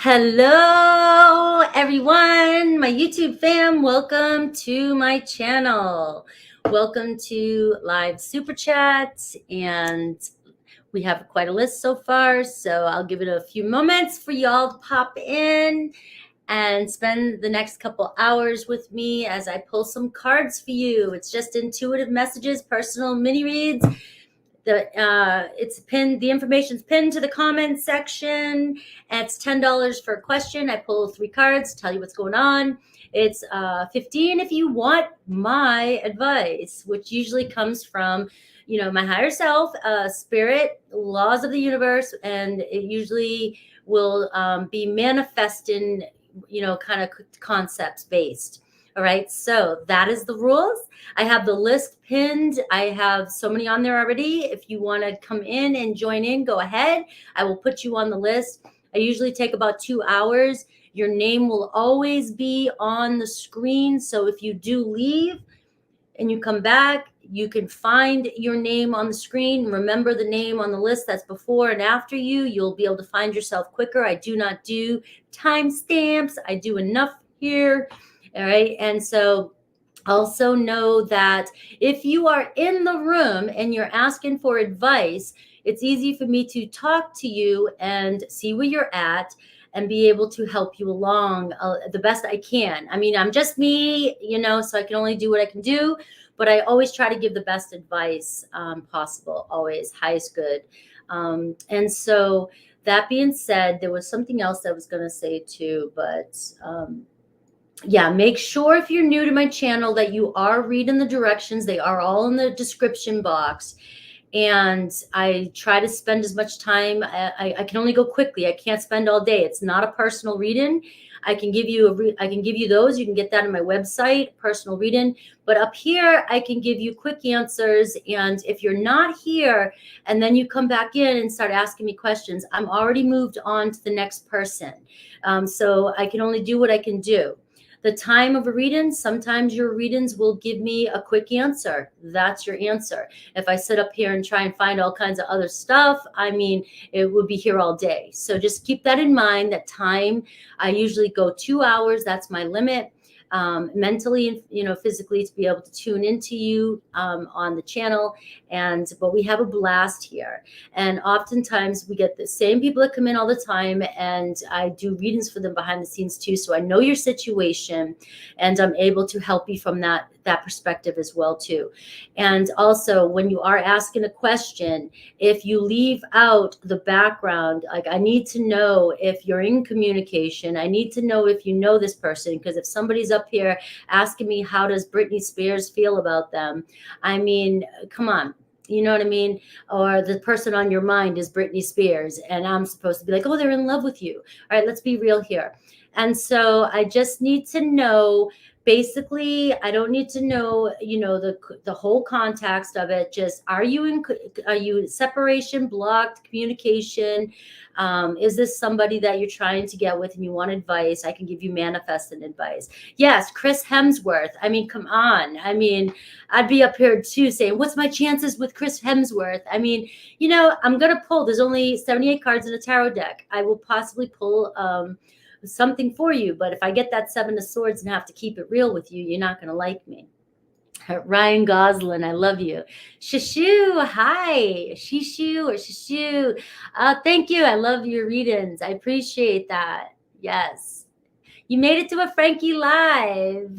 Hello, everyone, my YouTube fam. Welcome to my channel. Welcome to live super chat, and we have quite a list so far, so I'll give it a few moments for y'all to pop in and spend the next couple hours with me as I pull some cards for you. It's just intuitive messages, personal mini reads. It's pinned. The information's pinned to the comments section. And it's $10 for a question. I pull 3 cards, tell you what's going on. It's $15 if you want my advice, which usually comes from, my higher self, spirit, laws of the universe, and it usually will be manifesting, kind of concepts based. All right, so that is the rules. I have the list pinned. I have so many on there already. If you want to come in and join in, go ahead. I will put you on the list. I usually take about 2 hours. Your name will always be on the screen. So if you do leave and you come back, you can find your name on the screen. Remember the name on the list that's before and after you. You'll be able to find yourself quicker. I do not do timestamps. I do enough here. All right. And so also know that if you are in the room and you're asking for advice, it's easy for me to talk to you and see where you're at and be able to help you along the best I can. I mean, I'm just me, so I can only do what I can do, but I always try to give the best advice possible, always highest good. And so that being said, there was something else I was going to say too, but yeah, make sure if you're new to my channel that you are reading the directions. They are all in the description box. And I try to spend as much time. I can only go quickly. I can't spend all day. It's not a personal reading. I can give you those. You can get that on my website, personal reading. But up here, I can give you quick answers. And if you're not here and then you come back in and start asking me questions, I'm already moved on to the next person. So I can only do what I can do. The time of a reading, sometimes your readings will give me a quick answer. That's your answer. If I sit up here and try and find all kinds of other stuff, I mean, it would be here all day. So just keep that in mind, that time. I usually go 2 hours. That's my limit. Mentally and physically, to be able to tune into you on the channel. But we have a blast here, and oftentimes we get the same people that come in all the time, and I do readings for them behind the scenes too, so I know your situation and I'm able to help you from that perspective as well too. And also, when you are asking a question, if you leave out the background, like, I need to know if you're in communication. I need to know if you know this person, because if somebody's up here asking me how does Britney Spears feel about them, I mean, come on. You know what I mean? Or the person on your mind is Britney Spears, and I'm supposed to be like, oh, they're in love with you. All right, let's be real here. And so I just need to know, basically, I don't need to know, the whole context of it. Just, are you separation, blocked, communication? Is this somebody that you're trying to get with and you want advice? I can give you manifesting advice. Yes, Chris Hemsworth. I mean, come on. I mean, I'd be up here too saying, what's my chances with Chris Hemsworth? I mean, I'm going to pull. There's only 78 cards in a tarot deck. I will possibly pull something for you. But if I get that 7 of Swords and have to keep it real with you, you're not going to like me. Ryan Gosling, I love you. Shishu, hi. Shishu or Shishu. Thank you. I love your readings. I appreciate that. Yes. You made it to a Frankie live.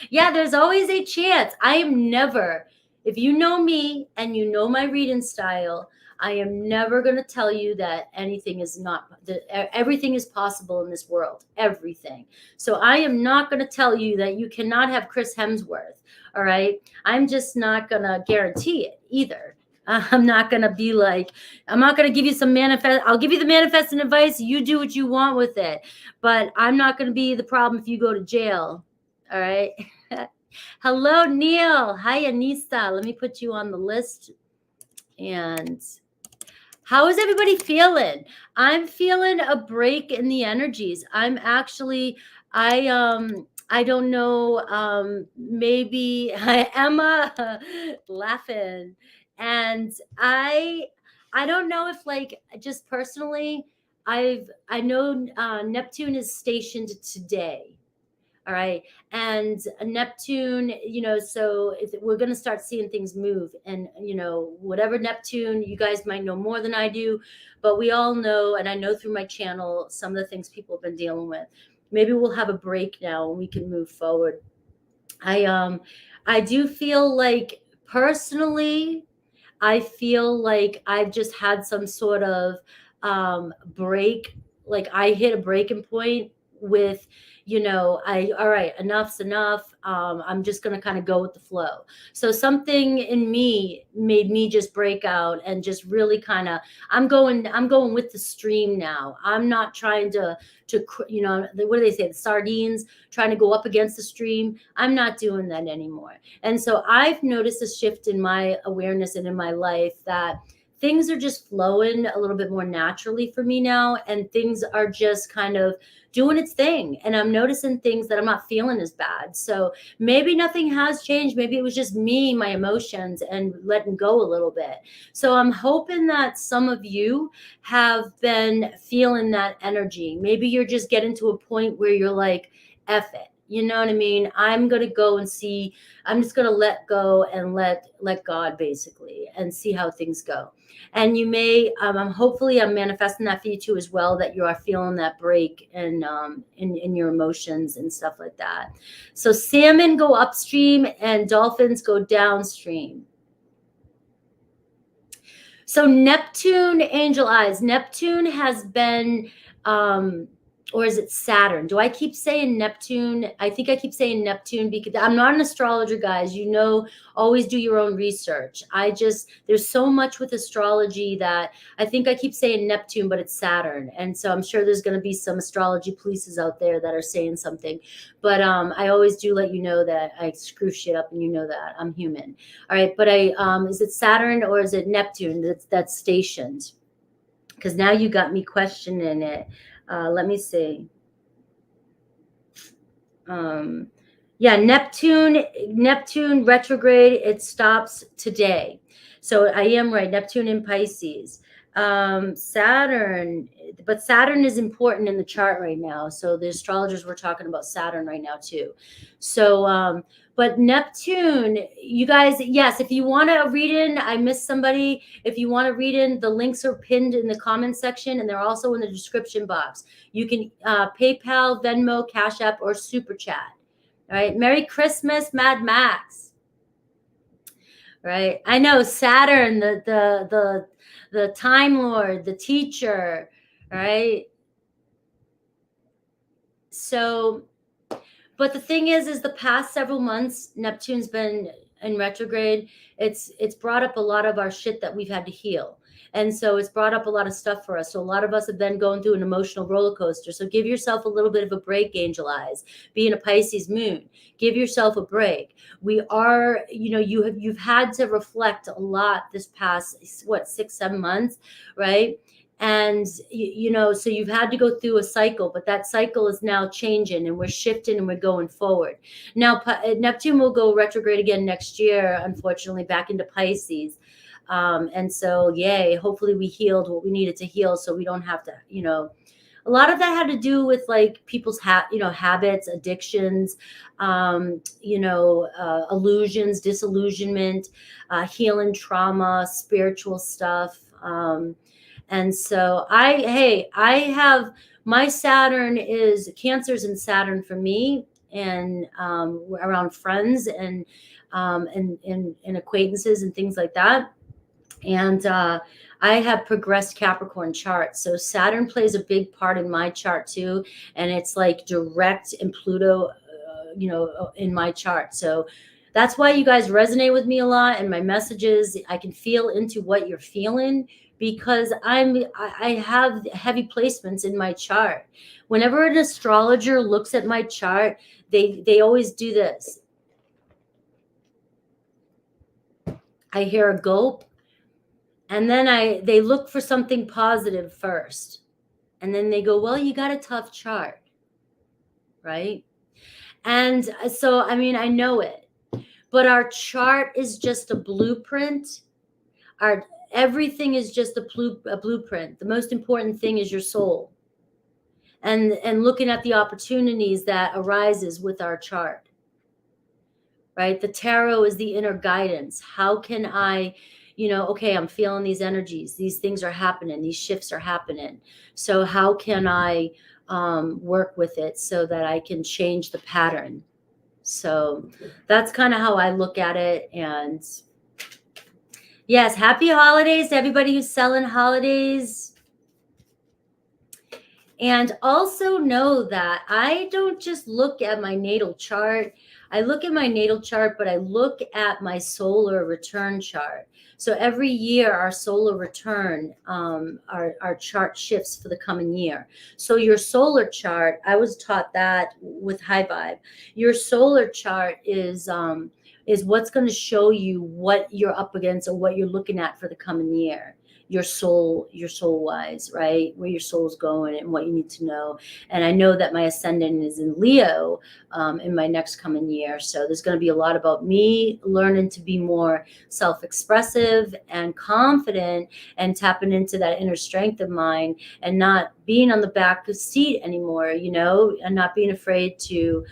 Yeah, there's always a chance. I am never, if you know me and you know my reading style, I am never going to tell you that everything is possible in this world. Everything. So I am not going to tell you that you cannot have Chris Hemsworth. All right. I'm just not going to guarantee it either. I'm not going to be like, I'm not going to give you some I'll give you the manifesting advice. You do what you want with it. But I'm not going to be the problem if you go to jail. All right. Hello, Neil. Hi, Anissa. Let me put you on the list. And how is everybody feeling? I'm feeling a break in the energies. I'm actually, I don't know, maybe Emma laughing. And I don't know if, like, just personally, I know Neptune is stationed today. All right. And Neptune, so we're going to start seeing things move. And, whatever Neptune, you guys might know more than I do, but we all know, and I know through my channel, some of the things people have been dealing with. Maybe we'll have a break now and we can move forward. I do feel like personally, I feel like I've just had some sort of break. Like I hit a breaking point with, all right, enough's enough. I'm just going to kind of go with the flow. So something in me made me just break out and just really kind of, I'm going with the stream now. I'm not trying to, what do they say? The sardines trying to go up against the stream. I'm not doing that anymore. And so I've noticed a shift in my awareness and in my life that things are just flowing a little bit more naturally for me now. And things are just kind of doing its thing. And I'm noticing things that I'm not feeling as bad. So maybe nothing has changed. Maybe it was just me, my emotions, and letting go a little bit. So I'm hoping that some of you have been feeling that energy. Maybe you're just getting to a point where you're like, F it. You know what I mean? I'm going to go and see, I'm just going to let go and let God basically and see how things go. And you may, hopefully I'm manifesting that for you too as well, that you are feeling that break and in your emotions and stuff like that. So salmon go upstream and dolphins go downstream. So Neptune, angel eyes, Neptune has been, or is it Saturn? Do I keep saying Neptune? I think I keep saying Neptune because I'm not an astrologer, guys. Always do your own research. There's so much with astrology that I think I keep saying Neptune, but it's Saturn. And so I'm sure there's going to be some astrology polices out there that are saying something. But I always do let you know that I screw shit up, and you know that I'm human. All right. But is it Saturn or is it Neptune that's stationed? Because now you got me questioning it. Let me see. Yeah, Neptune retrograde, it stops today. So I am right, Neptune in Pisces. Saturn, but Saturn is important in the chart right now. So the astrologers were talking about Saturn right now too. So, but Neptune, you guys, yes, if you want to read in, I missed somebody. If you want to read in, the links are pinned in the comment section and they're also in the description box. You can PayPal, Venmo, Cash App, or Super Chat. All right. Merry Christmas, Mad Max. Right. I know Saturn, the Time Lord, the teacher. Right. So, but the thing is the past several months, Neptune's been in retrograde. It's brought up a lot of our shit that we've had to heal. And so it's brought up a lot of stuff for us. So a lot of us have been going through an emotional roller coaster. So give yourself a little bit of a break, angel eyes. Being a Pisces moon, give yourself a break. We are, you've had to reflect a lot this past, 6-7 months, right? And, so you've had to go through a cycle, but that cycle is now changing and we're shifting and we're going forward. Now, Neptune will go retrograde again next year, unfortunately, back into Pisces. And so, yay, hopefully we healed what we needed to heal so we don't have to, a lot of that had to do with like people's habits, addictions, illusions, disillusionment, healing trauma, spiritual stuff. And so I have my Saturn is Cancer's in Saturn for me, and around friends and acquaintances and things like that. And I have progressed Capricorn chart. So Saturn plays a big part in my chart too. And it's like direct in Pluto, in my chart. So that's why you guys resonate with me a lot. And my messages, I can feel into what you're feeling because I have heavy placements in my chart. Whenever an astrologer looks at my chart, they always do this. I hear a gulp. And then they look for something positive first. And then they go, well, you got a tough chart, right? And so, I mean, I know it. But our chart is just a blueprint. everything is just a blueprint. The most important thing is your soul, and looking at the opportunities that arises with our chart, right? The tarot is the inner guidance. How can I, okay, I'm feeling these energies, these things are happening, these shifts are happening. So how can I work with it so that I can change the pattern? So that's kind of how I look at it. And yes, happy holidays to everybody who's selling holidays. And also know that I don't just look at my natal chart. I look at my natal chart, but I look at my solar return chart. So every year, our solar return, our chart shifts for the coming year. So your solar chart, I was taught that with High Vibe. Your solar chart is what's going to show you what you're up against or what you're looking at for the coming year. Your soul wise, right? Where your soul's going and what you need to know. And I know that my ascendant is in Leo in my next coming year. So there's going to be a lot about me learning to be more self-expressive and confident and tapping into that inner strength of mine and not being on the back seat anymore, and not being afraid to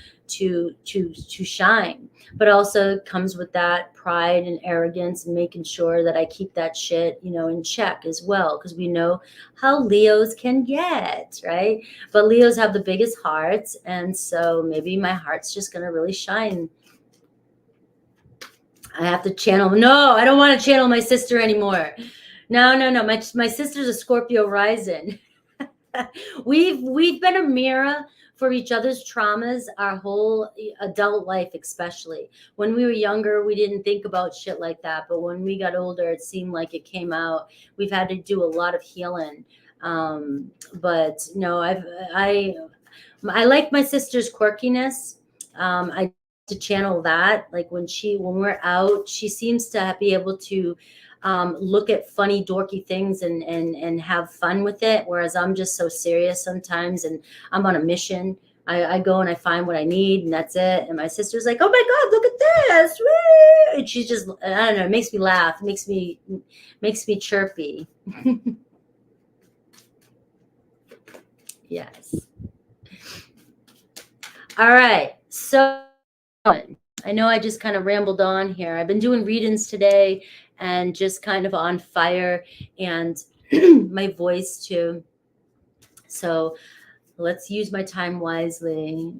shine. But also comes with that pride and arrogance and making sure that I keep that shit, in check as well, because we know how Leos can get, right? But Leos have the biggest hearts, and so maybe my heart's just gonna really shine. I have to channel. No, I don't want to channel my sister anymore. No. My sister's a Scorpio rising. We've been a mirror for each other's traumas our whole adult life, especially. When we were younger, we didn't think about shit like that. But when we got older, it seemed like it came out. We've had to do a lot of healing. But no, I like my sister's quirkiness. I to channel that. Like when we're out, she seems to be able to look at funny, dorky things and have fun with it. Whereas I'm just so serious sometimes, and I'm on a mission. I go and I find what I need, and that's it. And my sister's like, "Oh my God, look at this!" Woo! And she's just, I don't know, it makes me laugh, makes me chirpy. Yes. All right. So I know I just kind of rambled on here. I've been doing readings today and just kind of on fire, and my voice too. So let's use my time wisely.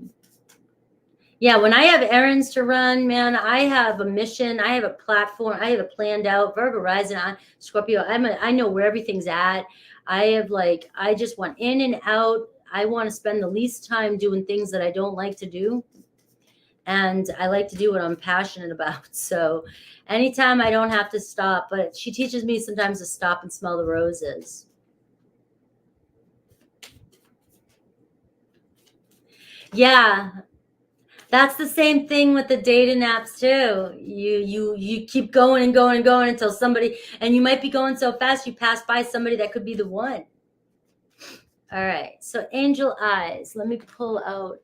Yeah, when I have errands to run, man, I have a mission. I have a platform. I have it planned out. Virgo rising on Scorpio. I know where everything's at. I just want in and out. I want to spend the least time doing things that I don't like to do. And I like to do what I'm passionate about. So anytime I don't have to stop, but she teaches me sometimes to stop and smell the roses. Yeah. That's the same thing with the dating apps too. You keep going and going and going until somebody, and you might be going so fast you pass by somebody that could be the one. All right. So angel eyes. Let me pull out.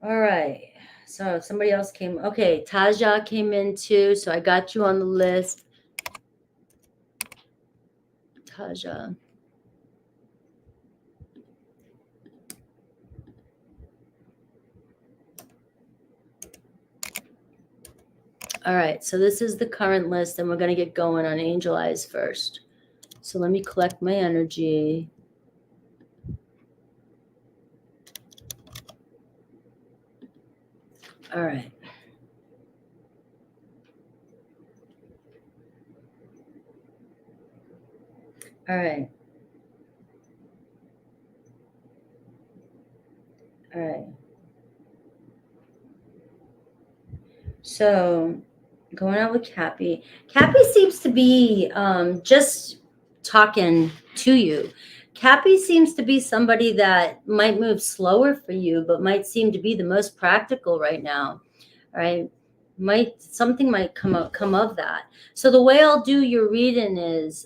All right. So somebody else came. Okay. Taja came in too. So I got you on the list. Taja. All right, so this is the current list, and we're going to get going on angel eyes first. So let me collect my energy. All right. All right. All right. So going out with Cappy. Cappy seems to be just talking to you. Cappy seems to be somebody that might move slower for you, but might seem to be the most practical right now. All right. Something might come of that. So the way I'll do your reading is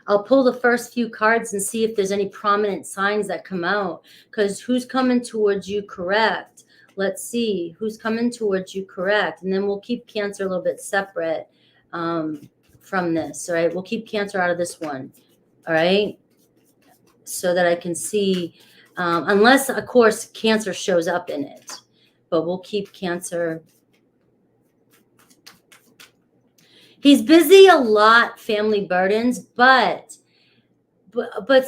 I'll pull the first few cards and see if there's any prominent signs that come out, because who's coming towards you correct? Let's see who's coming towards you correct. And then we'll keep Cancer a little bit separate from this. All right. We'll keep Cancer out of this one. All right. So that I can see, unless, of course, Cancer shows up in it. But we'll keep Cancer. He's busy a lot, family burdens, but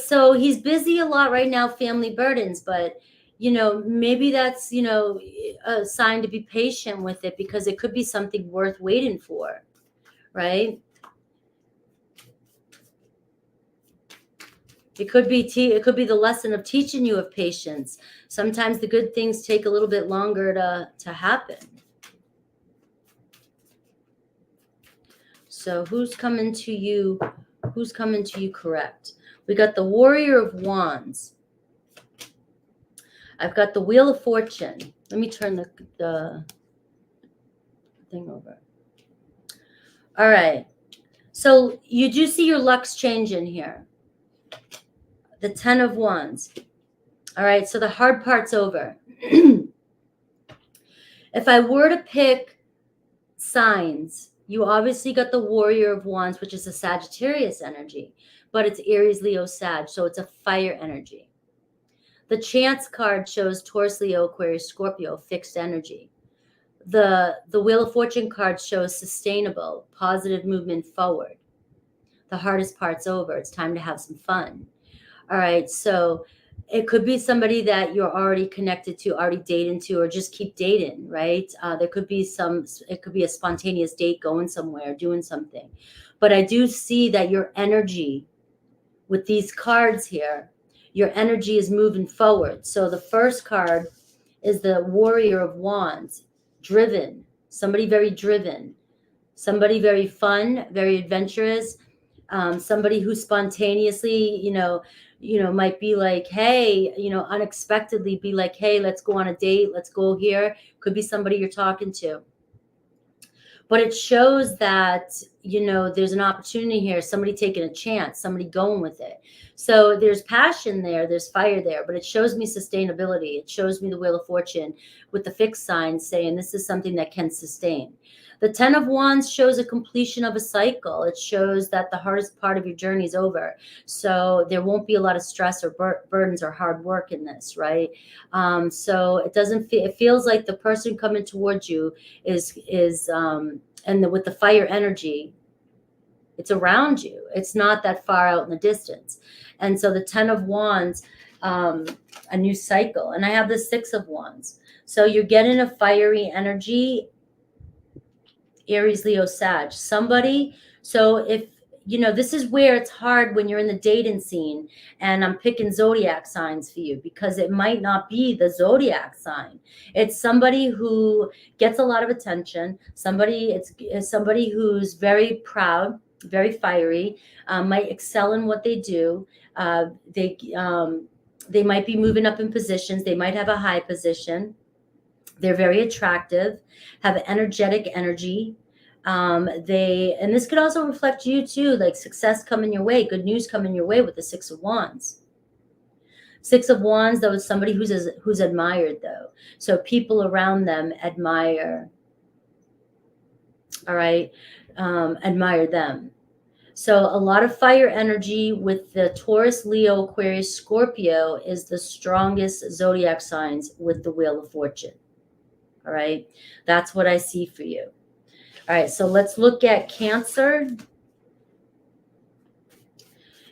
so he's busy a lot right now, family burdens, but, you know, maybe that's, you know, a sign to be patient with it, because it could be something worth waiting for, right? It could be the lesson of teaching you of patience. Sometimes the good things take a little bit longer to happen. So who's coming to you? Who's coming to you correct? We got the Warrior of Wands. I've got the Wheel of Fortune. Let me turn the thing over. All right. So you do see your luck's changing here. The 10 of Wands. All right. So the hard part's over. If I were to pick signs, you obviously got the Warrior of Wands, which is a Sagittarius energy, but it's Aries, Leo, Sag, so it's a fire energy. The Chance card shows Taurus, Leo, Aquarius, Scorpio, fixed energy. The Wheel of Fortune card shows sustainable, positive movement forward. The hardest part's over. It's time to have some fun. All right, so it could be somebody that you're already connected to, already dating to, or just keep dating, right? There could be it could be a spontaneous date, going somewhere, doing something. But I do see that your energy with these cards here, your energy is moving forward. So the first card is the Warrior of Wands, driven, somebody very driven, somebody very fun, very adventurous, somebody who spontaneously, you know, might be like, hey, you know, unexpectedly be like, hey, let's go on a date. Let's go here. Could be somebody you're talking to. But it shows that, you know, there's an opportunity here, somebody taking a chance, somebody going with it. So there's passion there, there's fire there, but it shows me sustainability. It shows me the Wheel of Fortune with the fixed sign saying this is something that can sustain. The 10 of Wands shows a completion of a cycle. It shows that the hardest part of your journey is over. So there won't be a lot of stress or burdens or hard work in this, right? So it doesn't feel, it feels like the person coming towards you is with the fire energy, it's around you. It's not that far out in the distance. And so the 10 of Wands, a new cycle. And I have the 6 of Wands. So you're getting a fiery energy, Aries, Leo, Sag, somebody. So if, you know, this is where it's hard when you're in the dating scene, and I'm picking zodiac signs for you because it might not be the zodiac sign. It's somebody who gets a lot of attention. It's somebody who's very proud, very fiery, might excel in what they do. They might be moving up in positions. They might have a high position. They're very attractive, have energetic energy. And this could also reflect you too, like success coming your way, good news coming your way with the 6 of Wands. 6 of Wands, though, is somebody who's admired, though. So people around them admire, all right, admire them. So a lot of fire energy with the Taurus, Leo, Aquarius, Scorpio is the strongest zodiac signs with the Wheel of Fortune. All right, that's what I see for you. All right, so let's look at Cancer.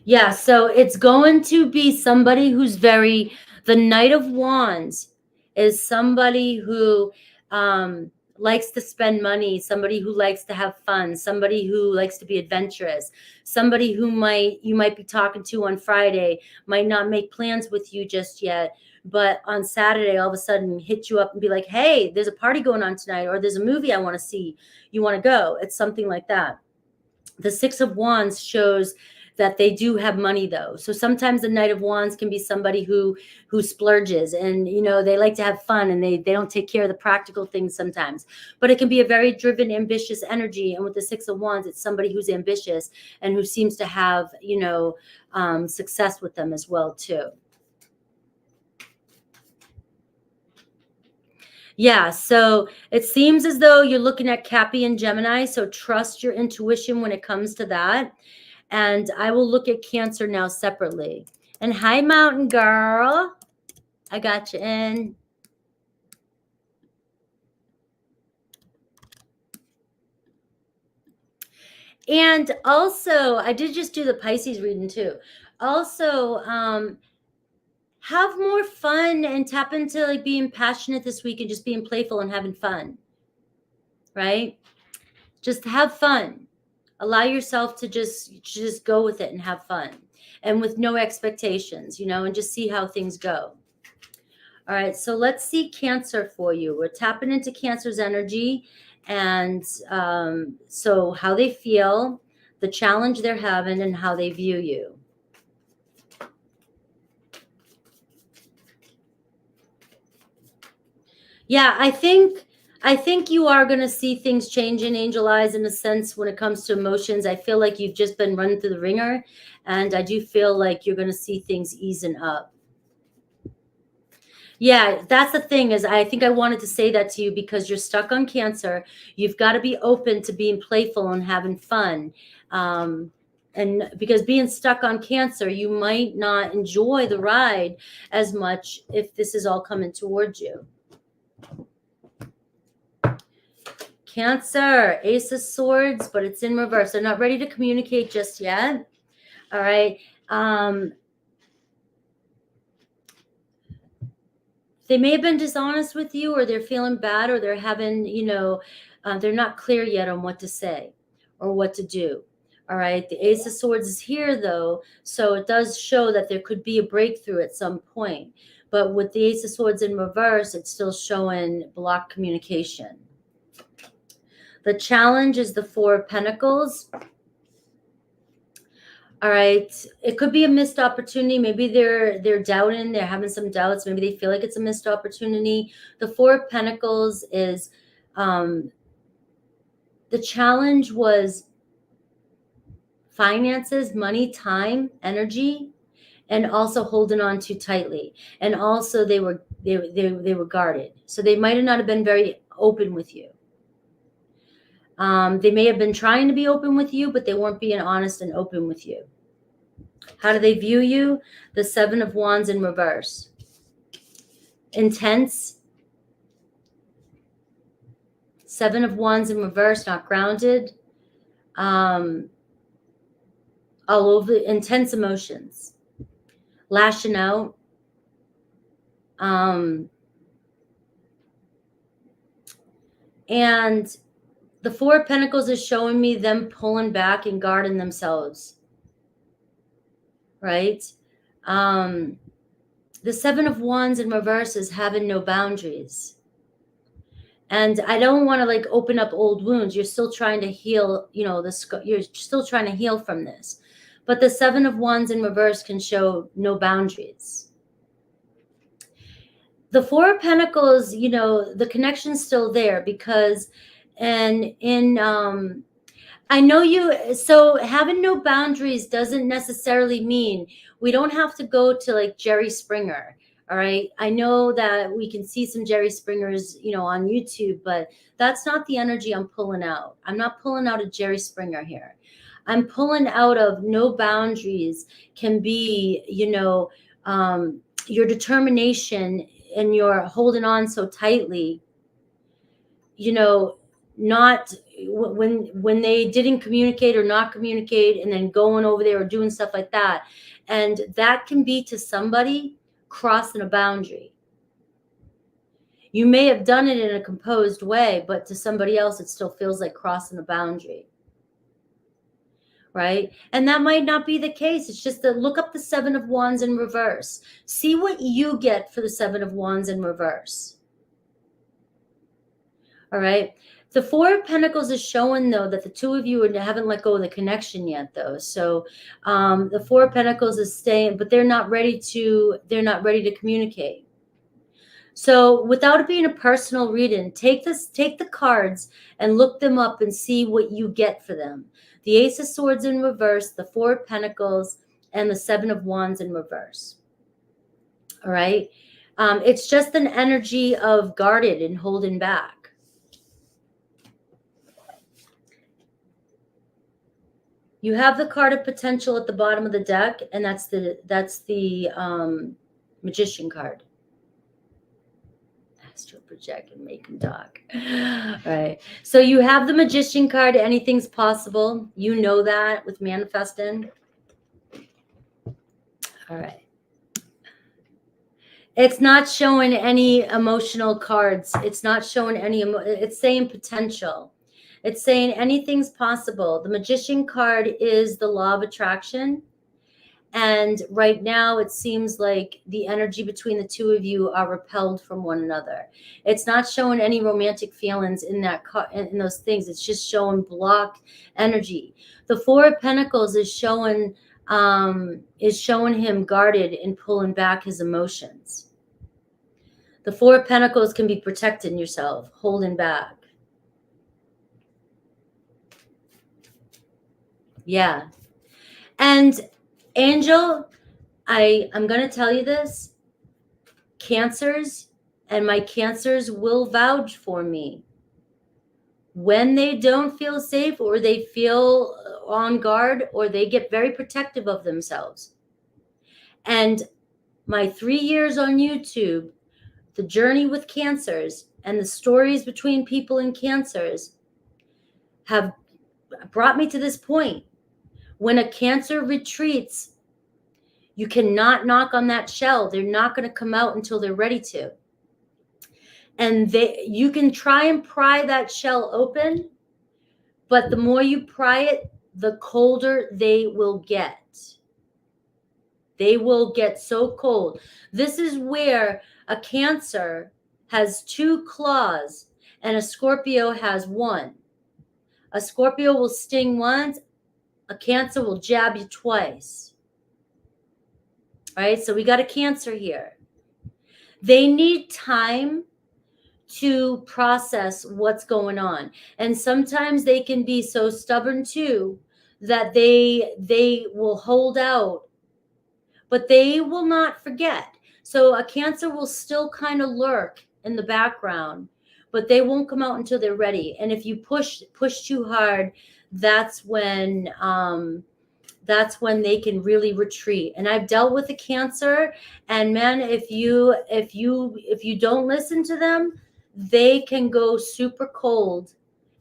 Yeah, so it's going to be somebody who's the Knight of Wands is somebody who likes to spend money, somebody who likes to have fun, somebody who likes to be adventurous, somebody who you might be talking to on Friday, might not make plans with you just yet, but on Saturday, all of a sudden hit you up and be like, hey, there's a party going on tonight, or there's a movie I want to see. You want to go? It's something like that. The 6 of Wands shows that they do have money though. So sometimes the Knight of Wands can be somebody who splurges, and you know, they like to have fun, and they don't take care of the practical things sometimes. But it can be a very driven, ambitious energy. And with the Six of Wands, it's somebody who's ambitious and who seems to have, you know, success with them as well too. Yeah, so it seems as though you're looking at Cappy and Gemini, so trust your intuition when it comes to that. And I will look at Cancer now separately. And hi, Mountain Girl. I got you in. And also, I did just do the Pisces reading too. Also, have more fun and tap into like being passionate this week and just being playful and having fun, right? Just have fun. Allow yourself to just go with it and have fun, and with no expectations, you know, and just see how things go. All right, so let's see Cancer for you. We're tapping into Cancer's energy, and so how they feel, the challenge they're having, and how they view you. Yeah, I think you are going to see things change in Angel Eyes in a sense when it comes to emotions. I feel like you've just been running through the ringer, and I do feel like you're going to see things easing up. Yeah, that's the thing, is I think I wanted to say that to you because you're stuck on Cancer. You've got to be open to being playful and having fun. And because being stuck on Cancer, you might not enjoy the ride as much if this is all coming towards you. Cancer, Ace of Swords, but it's in reverse. They're not ready to communicate just yet. All right. They may have been dishonest with you, or they're feeling bad, or they're having, you know, they're not clear yet on what to say or what to do. All right. The Ace of Swords is here, though. So it does show that there could be a breakthrough at some point. But with the Ace of Swords in reverse, it's still showing blocked communication. The challenge is the Four of Pentacles. All right. It could be a missed opportunity. Maybe they're doubting, they're having some doubts. Maybe they feel like it's a missed opportunity. The Four of Pentacles is the challenge was finances, money, time, energy, and also holding on too tightly. And also they were guarded. So they might have not have been very open with you. They may have been trying to be open with you, but they weren't being honest and open with you. How do they view you? The Seven of Wands in reverse. Intense. Seven of Wands in reverse, not grounded. All over, intense emotions. Lashing out. And the Four of Pentacles is showing me them pulling back and guarding themselves. Right? The Seven of Wands in reverse is having no boundaries. And I don't want to like open up old wounds. You're still trying to heal, you know, you're still trying to heal from this. But the Seven of Wands in reverse can show no boundaries. The Four of Pentacles, you know, the connection's still there because, and in, I know you, so having no boundaries doesn't necessarily mean we don't have to go to like Jerry Springer. All right. I know that we can see some Jerry Springers, you know, on YouTube, but that's not the energy I'm pulling out. I'm not pulling out a Jerry Springer here. I'm pulling out of no boundaries can be, you know, your determination and your holding on so tightly, you know, not when they didn't communicate or not communicate and then going over there or doing stuff like that. And that can be to somebody crossing a boundary. You may have done it in a composed way, but to somebody else, it still feels like crossing a boundary. Right? And that might not be the case. It's just that look up the Seven of Wands in reverse. See what you get for the Seven of Wands in reverse. All right. The Four of Pentacles is showing, though, that the two of you haven't let go of the connection yet, though. So the Four of Pentacles is staying, but they're not ready to communicate. So without it being a personal reading, take the cards and look them up and see what you get for them. The Ace of Swords in reverse, the Four of Pentacles, and the Seven of Wands in reverse. All right. It's just an energy of guarded and holding back. You have the card of potential at the bottom of the deck, and that's the Magician card. Astral project and make them talk. All right. So you have the Magician card. Anything's possible. You know that with manifesting. All right. It's not showing any emotional cards. It's not showing any. It's saying potential. It's saying anything's possible. The Magician card is the law of attraction. And right now it seems like the energy between the two of you are repelled from one another. It's not showing any romantic feelings in those things. It's just showing blocked energy. The Four of Pentacles is showing him guarded and pulling back his emotions. The Four of Pentacles can be protecting yourself, holding back. Yeah. And Angel, I'm going to tell you this. Cancers and my Cancers will vouch for me. When they don't feel safe or they feel on guard or they get very protective of themselves. And my 3 years on YouTube, the journey with Cancers and the stories between people in Cancers have brought me to this point. When a Cancer retreats, you cannot knock on that shell. They're not going to come out until they're ready to. And you can try and pry that shell open, but the more you pry it, the colder they will get. They will get so cold. This is where a Cancer has 2 claws and a Scorpio has 1. A Scorpio will sting once, a Cancer will jab you twice. All right, so we got a Cancer here. They need time to process what's going on. And sometimes they can be so stubborn too that they will hold out, but they will not forget. So a Cancer will still kind of lurk in the background, but they won't come out until they're ready. And if you push too hard, that's when they can really retreat. And I've dealt with a Cancer, and man, if you don't listen to them, they can go super cold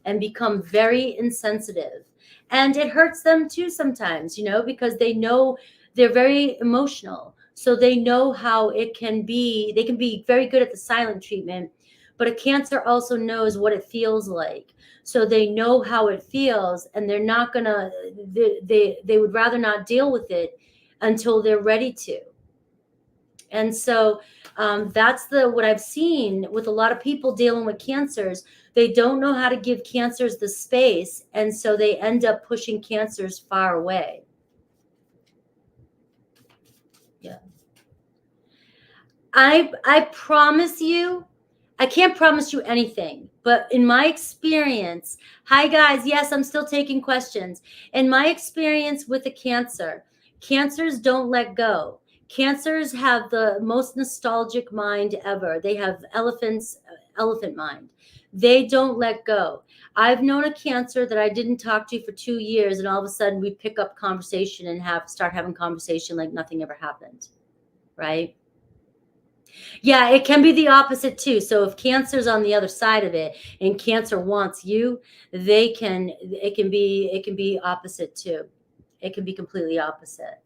and become very insensitive. And it hurts them too sometimes, because they know they're very emotional. So they know how it can be. They can be very good at the silent treatment, but a Cancer also knows what it feels like. So they know how it feels, and they're not gonna, they would rather not deal with it until they're ready to. And so that's what I've seen with a lot of people dealing with Cancers. They don't know how to give Cancers the space, and so they end up pushing Cancers far away. Yeah. I promise you, I can't promise you anything, but in my experience, hi guys, yes, I'm still taking questions. In my experience with a Cancer, Cancers don't let go. Cancers have the most nostalgic mind ever. They have elephant mind. They don't let go. I've known a Cancer that I didn't talk to for 2 years, and all of a sudden we pick up conversation and start having conversation like nothing ever happened, right? Yeah, it can be the opposite too. So if Cancer's on the other side of it and Cancer wants you, it can be opposite too. It can be completely opposite.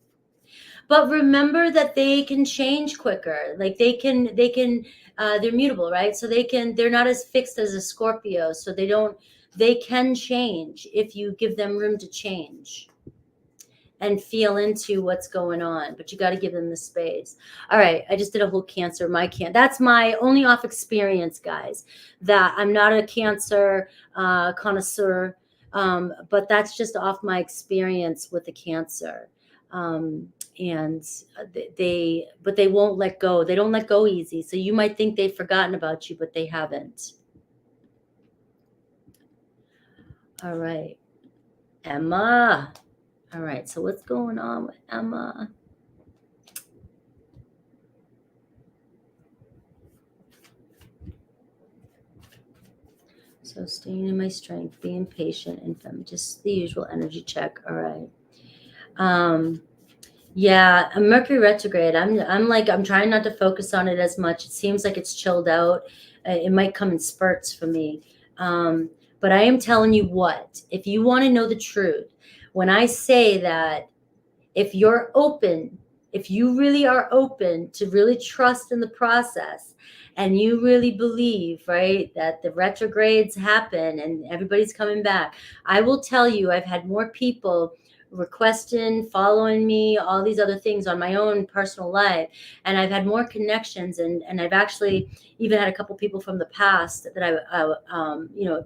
But remember that they can change quicker. Like they're mutable, right? So they're not as fixed as a Scorpio. So they can change if you give them room to change. and feel into what's going on, but you got to give them the space. All right, I just did a whole Cancer. That's my only off experience, guys. That I'm not a Cancer connoisseur, but that's just off my experience with the Cancer. And they won't let go. They don't let go easy. So you might think they've forgotten about you, but they haven't. All right, Emma. All right, so what's going on with Emma? So staying in my strength, being patient and feminine, just the usual energy check. All right. Yeah, a Mercury retrograde. I'm trying not to focus on it as much. It seems like it's chilled out. It might come in spurts for me. But I am telling you what, if you want to know the truth, when I say that if you're open, if you really are open to really trust in the process and you really believe, right, that the retrogrades happen and everybody's coming back, I will tell you, I've had more people requesting, following me, all these other things on my own personal life. And I've had more connections, and I've actually even had a couple people from the past that I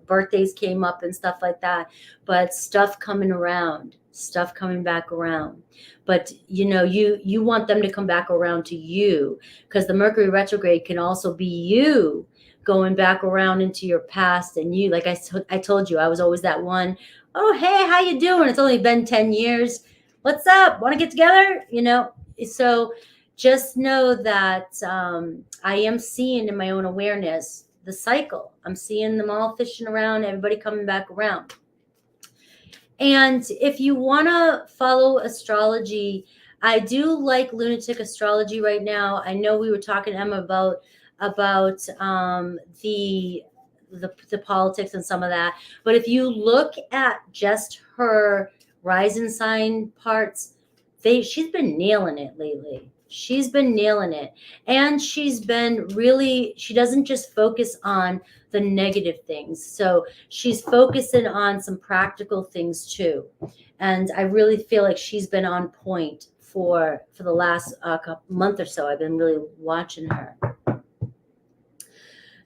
birthdays came up and stuff like that, but stuff coming back around. But you want them to come back around to you, because the Mercury retrograde can also be you going back around into your past. And you, like I told you, I was always that one. Oh, hey, how you doing? It's only been 10 years. What's up? Want to get together? So just know that I am seeing in my own awareness the cycle. I'm seeing them all fishing around, everybody coming back around. And if you want to follow astrology, I do like lunatic astrology right now. I know we were talking to Emma about the politics and some of that. But if you look at just her rising sign parts, she's been nailing it lately. She's been nailing it. And she doesn't just focus on the negative things. So she's focusing on some practical things too. And I really feel like she's been on point for the last month or so. I've been really watching her.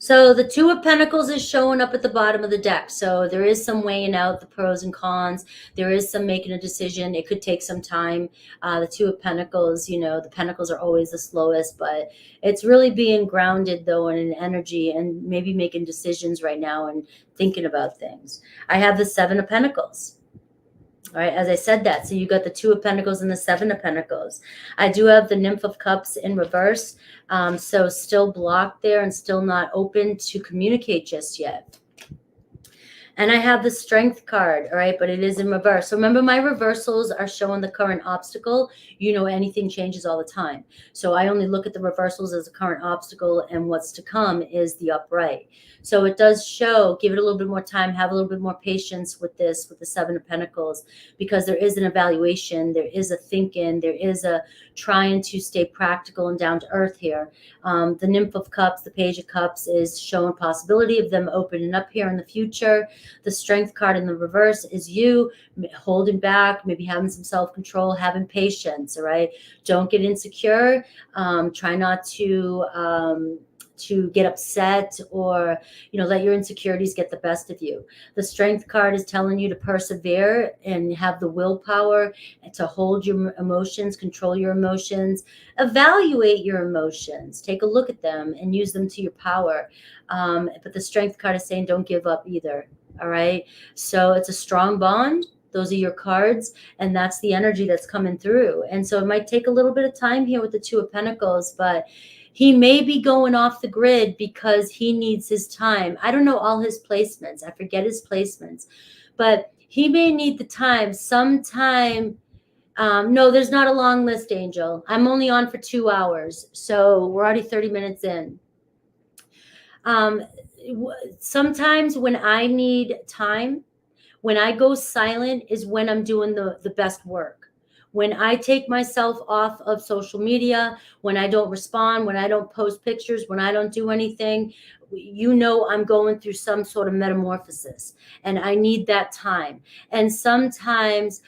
So the Two of Pentacles is showing up at the bottom of the deck. So there is some weighing out the pros and cons. There is some making a decision. It could take some time. The Two of Pentacles, the Pentacles are always the slowest, but it's really being grounded though in an energy and maybe making decisions right now and thinking about things. I have the Seven of Pentacles. All right, as I said that. So you got the Two of Pentacles and the Seven of Pentacles. I do have the Nymph of Cups in reverse. So still blocked there and still not open to communicate just yet. And I have the Strength card, all right, but it is in reverse. So remember, my reversals are showing the current obstacle. Anything changes all the time. So I only look at the reversals as a current obstacle, and what's to come is the upright. So it does show, give it a little bit more time, have a little bit more patience with the Seven of Pentacles, because there is an evaluation, there is a thinking, there is a trying to stay practical and down to earth here. The Nymph of Cups, the Page of Cups is showing possibility of them opening up here in the future. The Strength card in the reverse is you holding back, maybe having some self-control, having patience, all right? Don't get insecure. Try not to get upset or, let your insecurities get the best of you. The Strength card is telling you to persevere and have the willpower to hold your emotions, control your emotions, evaluate your emotions, take a look at them and use them to your power. But the Strength card is saying don't give up either. All right. So it's a strong bond. Those are your cards, and that's the energy that's coming through. And so it might take a little bit of time here with the Two of Pentacles, but he may be going off the grid because he needs his time. I don't know all his placements. I forget his placements, but he may need the time sometime. No, there's not a long list, Angel. I'm only on for 2 hours. So we're already 30 minutes in. Sometimes when I need time, when I go silent is when I'm doing the best work. When I take myself off of social media, when I don't respond, when I don't post pictures, when I don't do anything, I'm going through some sort of metamorphosis and I need that time. And sometimes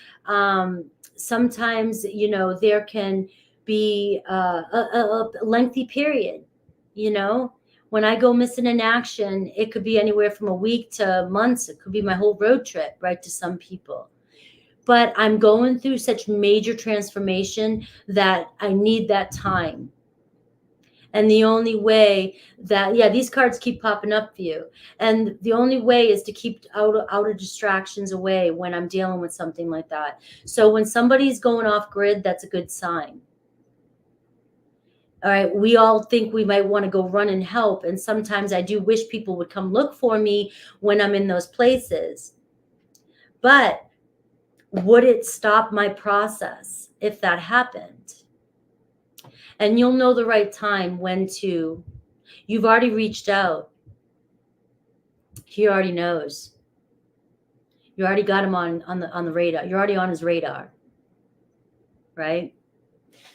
sometimes, there can be a lengthy period, when I go missing in action, it could be anywhere from a week to months. It could be my whole road trip, right, to some people. But I'm going through such major transformation that I need that time. And the only way that, these cards keep popping up for you. And the only way is to keep outer distractions away when I'm dealing with something like that. So when somebody's going off grid, that's a good sign. All right, we all think we might want to go run and help. And sometimes I do wish people would come look for me when I'm in those places. But would it stop my process if that happened? And you'll know the right time when to. You've already reached out. He already knows. You already got him on the radar. You're already on his radar, right?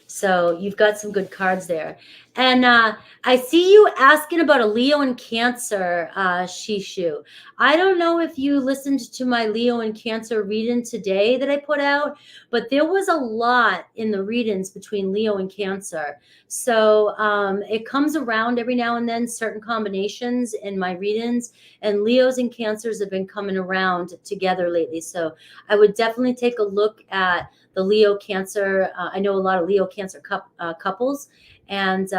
So you've got some good cards there. And I see you asking about a Leo and Cancer, Shishu. I don't know if you listened to my Leo and Cancer reading today that I put out, but there was a lot in the readings between Leo and Cancer. So it comes around every now and then, certain combinations in my readings, and Leos and Cancers have been coming around together lately. So I would definitely take a look at the Leo Cancer. I know a lot of Leo Cancer couples, and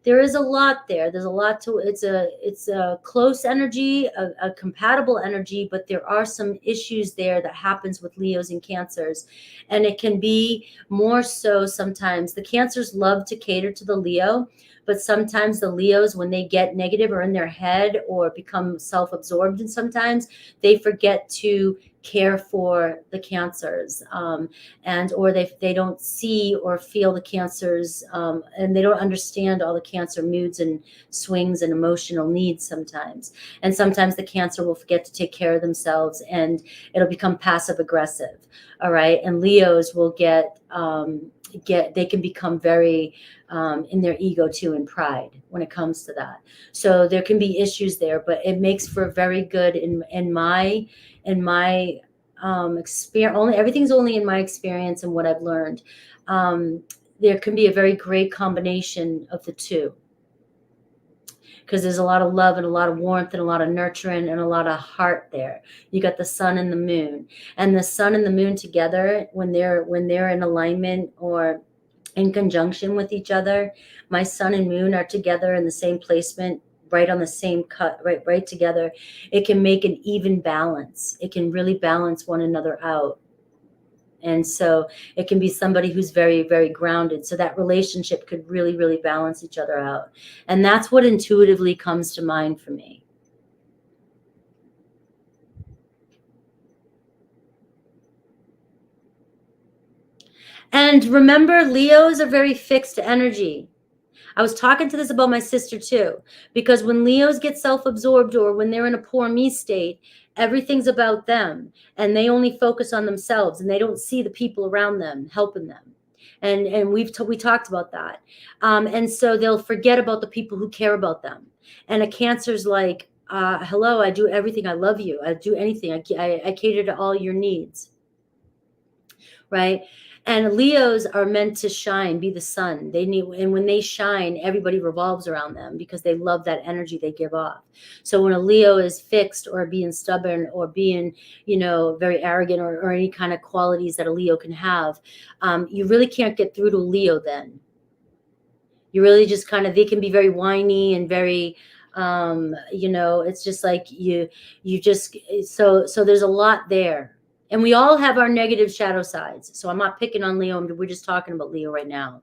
there is a lot there. There's a lot to it's a close energy, a compatible energy, but there are some issues there that happens with Leos and Cancers, and it can be more so sometimes. The Cancers love to cater to the Leo, but sometimes the Leos, when they get negative or in their head or become self-absorbed, and sometimes they forget to care for the Cancers, and or they don't see or feel the Cancers, and they don't understand all the Cancer moods and swings and emotional needs sometimes. And sometimes the Cancer will forget to take care of themselves, and it'll become passive aggressive. All right, and Leos will they can become very in their ego too, and pride when it comes to that. So there can be issues there, but it makes for a very good in my experience. Everything's only in my experience and what I've learned. There can be a very great combination of the two, because there's a lot of love and a lot of warmth and a lot of nurturing and a lot of heart there. You got the sun and the moon, and the sun and the moon together, when they're in alignment or in conjunction with each other. My sun and moon are together in the same placement, right on the same cut, right together. It can make an even balance. It can really balance one another out. And so it can be somebody who's very, very grounded. So that relationship could really, really balance each other out. And that's what intuitively comes to mind for me. And remember, Leos are very fixed energy. I was talking to this about my sister too, because when Leos get self-absorbed or when they're in a poor me state, everything's about them, and they only focus on themselves, and they don't see the people around them helping them. And we talked about that. And so they'll forget about the people who care about them. And a Cancer's like, hello, I do everything. I love you. I do anything. I cater to all your needs. Right. And Leos are meant to shine, be the sun. And when they shine, everybody revolves around them because they love that energy they give off. So when a Leo is fixed or being stubborn or being, very arrogant or any kind of qualities that a Leo can have, you really can't get through to Leo then. You really just they can be very whiny and very, it's just like so there's a lot there. And we all have our negative shadow sides. So I'm not picking on Leo. We're just talking about Leo right now.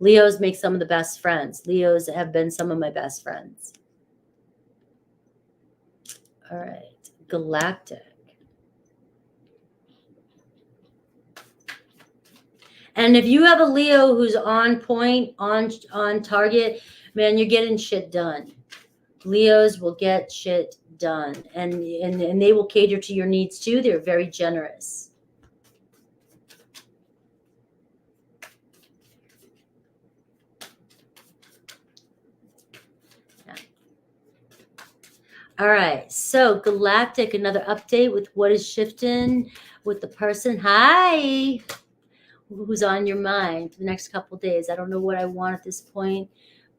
Leos make some of the best friends. Leos have been some of my best friends. All right. Galactic. And if you have a Leo who's on point, on target, man, you're getting shit done. Leos will get shit done, and they will cater to your needs too. They're very generous. Yeah. All right, so Galactic, another update with what is shifting with the person. Hi, who's on your mind for the next couple of days? I don't know what I want at this point,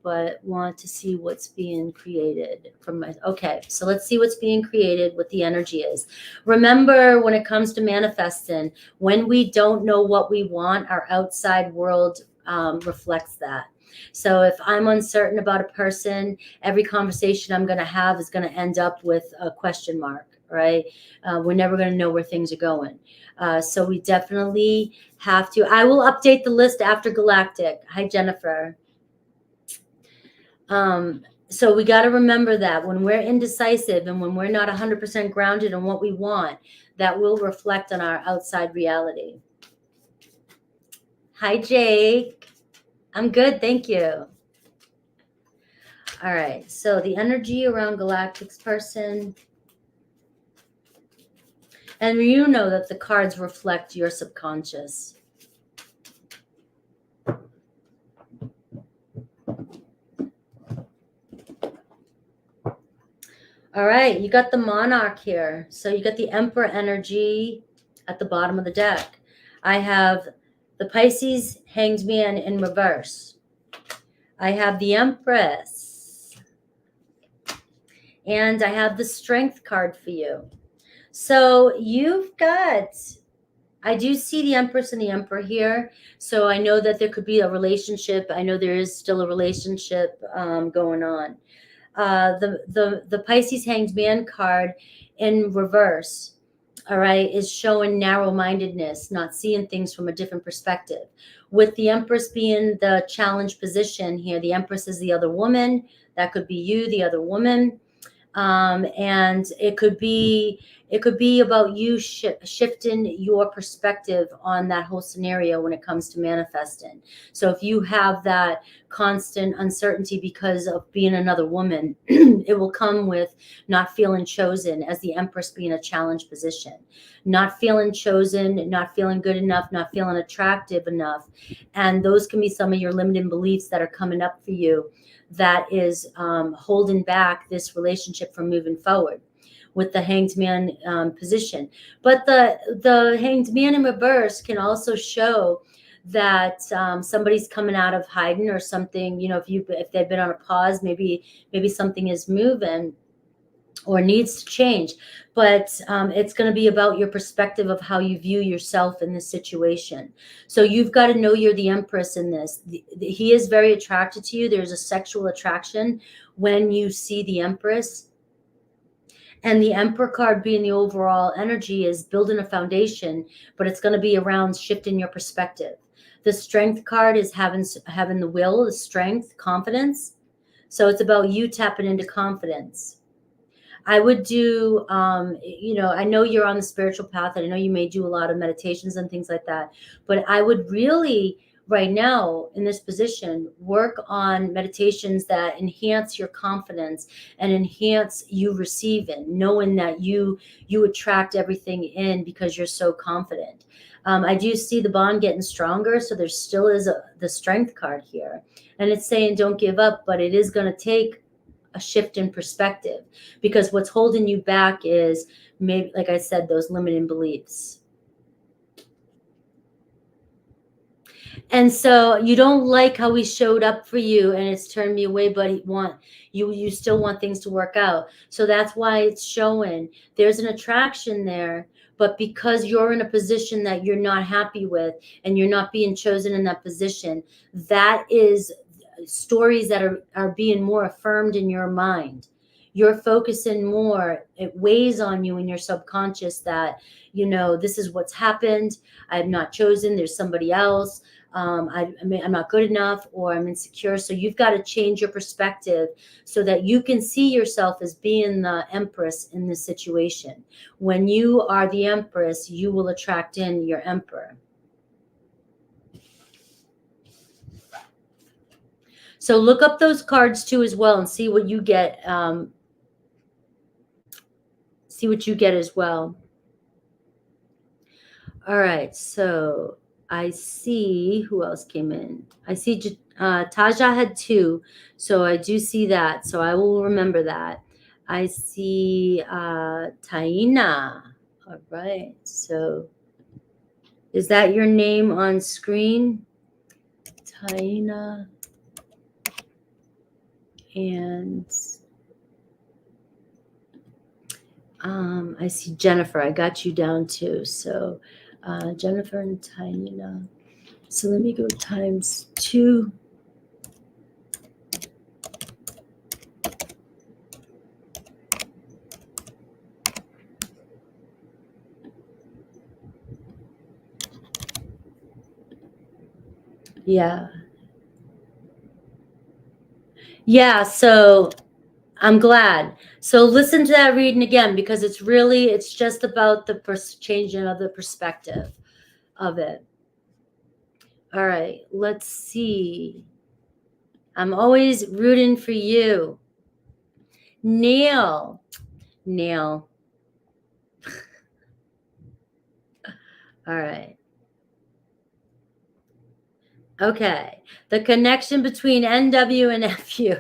but want to see what's being created from my. Okay, so let's see what's being created, what the energy is. Remember, when it comes to manifesting, when we don't know what we want, our outside world reflects that. So if I'm uncertain about a person, every conversation I'm going to have is going to end up with a question mark, right? We're never going to know where things are going. So we definitely have to. I will update the list after Galactic. Hi, Jennifer. So we got to remember that when we're indecisive and when we're not 100% grounded in what we want, that will reflect on our outside reality. Hi, Jake. I'm good, thank you. All right, so the energy around Galactic's person. And you know that the cards reflect your subconscious. All right, you got the monarch here. So you got the emperor energy at the bottom of the deck. I have the Pisces hanged man in reverse. I have the empress. And I have the strength card for you. So you've got, I do see the empress and the emperor here. So I know that there could be a relationship. I know there is still a relationship going on. The Pisces hanged man card in reverse, all right, is showing narrow-mindedness, not seeing things from a different perspective. With the Empress being the challenge position here, the Empress is the other woman. That could be you, the other woman. And it could be about you shifting your perspective on that whole scenario when it comes to manifesting. So if you have that constant uncertainty because of being another woman, it will come with not feeling chosen, as the Empress being a challenge position, not feeling chosen, not feeling good enough, not feeling attractive enough. And those can be some of your limiting beliefs that are coming up for you, that is holding back this relationship from moving forward with the hanged man position. But the hanged man in reverse can also show that somebody's coming out of hiding or something. You know, if they've been on a pause, maybe something is moving or needs to change. But it's going to be about your perspective of how you view yourself in this situation. So you've got to know you're the Empress in this. He is very attracted to you. There's a sexual attraction when you see the Empress. And the Emperor card being the overall energy is building a foundation, but it's going to be around shifting your perspective. The Strength card is having the will, the strength, confidence. So it's about you tapping into confidence. I would do, I know you're on the spiritual path, and I know you may do a lot of meditations and things like that, but I would really, right now in this position, work on meditations that enhance your confidence and enhance you receiving, knowing that you attract everything in because you're so confident. I do see the bond getting stronger, so there still is the Strength card here, and it's saying don't give up, but it is going to take a shift in perspective, because what's holding you back is, maybe, like I said, those limiting beliefs. And so you don't like how he showed up for you and it's turned me away, but you still want things to work out. So that's why it's showing there's an attraction there, but because you're in a position that you're not happy with and you're not being chosen in that position, that is stories that are being more affirmed in your mind. You're focusing more, it weighs on you in your subconscious that, this is what's happened. I'm not chosen. There's somebody else. I'm not good enough, or I'm insecure. So you've got to change your perspective so that you can see yourself as being the Empress in this situation. When you are the Empress, you will attract in your Emperor. So look up those cards too as well and see what you get. See what you get as well. All right. So I see who else came in. I see Taja had 2. So I do see that. So I will remember that. I see Taina. All right. So is that your name on screen? Taina. And I see Jennifer. I got you down too. So Jennifer and Taina. So let me go ×2. Yeah. Yeah. So I'm glad. So listen to that reading again, because it's just about the changing of the perspective of it. All right, let's see. I'm always rooting for you. Neil. All right. Okay. The connection between NW and FU.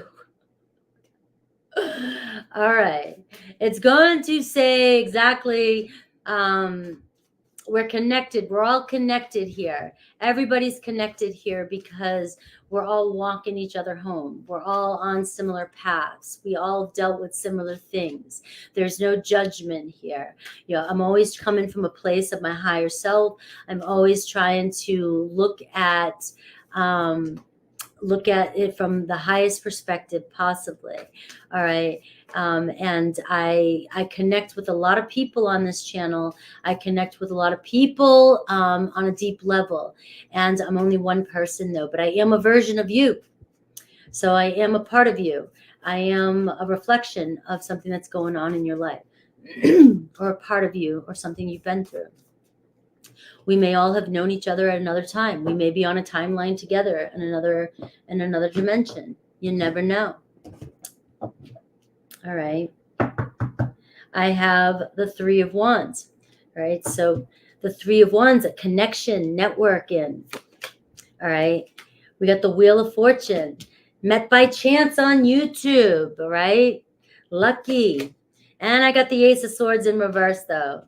All right. It's going to say exactly, we're connected. We're all connected here. Everybody's connected here because we're all walking each other home. We're all on similar paths. We all dealt with similar things. There's no judgment here. You know, I'm always coming from a place of my higher self. I'm always trying to look at it from the highest perspective possibly. All right. And I connect with a lot of people on this channel. I connect with a lot of people on a deep level. And I'm only one person though, but I am a version of you. So I am a part of you. I am a reflection of something that's going on in your life or a part of you or something you've been through. We may all have known each other at another time. We may be on a timeline together in another dimension. You never know. All right. I have the 3 of Wands. All right. So the 3 of Wands, a connection, networking. All right. We got the Wheel of Fortune. Met by chance on YouTube. All right. Lucky. And I got the Ace of Swords in reverse though.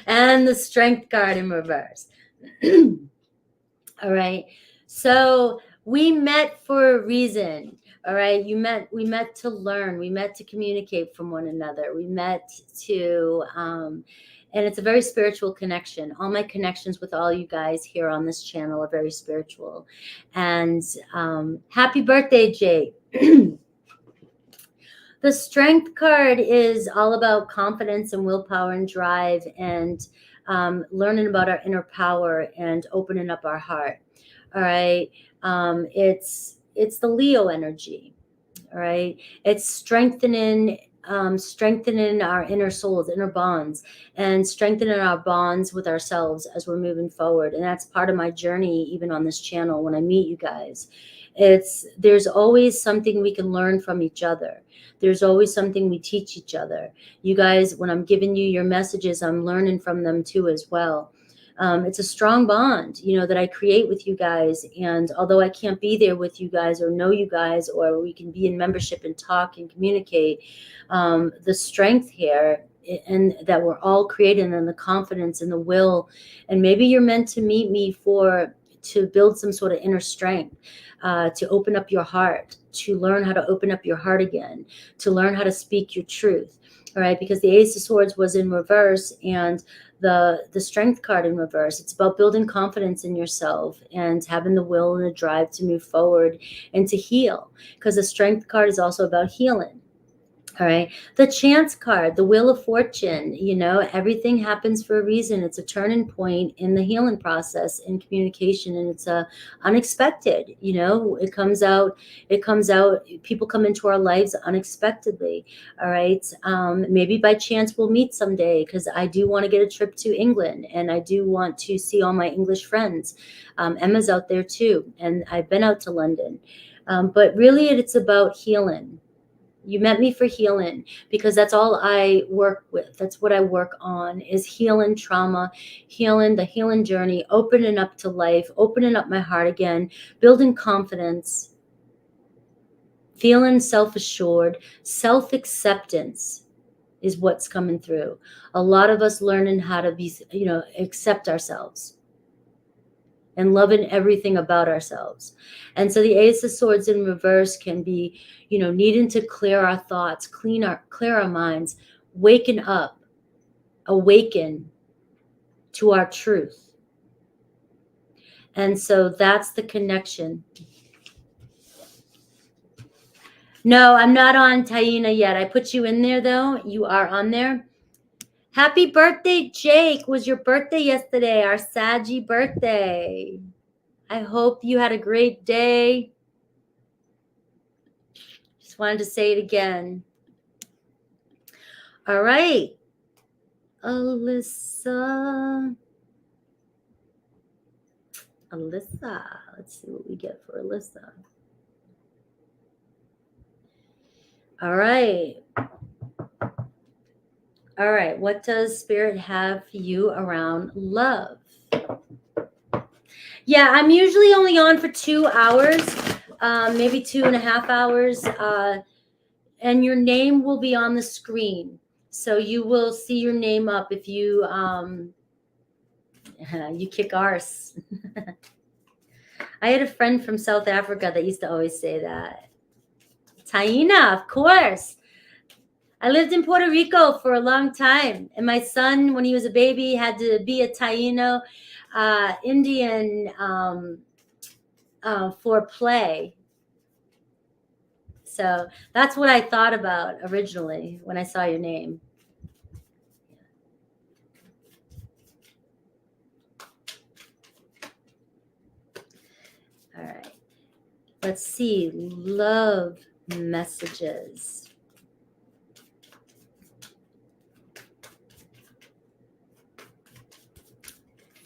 And the Strength card in reverse. All right. So we met for a reason. All right. We met to learn. We met to communicate from one another. We met to, and it's a very spiritual connection. All my connections with all you guys here on this channel are very spiritual. And happy birthday, Jake. The Strength card is all about confidence and willpower and drive and learning about our inner power and opening up our heart. All right. It's the Leo energy. All right. It's strengthening our inner souls, inner bonds, and strengthening our bonds with ourselves as we're moving forward. And that's part of my journey, even on this channel, when I meet you guys. There's always something we can learn from each other. There's always something we teach each other. You guys, when I'm giving you your messages, I'm learning from them too as well. It's a strong bond, that I create with you guys. And although I can't be there with you guys or know you guys, or we can be in membership and talk and communicate, the strength here and that we're all creating, and the confidence and the will, and maybe you're meant to meet me to build some sort of inner strength, to open up your heart, to learn how to open up your heart again, to learn how to speak your truth. All right, because the Ace of Swords was in reverse and the Strength card in reverse. It's about building confidence in yourself and having the will and the drive to move forward and to heal, because the Strength card is also about healing. All right. The Chance card, the Wheel of Fortune, everything happens for a reason. It's a turning point in the healing process in communication, and it's unexpected. It comes out, people come into our lives unexpectedly. All right. Maybe by chance we'll meet someday, because I do want to get a trip to England and I do want to see all my English friends. Emma's out there too. And I've been out to London. But really it's about healing. You met me for healing, because that's all I work with. That's what I work on, is healing trauma, healing the healing journey, opening up to life, opening up my heart again, building confidence. feeling self-assured, self-acceptance is what's coming through. A lot of us learning how to be, accept ourselves and loving everything about ourselves. And so the Ace of Swords in reverse can be, needing to clear our thoughts, clear our minds, waking up, awaken to our truth. And so that's the connection. No, I'm not on Taina yet. I put you in there though. You are on there. Happy birthday, Jake. Was your birthday yesterday? Our Saggy birthday. I hope you had a great day. Just wanted to say it again. All right. Alyssa. Let's see what we get for Alyssa. All right. All right. What does Spirit have for you around love? Yeah, I'm usually only on for 2 hours, maybe 2.5 hours. And your name will be on the screen. So you will see your name up if you you kick arse. I had a friend from South Africa that used to always say that. Taina, of course. I lived in Puerto Rico for a long time. And my son, when he was a baby, had to be a Taino Indian for play. So that's what I thought about originally when I saw your name. All right. Let's see. Love messages.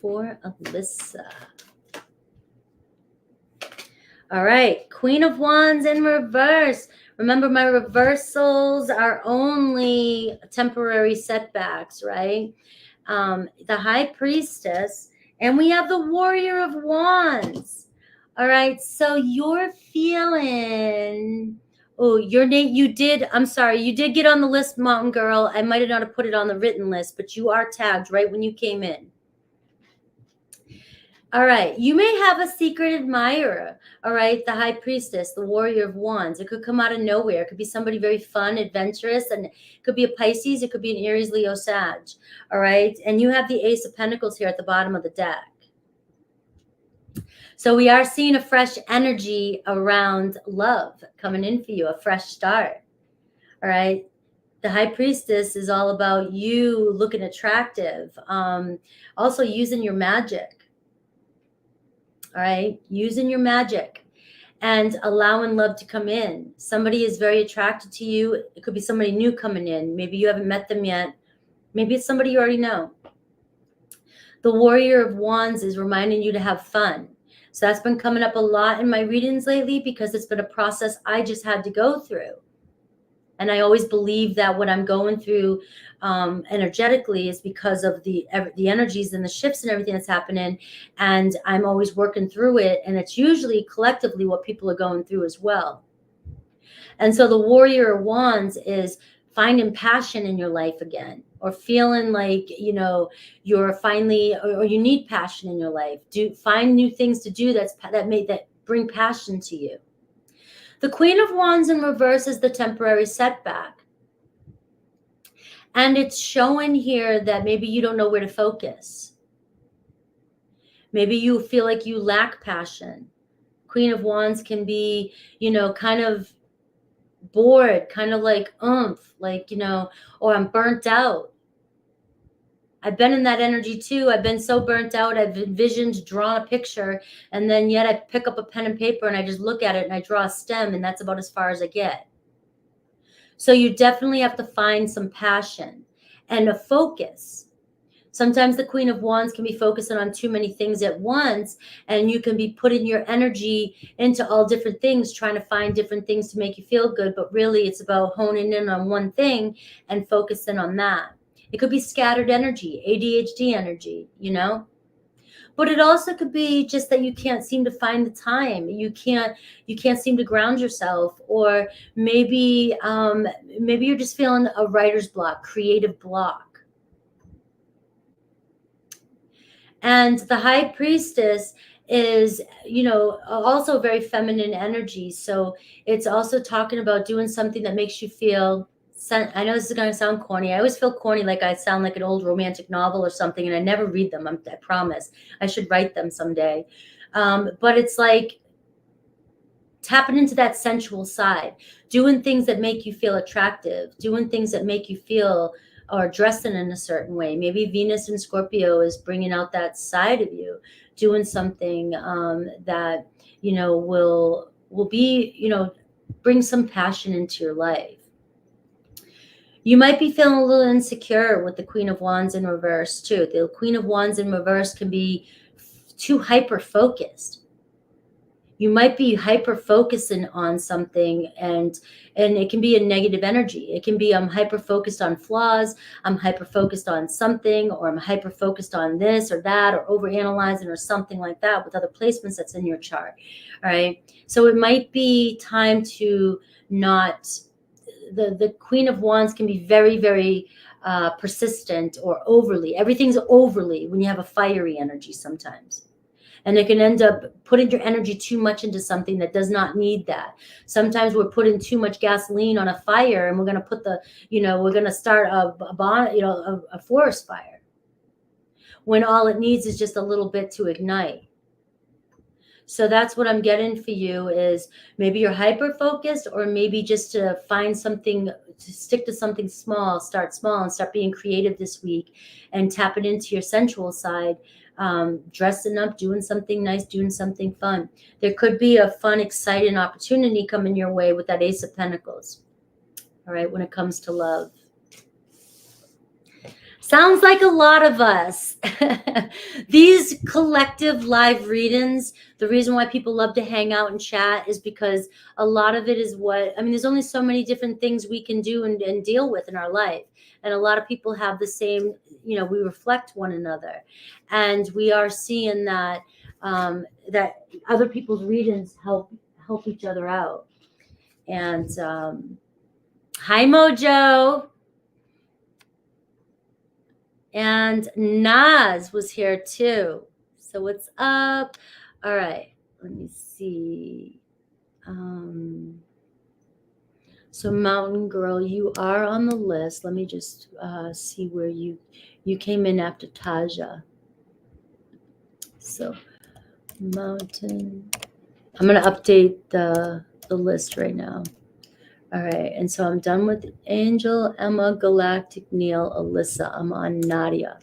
For Alyssa. All right. Queen of Wands in reverse. Remember, my reversals are only temporary setbacks, right? The High Priestess, and we have the Warrior of Wands. All right, so you're feeling, your name, you did get on the list, Mountain Girl. I might have not have put it on the written list, but you are tagged right when you came in. All right, you may have a secret admirer, all right, the High Priestess, the Warrior of Wands. It could come out of nowhere. It could be somebody very fun, adventurous, and it could be a Pisces. It could be an Aries, Leo, Sag, all right? And you have the Ace of Pentacles here at the bottom of the deck. So we are seeing a fresh energy around love coming in for you, a fresh start, all right? The High Priestess is all about you looking attractive, also using your magic. All right, using your magic and allowing love to come in. Somebody is very attracted to you. It could be somebody new coming in. Maybe you haven't met them yet. Maybe it's somebody you already know. The Warrior of Wands is reminding you to have fun. So that's been coming up a lot in my readings lately because it's been a process I just had to go through. And I always believe that what I'm going through energetically is because of the energies and the shifts and everything that's happening. And I'm always working through it. And it's usually collectively what people are going through as well. And so the Warrior of Wands is finding passion in your life again, or feeling like, you're finally, or you need passion in your life. Find new things to do that bring passion to you. The Queen of Wands in reverse is the temporary setback. And it's showing here that maybe you don't know where to focus. Maybe you feel like you lack passion. Queen of Wands can be, kind of bored, kind of like or I'm burnt out. I've been in that energy too. I've been so burnt out. I've envisioned, drawn a picture, and then yet I pick up a pen and paper and I just look at it and I draw a stem, and that's about as far as I get. So you definitely have to find some passion and a focus. Sometimes the Queen of Wands can be focusing on too many things at once, and you can be putting your energy into all different things, trying to find different things to make you feel good. But really, it's about honing in on one thing and focusing on that. It could be scattered energy, ADHD energy, But But it also could be just that you can't seem to find the time. You can't seem to ground yourself, or maybe maybe you're just feeling a writer's block, creative block. And the High Priestess is, you know, also very feminine energy. So it's also talking about doing something that makes you feel, I know this is going to sound corny. I always feel corny, like I sound like an old romantic novel or something, and I never read them. I promise. I should write them someday. But it's like tapping into that sensual side, doing things that make you feel attractive, doing things that make you feel, or dressing in a certain way. Maybe Venus in Scorpio is bringing out that side of you, doing something that, you know, will be, you know, bring some passion into your life. You might be feeling a little insecure with the Queen of Wands in reverse too. The Queen of Wands in reverse can be too hyper-focused. You might be hyper-focusing on something, and it can be a negative energy. It can be, I'm hyper-focused on flaws, I'm hyper-focused on something, or I'm hyper-focused on this or that, or overanalyzing or something like that with other placements that's in your chart. All right. So it might be time to not... The Queen of Wands can be very, very persistent, or overly. Everything's overly when you have a fiery energy sometimes. And it can end up putting your energy too much into something that does not need that. Sometimes we're putting too much gasoline on a fire, and we're going to put the, you know, we're going to start a forest fire, when all it needs is just a little bit to ignite. So that's what I'm getting for you, is maybe you're hyper focused, or maybe just to find something, to stick to something small, start small and start being creative this week, and tap it into your sensual side, dressing up, doing something nice, doing something fun. There could be a fun, exciting opportunity coming your way with that Ace of Pentacles. All right, when it comes to love. Sounds like a lot of us. These collective live readings, the reason why people love to hang out and chat is because a lot of it is what, I mean, there's only so many different things we can do and deal with in our life. And a lot of people have the same, you know, we reflect one another. And we are seeing that, that other people's readings help each other out. And hi, Mojo. And Naz was here too. So what's up? All right, let me see. So Mountain Girl, you are on the list. Let me just see where you came in after Taja. So Mountain, I'm going to update the list right now. All right, and so I'm done with Angel, Emma, Galactic, Neil, Alyssa. I'm on Nadia.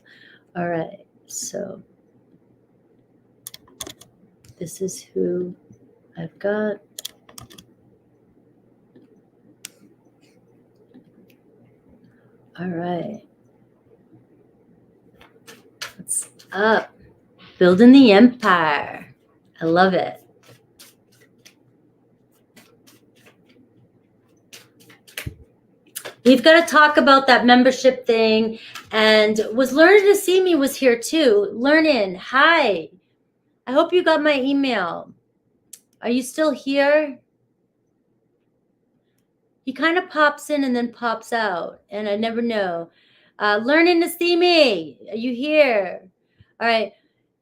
All right, so this is who I've got. All right. What's up? Building the empire. I love it. We've got to talk about that membership thing. And was Learning to See Me was here too. Learning, hi. I hope you got my email. Are you still here? He kind of pops in and then pops out, and I never know. Learning to See Me, are you here? All right.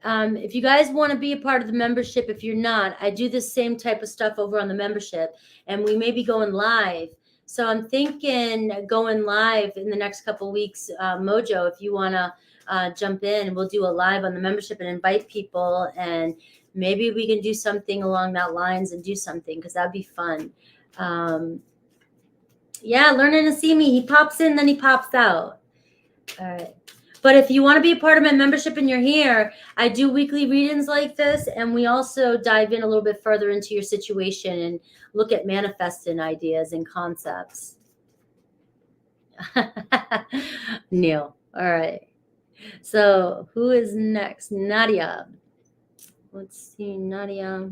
If you guys want to be a part of the membership, if you're not, I do the same type of stuff over on the membership, and we may be going live. So I'm thinking going live in the next couple of weeks. Mojo, if you want to jump in, we'll do a live on the membership and invite people, and maybe we can do something along that lines and do something, because that'd be fun. Yeah, Learning to See Me. He pops in, then he pops out. All right. But if you want to be a part of my membership and you're here, I do weekly readings like this, and we also dive in a little bit further into your situation and look at manifesting ideas and concepts. Neil. All right. So who is next? Nadia. Let's see, Nadia.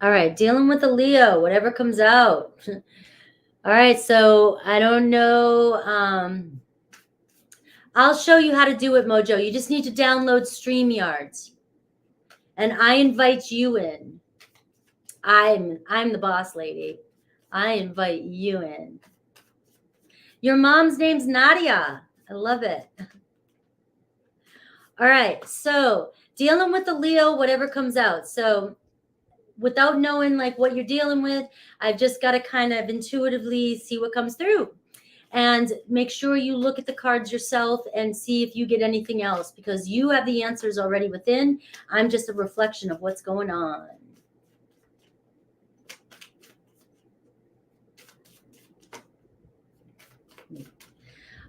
All right, dealing with a Leo, whatever comes out. All right, so I don't know. I'll show you how to do it, Mojo. You just need to download StreamYards. And I invite you in. I'm the boss lady. I invite you in. Your mom's name's Nadia. I love it. All right, so dealing with the Leo, whatever comes out. So without knowing like what you're dealing with, I've just got to kind of intuitively see what comes through. And make sure you look at the cards yourself and see if you get anything else, because you have the answers already within. I'm just a reflection of what's going on.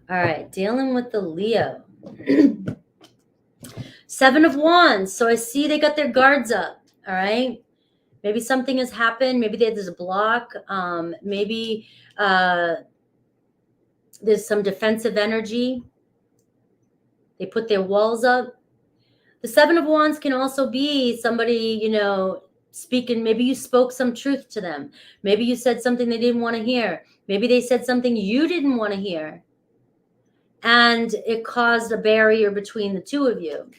All right, dealing with the Leo. 7 of Wands. So I see they got their guards up. All right. Maybe something has happened. Maybe there's a block. Maybe there's some defensive energy. They put their walls up. The 7 of Wands can also be somebody, you know, speaking. Maybe you spoke some truth to them. Maybe you said something they didn't want to hear. Maybe they said something you didn't want to hear. And it caused a barrier between the two of you.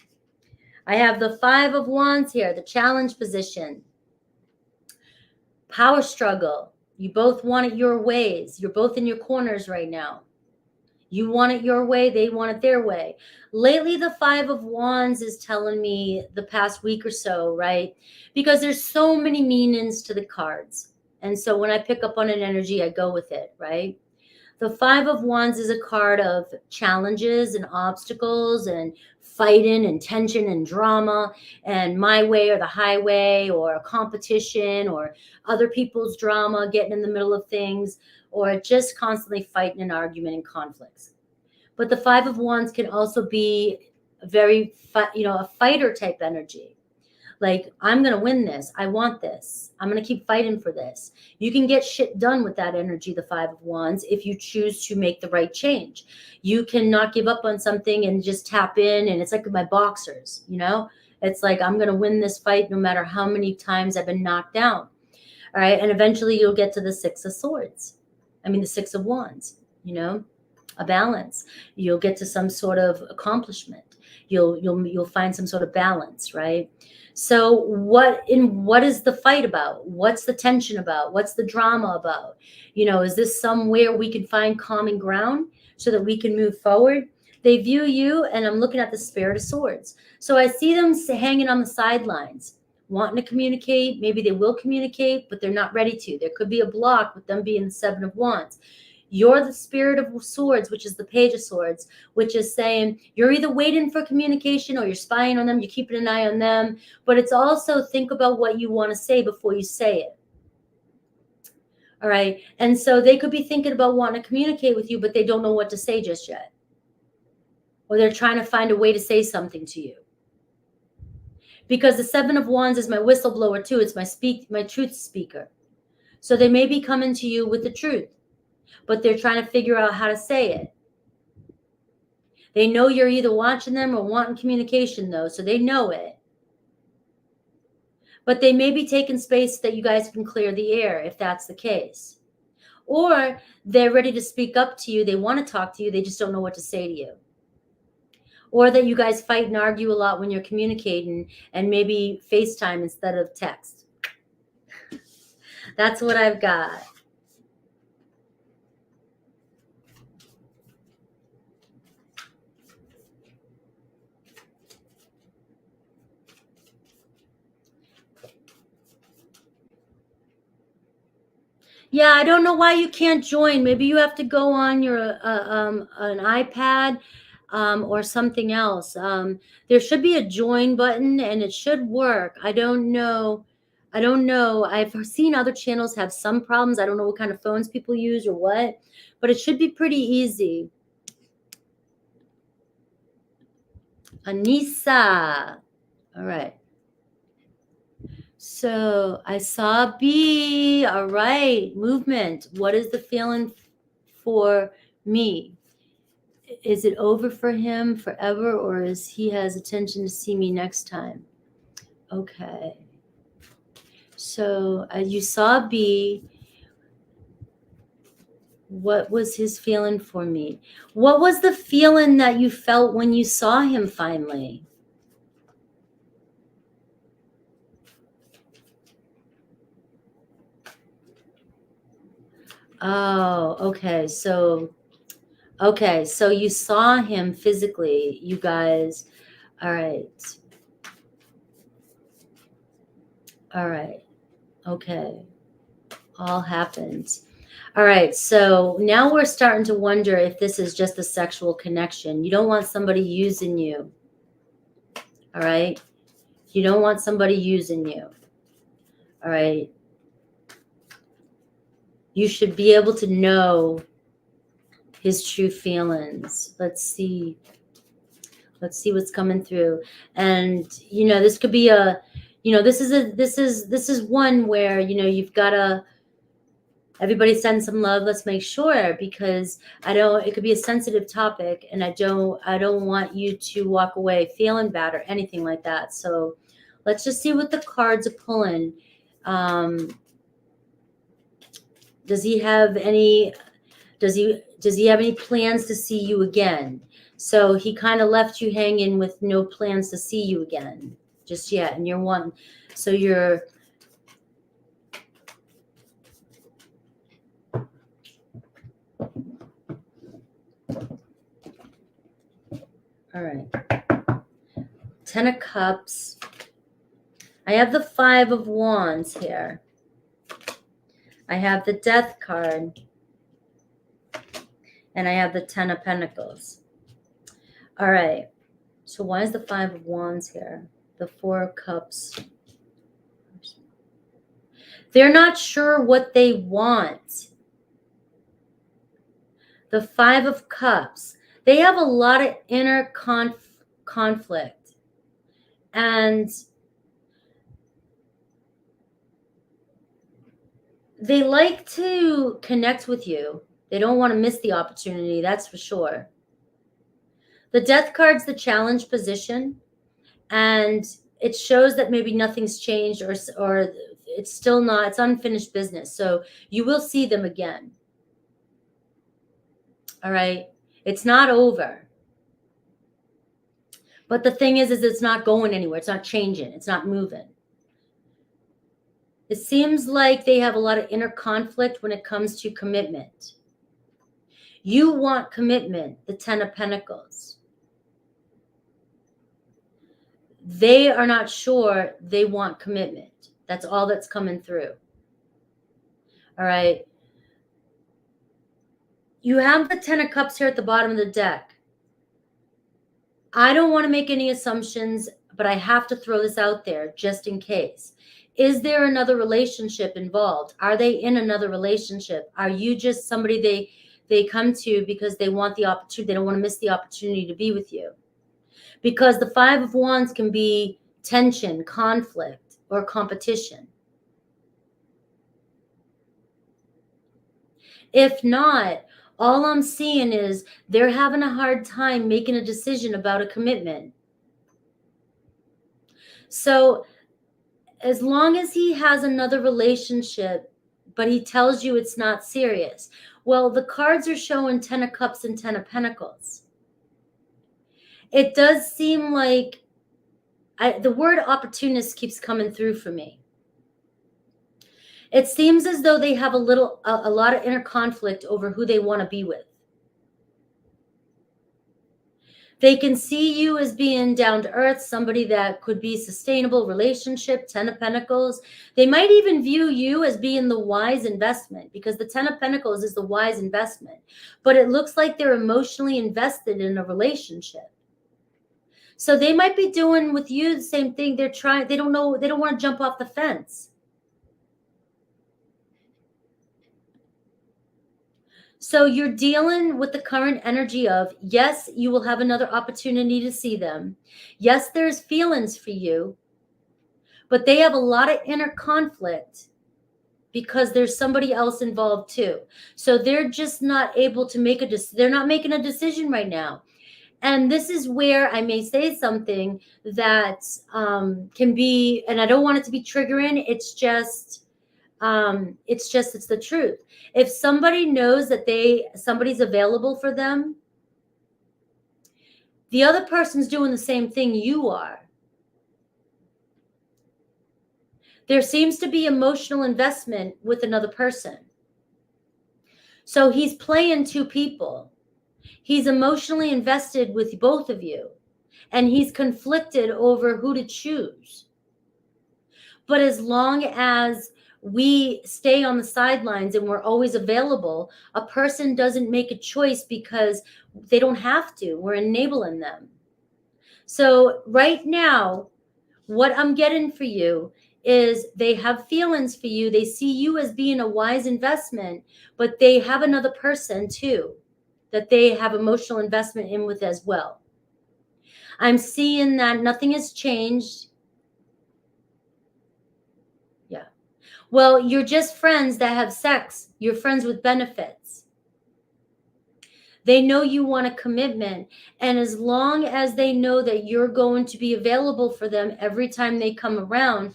I have the 5 of Wands here, the challenge position. Power struggle. You both want it your ways. You're both in your corners right now. You want it your way. They want it their way. Lately, the 5 of Wands is telling me the past week or so, right? Because there's so many meanings to the cards. And so when I pick up on an energy, I go with it, right? The 5 of Wands is a card of challenges and obstacles and fighting and tension and drama and my way or the highway or a competition or other people's drama, getting in the middle of things, or just constantly fighting and argument and conflicts. But the 5 of Wands can also be a very, a fighter type energy. Like, I'm going to win this. I want this. I'm going to keep fighting for this. You can get shit done with that energy, the 5 of Wands, if you choose to make the right change. You cannot give up on something and just tap in. And it's like my boxers, you know? It's like, I'm going to win this fight no matter how many times I've been knocked down. All right. And eventually you'll get to the 6 of Swords. The 6 of Wands, you know, a balance. You'll get to some sort of accomplishment. You'll find some sort of balance, right? So what is the fight about? What's the tension about? What's the drama about? You know, is this somewhere we can find common ground so that we can move forward? They view you, and I'm looking at the Spirit of Swords. So I see them hanging on the sidelines, wanting to communicate. Maybe they will communicate, but they're not ready to. There could be a block with them being the 7 of Wands. You're the Spirit of Swords, which is the Page of Swords, which is saying you're either waiting for communication or you're spying on them, you're keeping an eye on them. But it's also think about what you want to say before you say it. All right. And so they could be thinking about wanting to communicate with you, but they don't know what to say just yet. Or they're trying to find a way to say something to you. Because the 7 of Wands is my whistleblower too. It's my truth speaker. So they may be coming to you with the truth, but they're trying to figure out how to say it. They know you're either watching them or wanting communication, though, so they know it. But they may be taking space that you guys can clear the air if that's the case. Or they're ready to speak up to you. They want to talk to you. They just don't know what to say to you. Or that you guys fight and argue a lot when you're communicating, and maybe FaceTime instead of text. That's what I've got. Yeah, I don't know why you can't join. Maybe you have to go on your an iPad or something else. There should be a join button and it should work. I don't know. I've seen other channels have some problems. I don't know what kind of phones people use or what, but it should be pretty easy. Anissa. All right. So I saw B. All right. Movement. What is the feeling for me? Is it over for him forever, or is he has attention to see me next time? Okay. So you saw B. What was his feeling for me? What was the feeling that you felt when you saw him finally? Oh, okay. So you saw him physically, you guys. All right. All right. Okay. All happened. All right. So now we're starting to wonder if this is just a sexual connection. You don't want somebody using you. All right. You don't want somebody using you. All right. You should be able to know his true feelings. Let's see what's coming through. And this could be this is one where you've got to, everybody send some love. Let's make sure, because it could be a sensitive topic, and I don't want you to walk away feeling bad or anything like that. So let's just see what the cards are pulling. Does he have any plans to see you again? So he kind of left you hanging with no plans to see you again just yet. And you're one. So you're. All right. 10 of Cups. I have the 5 of Wands here. I have the Death card. And I have the 10 of Pentacles. All right. So why is the 5 of Wands here? The 4 of Cups. They're not sure what they want. The 5 of Cups. They have a lot of inner conflict. And they like to connect with you. They don't want to miss the opportunity, that's for sure. The Death card's the challenge position. And it shows that maybe nothing's changed, or it's still not, it's unfinished business. So you will see them again. All right. It's not over. But the thing is it's not going anywhere. It's not changing. It's not moving. It seems like they have a lot of inner conflict when it comes to commitment. You want commitment, the 10 of Pentacles. They are not sure they want commitment. That's all that's coming through. All right. You have the 10 of Cups here at the bottom of the deck. I don't want to make any assumptions, but I have to throw this out there just in case. Is there another relationship involved? Are they in another relationship? Are you just somebody they come to because they want the opportunity? They don't want to miss the opportunity to be with you. Because the 5 of Wands can be tension, conflict, or competition. If not, all I'm seeing is they're having a hard time making a decision about a commitment. So as long as he has another relationship, but he tells you it's not serious. Well, the cards are showing 10 of Cups and 10 of Pentacles. It does seem like the word opportunist keeps coming through for me. It seems as though they have a lot of inner conflict over who they want to be with. They can see you as being down to earth, somebody that could be sustainable relationship, 10 of Pentacles. They might even view you as being the wise investment, because the 10 of Pentacles is the wise investment. But it looks like they're emotionally invested in a relationship. So they might be doing with you the same thing. They don't want to jump off the fence. So you're dealing with the current energy of, yes, you will have another opportunity to see them. Yes, there's feelings for you, but they have a lot of inner conflict because there's somebody else involved too. So they're just not able to they're not making a decision right now. And this is where I may say something that can be, and I don't want it to be triggering. It's the truth. If somebody knows that somebody's available for them, the other person's doing the same thing you are. There seems to be emotional investment with another person. So he's playing two people. He's emotionally invested with both of you, and he's conflicted over who to choose. But as long as we stay on the sidelines and we're always available, a person doesn't make a choice because they don't have to. We're enabling them. So right now, what I'm getting for you is they have feelings for you. They see you as being a wise investment, but they have another person too that they have emotional investment in with as well. I'm seeing that nothing has changed. Yeah. Well, you're just friends that have sex. You're friends with benefits. They know you want a commitment. And as long as they know that you're going to be available for them every time they come around,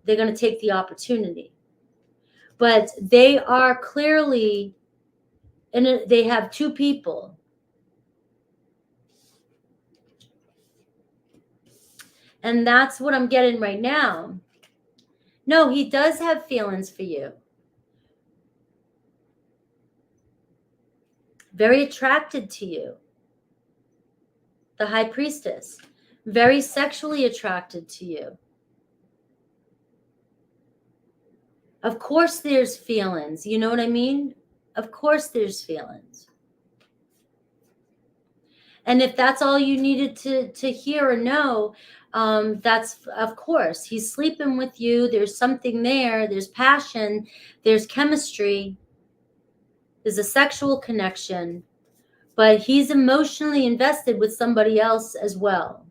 they're going to take the opportunity. But they are clearly, and they have two people. And that's what I'm getting right now. No, he does have feelings for you. Very attracted to you. The High Priestess. Very sexually attracted to you. Of course there's feelings. You know what I mean? Of course there's feelings. And if that's all you needed to hear or know, that's, of course, he's sleeping with you. There's something there. There's passion. There's chemistry. There's a sexual connection. But he's emotionally invested with somebody else as well.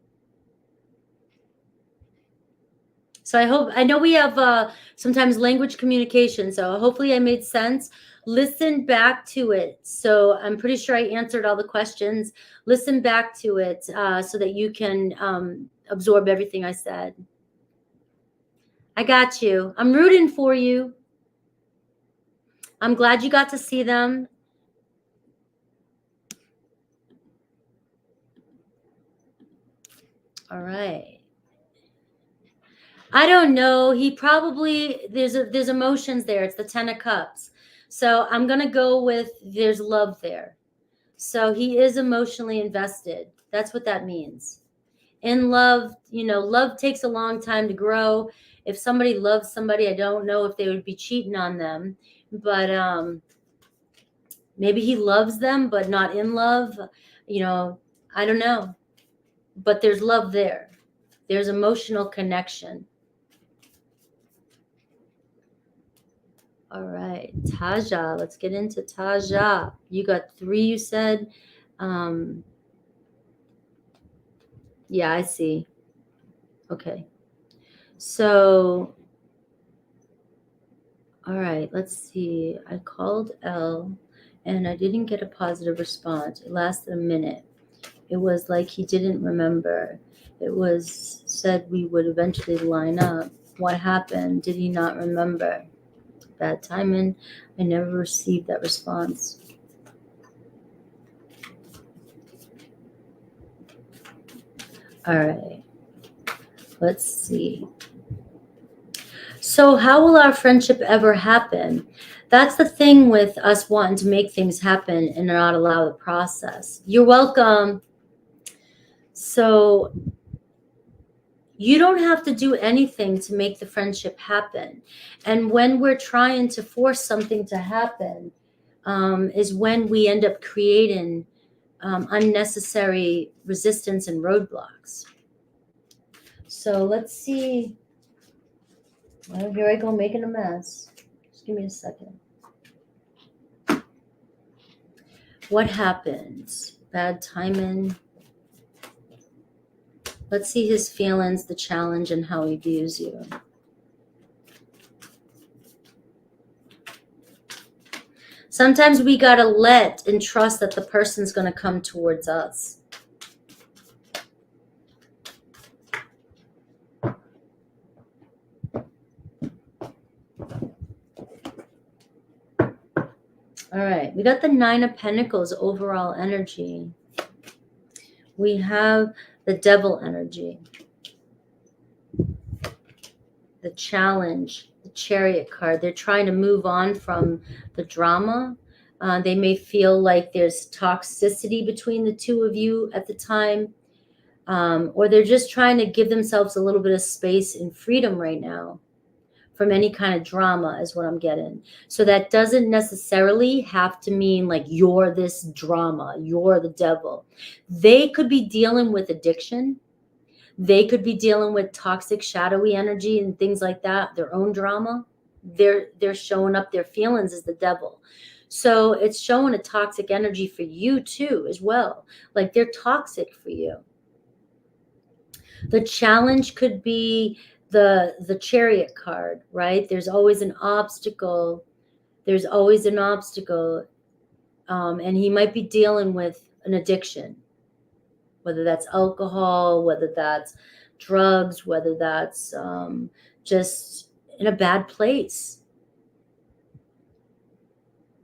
So I know we have sometimes language communication. So hopefully I made sense. Listen back to it. So I'm pretty sure I answered all the questions. Listen back to it so that you can absorb everything I said. I got you. I'm rooting for you. I'm glad you got to see them. All right. I don't know. He probably, there's emotions there. It's the 10 of Cups. So I'm going to go with there's love there. So he is emotionally invested. That's what that means. In love, love takes a long time to grow. If somebody loves somebody, I don't know if they would be cheating on them. But maybe he loves them, but not in love. I don't know. But there's love there. There's emotional connection. All right, Taja, let's get into Taja. You got 3, you said. Yeah, I see. Okay. So, all right, let's see. I called Elle and I didn't get a positive response. It lasted a minute. It was like he didn't remember. It was said we would eventually line up. What happened? Did he not remember? Bad timing. I never received that response. All right. Let's see. So how will our friendship ever happen? That's the thing with us wanting to make things happen and not allow the process. You're welcome. So you don't have to do anything to make the friendship happen. And when we're trying to force something to happen, is when we end up creating unnecessary resistance and roadblocks. So let's see. Well, here I go making a mess. Just give me a second. What happens? Bad timing. Let's see his feelings, the challenge, and how he views you. Sometimes we got to let and trust that the person's going to come towards us. All right, we got the Nine of Pentacles overall energy. We have the Devil energy, the Challenge, the Chariot card. They're trying to move on from the drama. They may feel like there's toxicity between the two of you at the time, or they're just trying to give themselves a little bit of space and freedom right now from any kind of drama is what I'm getting. So that doesn't necessarily have to mean like you're this drama, you're the devil. They could be dealing with addiction. They could be dealing with toxic, shadowy energy and things like that, their own drama. They're showing up their feelings as the devil. So it's showing a toxic energy for you too as well. Like they're toxic for you. The Challenge could be the Chariot card, right? There's always an obstacle. There's always an obstacle. And he might be dealing with an addiction, whether that's alcohol, whether that's drugs, whether that's just in a bad place.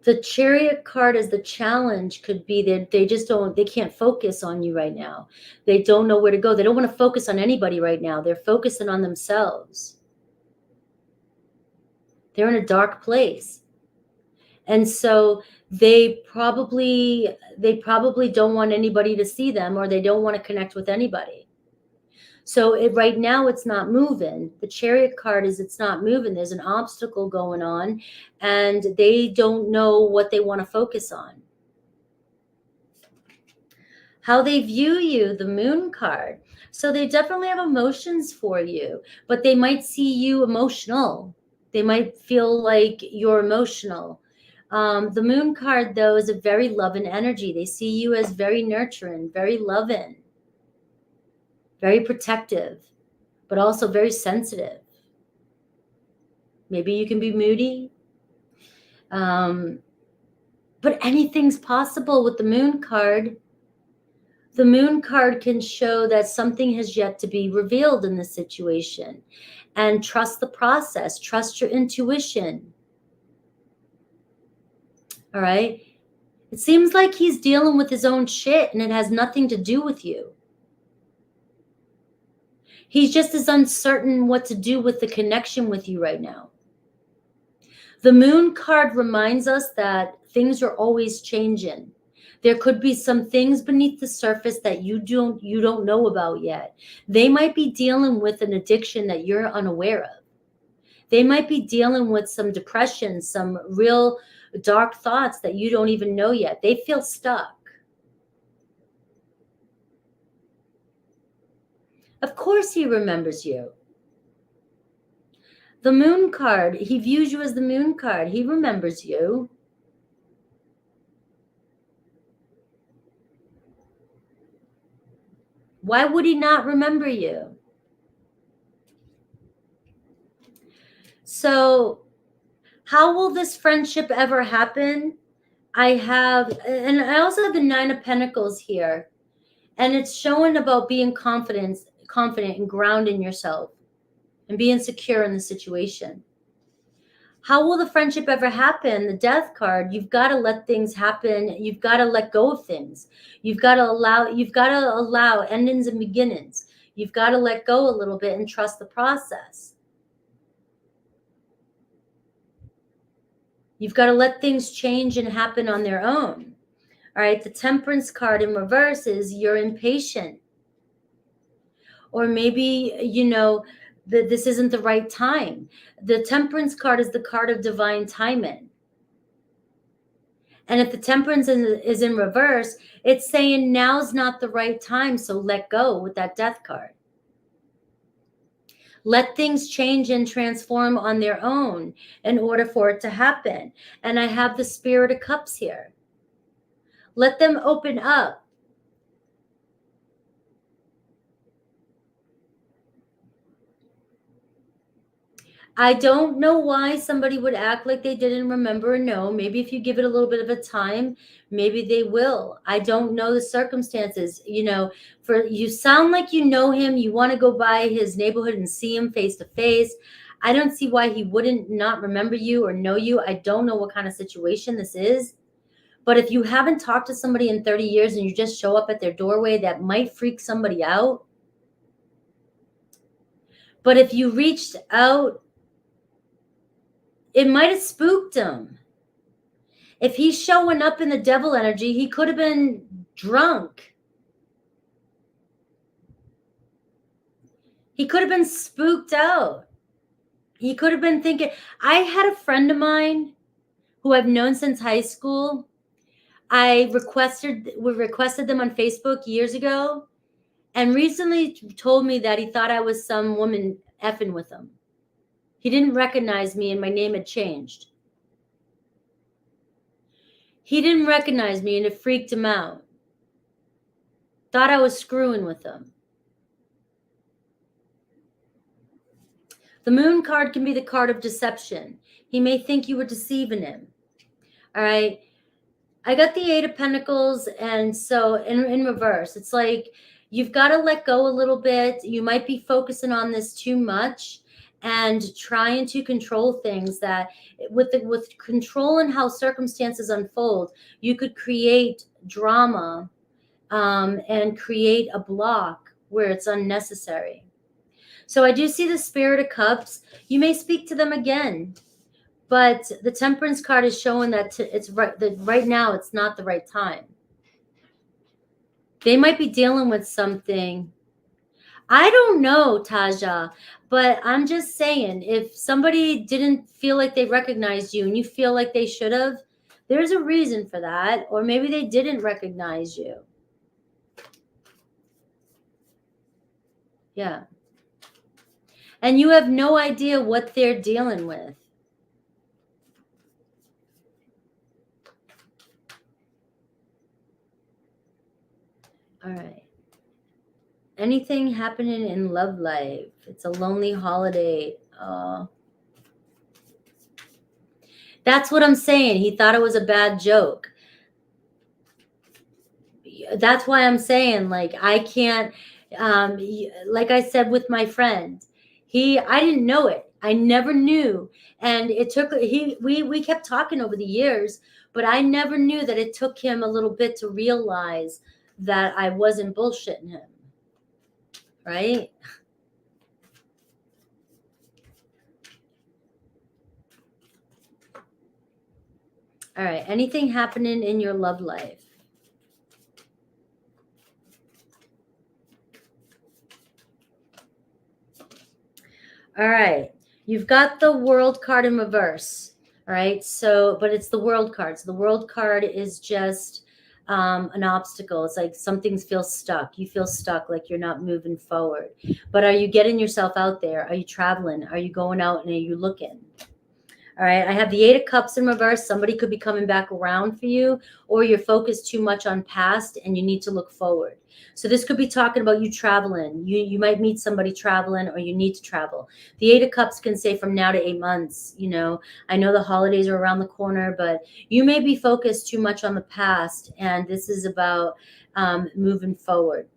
The Chariot card as the Challenge could be that they can't focus on you right now. They don't know where to go. They don't want to focus on anybody right now. They're focusing on themselves. They're in a dark place. And so they probably don't want anybody to see them, or they don't want to connect with anybody. So right now it's not moving. The Chariot card is it's not moving. There's an obstacle going on and they don't know what they want to focus on. How they view you, the Moon card. So they definitely have emotions for you, but they might see you emotional. They might feel like you're emotional. The Moon card, though, is a very loving energy. They see you as very nurturing, very loving, very protective, but also very sensitive. Maybe you can be moody. But anything's possible with the Moon card. The Moon card can show that something has yet to be revealed in this situation. And trust the process. Trust your intuition. All right? It seems like he's dealing with his own shit and it has nothing to do with you. He's just as uncertain what to do with the connection with you right now. The Moon card reminds us that things are always changing. There could be some things beneath the surface that you don't know about yet. They might be dealing with an addiction that you're unaware of. They might be dealing with some depression, some real dark thoughts that you don't even know yet. They feel stuck. Of course he remembers you. The Moon card, he views you as the Moon card. He remembers you. Why would he not remember you? So how will this friendship ever happen? And I also have the Nine of Pentacles here. And it's showing about being confident and grounding yourself and being secure in the situation. How will the friendship ever happen? The Death card, you've got to let things happen. You've got to let go of things. You've got to allow endings and beginnings. You've got to let go a little bit and trust the process. You've got to let things change and happen on their own. All right, the Temperance card in reverse is you're impatient. Or maybe, this isn't the right time. The Temperance card is the card of divine timing. And if the Temperance is in reverse, it's saying now's not the right time, so let go with that Death card. Let things change and transform on their own in order for it to happen. And I have the Spirit of Cups here. Let them open up. I don't know why somebody would act like they didn't remember or know. Maybe if you give it a little bit of a time, maybe they will. I don't know the circumstances. You sound like you know him. You want to go by his neighborhood and see him face to face. I don't see why he wouldn't not remember you or know you. I don't know what kind of situation this is. But if you haven't talked to somebody in 30 years and you just show up at their doorway, that might freak somebody out. But if you reached out, it might have spooked him. If he's showing up in the devil energy, he could have been drunk. He could have been spooked out. He could have been thinking. I had a friend of mine who I've known since high school. We requested them on Facebook years ago, and recently told me that he thought I was some woman effing with him. He didn't recognize me and my name had changed. He didn't recognize me and it freaked him out. Thought I was screwing with him. The moon card can be the card of deception. He may think you were deceiving him. All right. I got the 8 of Pentacles, and so in reverse, it's like you've got to let go a little bit. You might be focusing on this too much and trying to control things that with control and how circumstances unfold, you could create drama and create a block where it's unnecessary. So I do see the Spirit of Cups. You may speak to them again. But the Temperance card is showing that it's right. That right now it's not the right time. They might be dealing with something. I don't know, Taja, but I'm just saying, if somebody didn't feel like they recognized you and you feel like they should have, there's a reason for that. Or maybe they didn't recognize you. Yeah. And you have no idea what they're dealing with. All right. Anything happening in love life? It's a lonely holiday. That's what I'm saying. He thought it was a bad joke. That's why I'm saying, like, I can't, like I said with my friend, I didn't know it. I never knew. And it took, we kept talking over the years, but I never knew that it took him a little bit to realize that I wasn't bullshitting him. Right? All right. Anything happening in your love life? All right. You've got the World card in reverse. All right. So, but it's the World card. So the World card is just an obstacle. It's like something feels stuck. You feel stuck, like you're not moving forward. But are you getting yourself out there? Are you traveling? Are you going out and are you looking? All right. I have the 8 of Cups in reverse. Somebody could be coming back around for you, or you're focused too much on past and you need to look forward. So this could be talking about you traveling. You might meet somebody traveling, or you need to travel. The 8 of Cups can say from now to 8 months. You know, I know the holidays are around the corner, but you may be focused too much on the past, and this is about moving forward.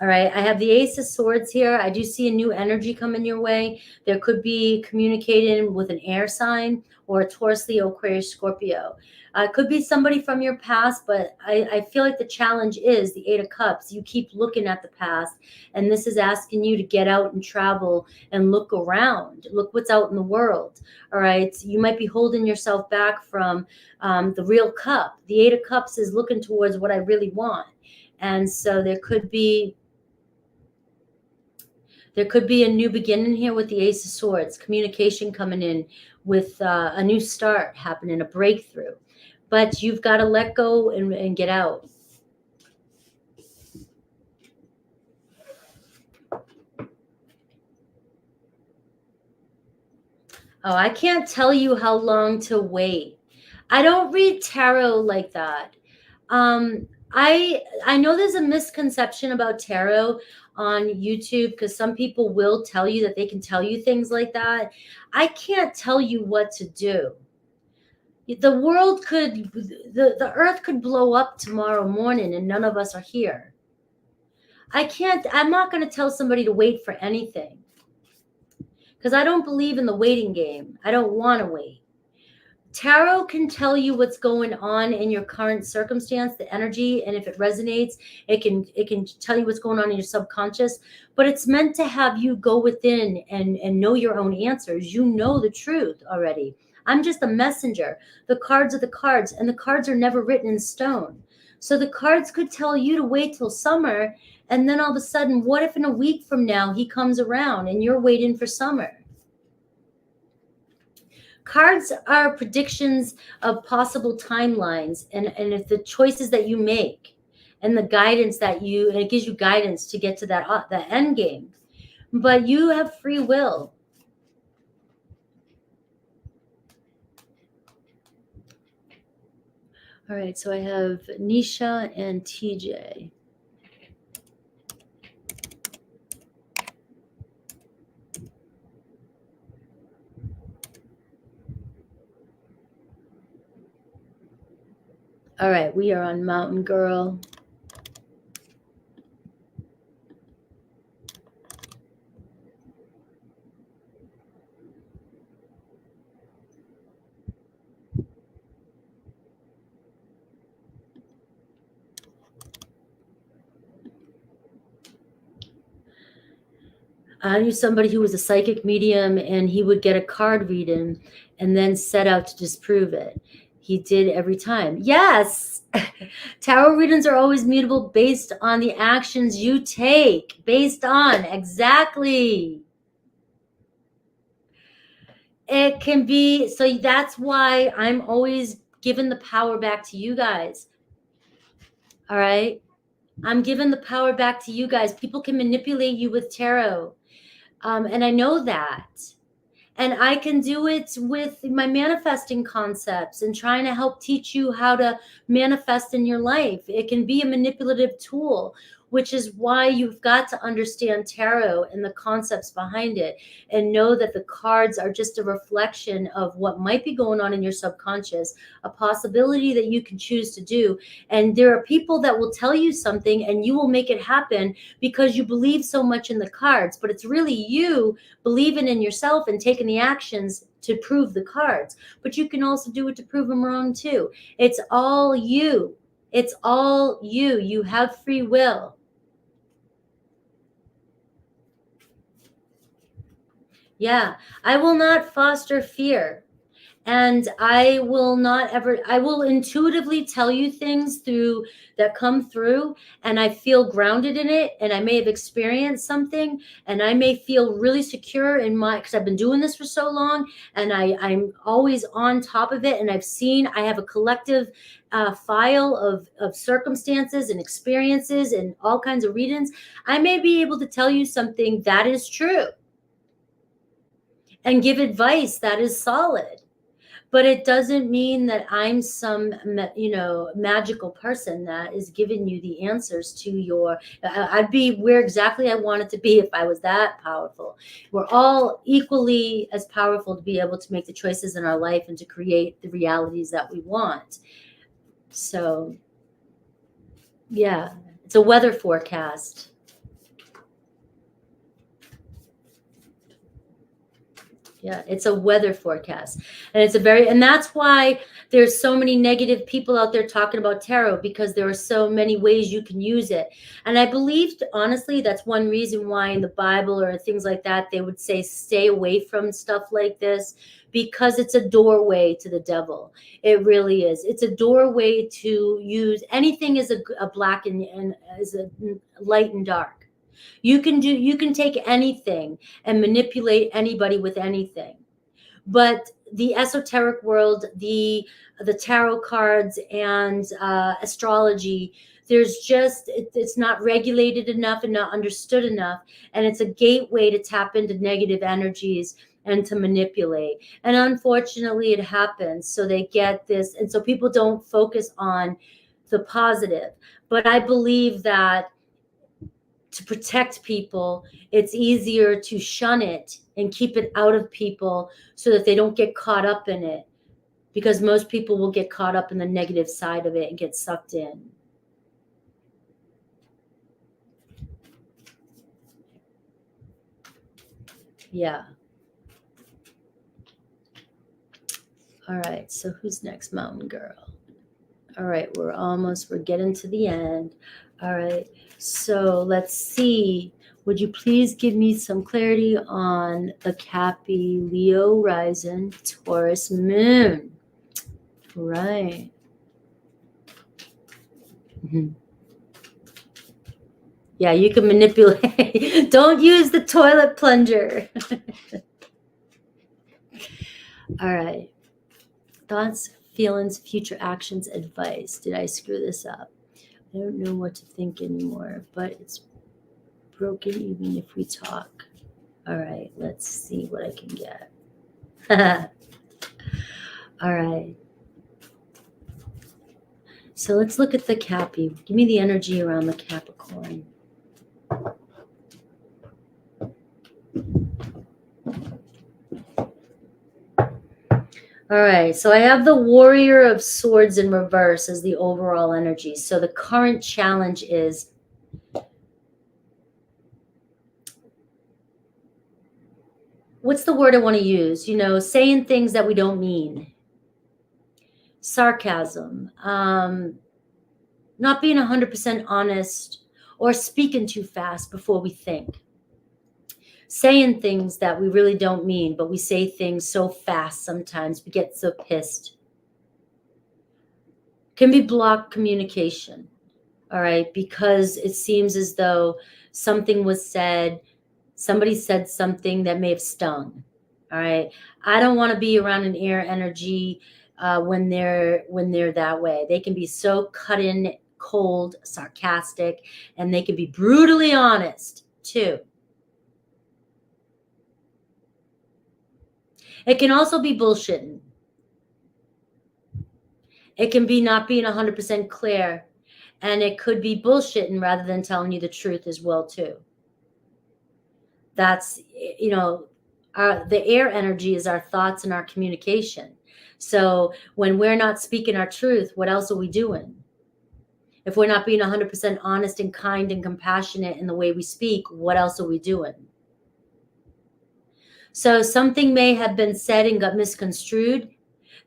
All right. I have the Ace of Swords here. I do see a new energy coming your way. There could be communicating with an air sign or a Taurus, Leo, Aquarius, Scorpio. It could be somebody from your past, but I feel like the challenge is the 8 of Cups. You keep looking at the past, and this is asking you to get out and travel and look around. Look what's out in the world. All right. You might be holding yourself back from the real cup. The 8 of Cups is looking towards what I really want. And so there could be a new beginning here with the Ace of Swords, communication coming in with a new start happening, a breakthrough. But you've got to let go and get out. Oh, I can't tell you how long to wait. I don't read tarot like that. I know there's a misconception about tarot on YouTube, because some people will tell you that they can tell you things like that. I can't tell you what to do. The world could, the earth could blow up tomorrow morning and none of us are here. I'm not going to tell somebody to wait for anything. because I don't believe in the waiting game. I don't want to wait. Tarot can tell you what's going on in your current circumstance, the energy, and if it resonates, it can tell you what's going on in your subconscious, but it's meant to have you go within and know your own answers. You know the truth already. I'm just a messenger. The cards are the cards, and the cards are never written in stone. So the cards could tell you to wait till summer, and then all of a sudden, what if in a week from now he comes around and you're waiting for summer? Cards are predictions of possible timelines and if the choices that you make and the guidance that and it gives you guidance to get to that end game. But you have free will. All right, so I have Nisha and TJ. All right, we are on Mountain Girl. I knew somebody who was a psychic medium, and he would get a card reading and then set out to disprove it. He did every time. Yes. Tarot readings are always mutable based on the actions you take. Based on, exactly. It can be, so that's why I'm always giving the power back to you guys. All right? I'm giving the power back to you guys. People can manipulate you with tarot. And I know that. And I can do it with my manifesting concepts and trying to help teach you how to manifest in your life. It can be a manipulative tool, which is why you've got to understand tarot and the concepts behind it and know that the cards are just a reflection of what might be going on in your subconscious, a possibility that you can choose to do. And there are people that will tell you something and you will make it happen because you believe so much in the cards, but it's really you believing in yourself and taking the actions to prove the cards. But you can also do it to prove them wrong too. It's all you. It's all you. You have free will. Yeah, I will not foster fear. And I will not ever, I will intuitively tell you things that come through, and I feel grounded in it, and I may have experienced something, and I may feel really secure in because I've been doing this for so long, and I'm always on top of it, and I have a collective file of circumstances and experiences and all kinds of readings. I may be able to tell you something that is true and give advice that is solid. But it doesn't mean that I'm some, magical person that is giving you the answers to I'd be where exactly I wanted to be if I was that powerful. We're all equally as powerful to be able to make the choices in our life and to create the realities that we want. So, yeah, it's a weather forecast. Yeah, it's a weather forecast. And and that's why there's so many negative people out there talking about tarot, because there are so many ways you can use it. And I believed, honestly, that's one reason why in the Bible or things like that, they would say, stay away from stuff like this, because it's a doorway to the devil. It really is. It's a doorway to use anything as a black and as a light and dark. You can take anything and manipulate anybody with anything. But the esoteric world, the tarot cards and astrology, it's not regulated enough and not understood enough. And it's a gateway to tap into negative energies and to manipulate. And unfortunately, it happens. So they get this. And so people don't focus on the positive. But I believe that to protect people, it's easier to shun it and keep it out of people so that they don't get caught up in it, because most people will get caught up in the negative side of it and get sucked in. Yeah. All right, so who's next? Mountain Girl. All right, we're getting to the end. All right, so let's see. Would you please give me some clarity on the Cappy Leo rising Taurus moon? Right. Mhm. Yeah, you can manipulate. Don't use the toilet plunger. All right. Thoughts, feelings, future actions, advice. Did I screw this up? I don't know what to think anymore, but it's broken even if we talk. All right, let's see what I can get. All right. So let's look at the Cappy. Give me the energy around the Capricorn. All right, so I have the Warrior of Swords in reverse as the overall energy. So the current challenge is what's the word I want to use? You know, saying things that we don't mean. Sarcasm, not being 100% honest, or speaking too fast before we think. Saying things that we really don't mean, but we say things so fast sometimes, we get so pissed. Can be blocked communication, all right, because it seems as though something was said, somebody said something that may have stung, all right. I don't want to be around an air energy when they're that way. They can be so cutting, cold, sarcastic, and they can be brutally honest too. It can also be bullshitting. It can be not being 100% clear, and it could be bullshitting rather than telling you the truth as well too. That's, you know, the air energy is our thoughts and our communication. So when we're not speaking our truth, what else are we doing? If we're not being 100% honest and kind and compassionate in the way we speak, what else are we doing? So something may have been said and got misconstrued.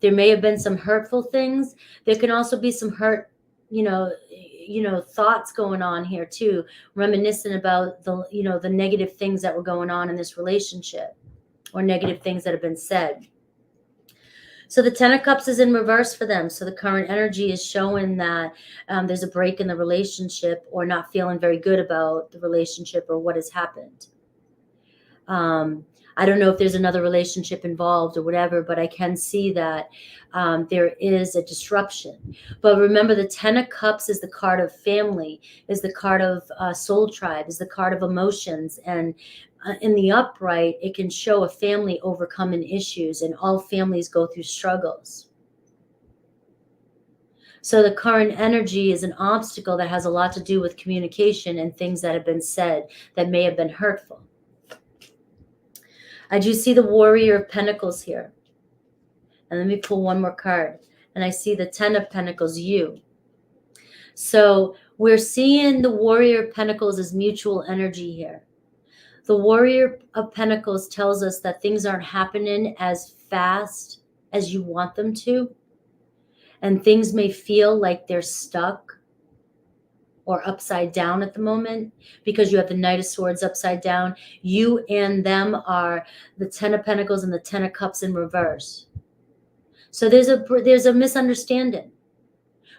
There may have been some hurtful things. There can also be some hurt, thoughts going on here too, reminiscent about the negative things that were going on in this relationship, or negative things that have been said. So the Ten of Cups is in reverse for them. So the current energy is showing that there's a break in the relationship, or not feeling very good about the relationship or what has happened. I don't know if there's another relationship involved or whatever, but I can see that there is a disruption. But remember, the Ten of Cups is the card of family, is the card of soul tribe, is the card of emotions. And in the upright, it can show a family overcoming issues, and all families go through struggles. So the current energy is an obstacle that has a lot to do with communication and things that have been said that may have been hurtful. I do see the Warrior of Pentacles here. And let me pull one more card. And I see the Ten of Pentacles, you. So we're seeing the Warrior of Pentacles as mutual energy here. The Warrior of Pentacles tells us that things aren't happening as fast as you want them to. And things may feel like they're stuck or upside down at the moment, because you have the Knight of Swords upside down. You and them are the Ten of Pentacles and the Ten of Cups in reverse. So there's a misunderstanding,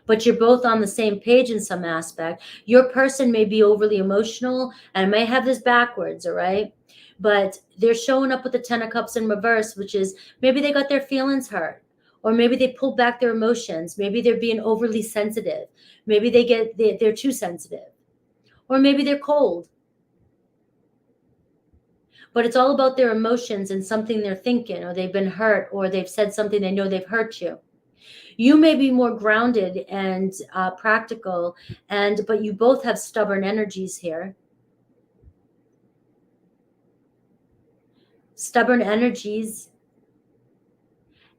but you're both on the same page in some aspect. Your person may be overly emotional, and may have this backwards, all right? But they're showing up with the Ten of Cups in reverse, which is maybe they got their feelings hurt. Or maybe they pulled back their emotions. Maybe they're being overly sensitive. Maybe they're too sensitive. Or maybe they're cold. But it's all about their emotions and something they're thinking, or they've been hurt, or they've said something they know they've hurt you. You may be more grounded and practical, but you both have stubborn energies here. Stubborn energies.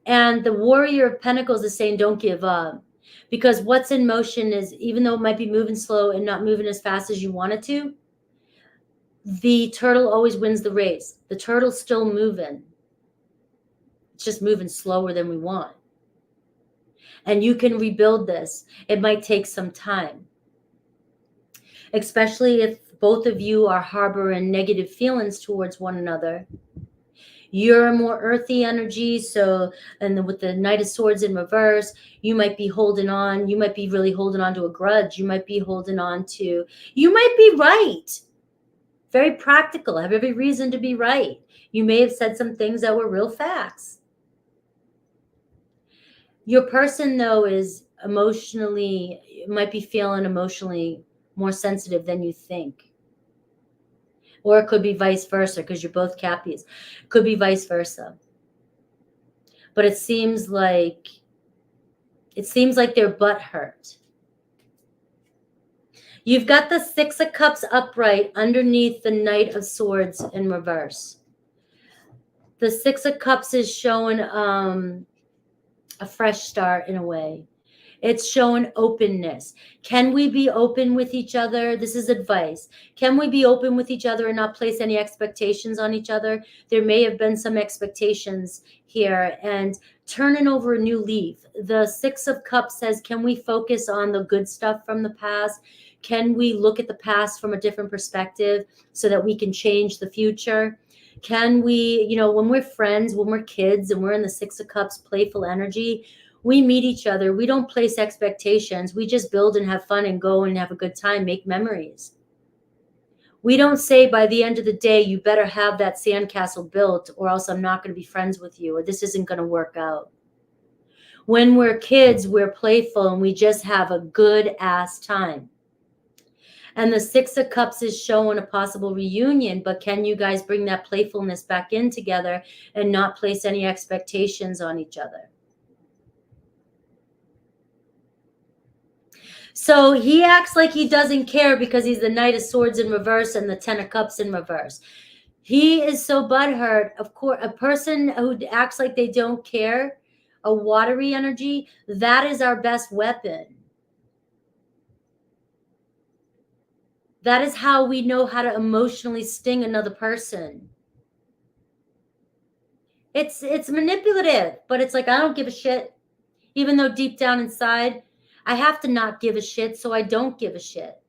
And the Warrior of Pentacles is saying, don't give up. Because what's in motion is, even though it might be moving slow and not moving as fast as you want it to, the turtle always wins the race. The turtle's still moving. It's just moving slower than we want. And you can rebuild this. It might take some time, especially if both of you are harboring negative feelings towards one another. You're a more earthy energy, so, and with the Knight of Swords in reverse, you might be holding on. You might be really holding on to a grudge. You might be holding on to, you might be right. Very practical, have every reason to be right. You may have said some things that were real facts. Your person, though, is emotionally, might be feeling emotionally more sensitive than you think. Or it could be vice versa, because you're both Cappies. Could be vice versa. But it seems like they're butthurt. You've got the Six of Cups upright underneath the Knight of Swords in reverse. The Six of Cups is showing a fresh start in a way. It's showing openness. Can we be open with each other? This is advice. Can we be open with each other and not place any expectations on each other? There may have been some expectations here, and turning over a new leaf. The Six of Cups says, can we focus on the good stuff from the past? Can we look at the past from a different perspective so that we can change the future? Can we, when we're friends, when we're kids, and we're in the Six of Cups playful energy, we meet each other. We don't place expectations. We just build and have fun and go and have a good time, make memories. We don't say by the end of the day, you better have that sandcastle built or else I'm not going to be friends with you, or this isn't going to work out. When we're kids, we're playful and we just have a good ass time. And the Six of Cups is showing a possible reunion, but can you guys bring that playfulness back in together and not place any expectations on each other? So he acts like he doesn't care because he's the Knight of Swords in reverse and the Ten of Cups in reverse. He is so butthurt. Of course, a person who acts like they don't care, a watery energy, that is our best weapon. That is how we know how to emotionally sting another person. It's manipulative, but it's like, I don't give a shit. Even though deep down inside, I have to not give a shit, so I don't give a shit.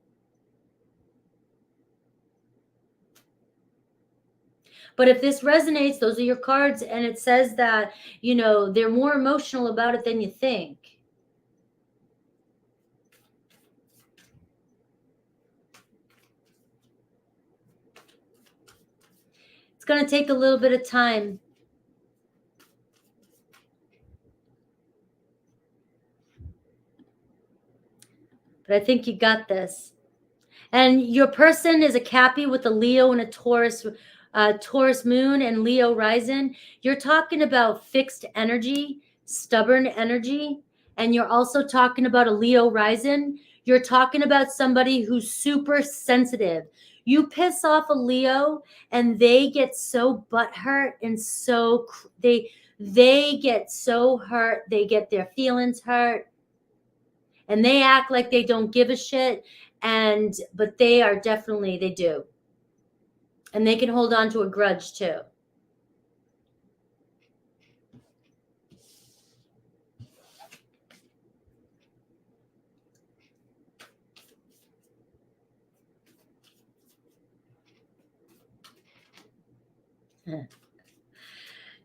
But if this resonates, those are your cards, and it says that, they're more emotional about it than you think. It's going to take a little bit of time. But I think you got this. And your person is a Cappy with a Leo and a Taurus moon and Leo rising. You're talking about fixed energy, stubborn energy, and you're also talking about a Leo rising. You're talking about somebody who's super sensitive. You piss off a Leo and they get so butthurt and so they get so hurt. They get their feelings hurt. And they act like they don't give a shit, but they are definitely, they do. And they can hold on to a grudge too.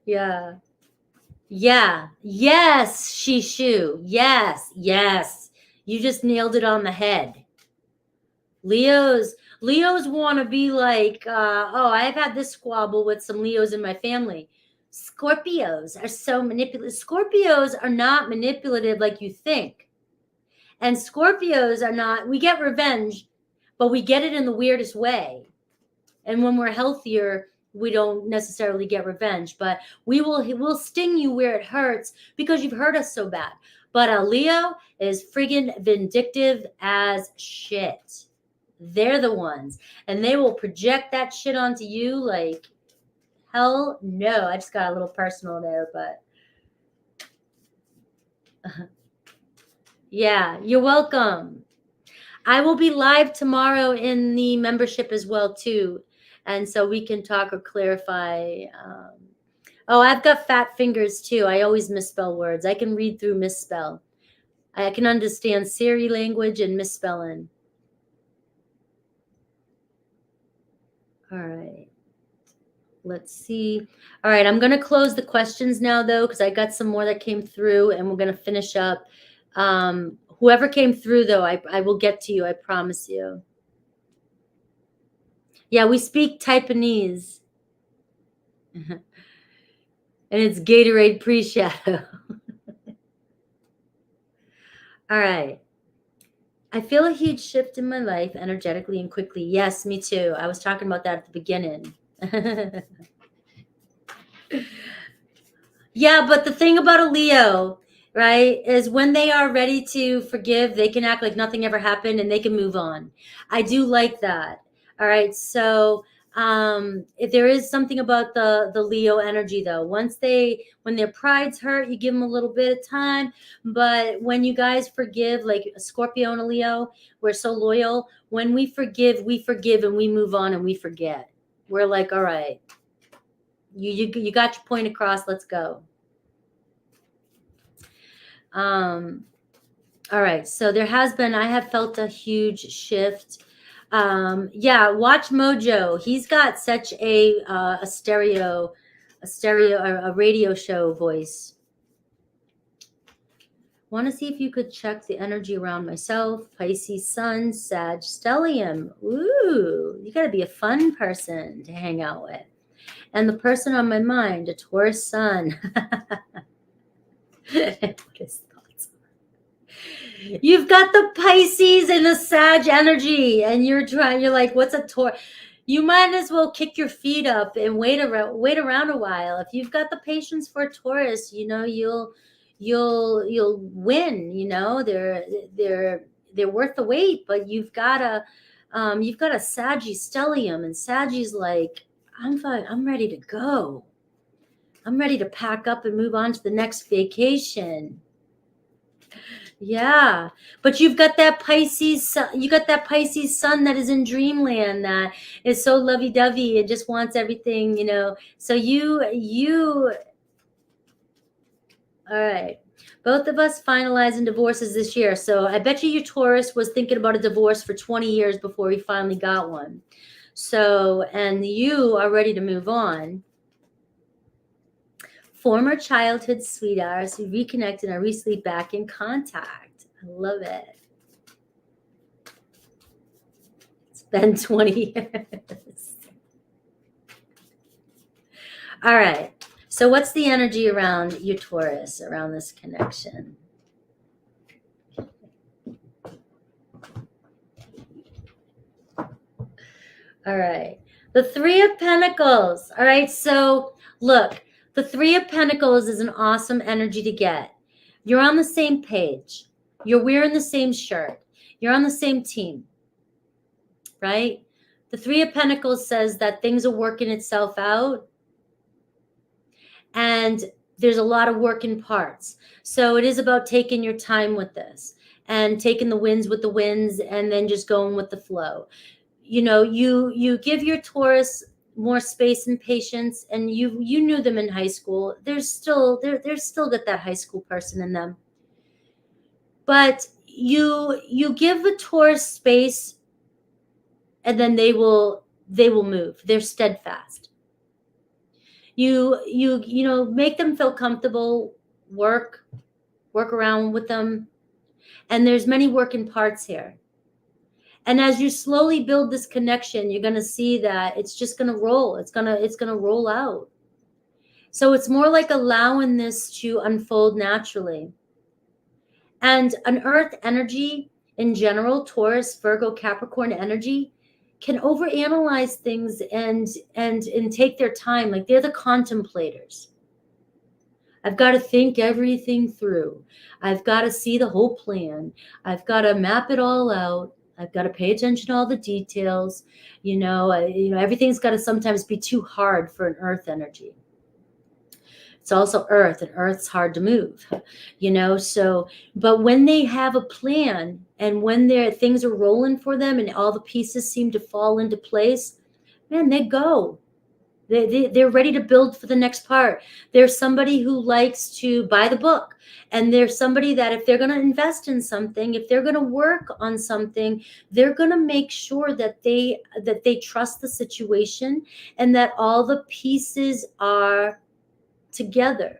Yeah. Yeah. Yes, Shishu. Yes. Yes. You just nailed it on the head. Leos want to be like, I've had this squabble with some Leos in my family. Scorpios are so manipulative. Scorpios are not manipulative like you think. And Scorpios are not, we get revenge, but we get it in the weirdest way. And when we're healthier, we don't necessarily get revenge, but we'll sting you where it hurts because you've hurt us so bad. But a Leo is friggin' vindictive as shit. They're the ones. And they will project that shit onto you like, hell no. I just got a little personal there, but yeah, you're welcome. I will be live tomorrow in the membership as well too. And so we can talk or clarify Oh, I've got fat fingers too. I always misspell words. I can read through misspell. I can understand Siri language and misspelling. All right. Let's see. All right, I'm going to close the questions now, though, because I got some more that came through, and we're going to finish up. Whoever came through, though, I will get to you. I promise you. Yeah, we speak Taiwanese. And it's Gatorade pre-shadow. All right. I feel a huge shift in my life energetically and quickly. Yes, me too. I was talking about that at the beginning. Yeah, but the thing about a Leo, right, is when they are ready to forgive, they can act like nothing ever happened and they can move on. I do like that. All right. So if there is something about the Leo energy though, when their pride's hurt, you give them a little bit of time. But when you guys forgive, like a Scorpio and a Leo, we're so loyal. When we forgive and we move on and we forget. We're like, all right, you got your point across, let's go. All right, so I have felt a huge shift. Yeah, watch Mojo. He's got such a radio show voice. Want to see if you could check the energy around myself. Pisces Sun, Sag Stellium. Ooh, you got to be a fun person to hang out with. And the person on my mind, a Taurus Sun. You've got the Pisces and the Sag energy, and you're like, what's a Taurus? You might as well kick your feet up and wait around a while. If you've got the patience for a Taurus, you'll win. They're worth the wait. But you've got a Saggy stellium, and Saggy's like, I'm fine. I'm ready to go. I'm ready to pack up and move on to the next vacation. Yeah, but you've got that Pisces sun, that is in dreamland, that is so lovey-dovey and just wants everything, So all right. Both of us finalizing divorces this year. So I bet your Taurus was thinking about a divorce for 20 years before he finally got one. So, and you are ready to move on. Former childhood sweethearts who reconnect and are recently back in contact. I love it. It's been 20 years. All right. So what's the energy around your Taurus, around this connection? All right. The Three of Pentacles. All right. So look, the Three of Pentacles is an awesome energy to get. You're on the same page. You're wearing the same shirt. You're on the same team, right? The Three of Pentacles says that things are working itself out, and there's a lot of working parts. So it is about taking your time with this and taking the wins with the wins and then just going with the flow. You give your Taurus more space and patience, and you knew them in high school. They're still got that high school person in them. But you give the Taurus space, and then they will move. They're steadfast. You make them feel comfortable, work around with them, and there's many working parts here. And as you slowly build this connection, you're going to see that it's just going to roll. It's going to roll out. So it's more like allowing this to unfold naturally. And an earth energy in general, Taurus, Virgo, Capricorn energy, can overanalyze things and take their time. Like, they're the contemplators. I've got to think everything through. I've got to see the whole plan. I've got to map it all out. I've got to pay attention to all the details. Everything's got to sometimes be too hard for an earth energy. It's also earth, and earth's hard to move, so, but when they have a plan and when things are rolling for them and all the pieces seem to fall into place, man, they go. They're ready to build for the next part. There's somebody who likes to buy the book. And there's somebody that if they're going to invest in something, if they're going to work on something, they're going to make sure that they trust the situation and that all the pieces are together.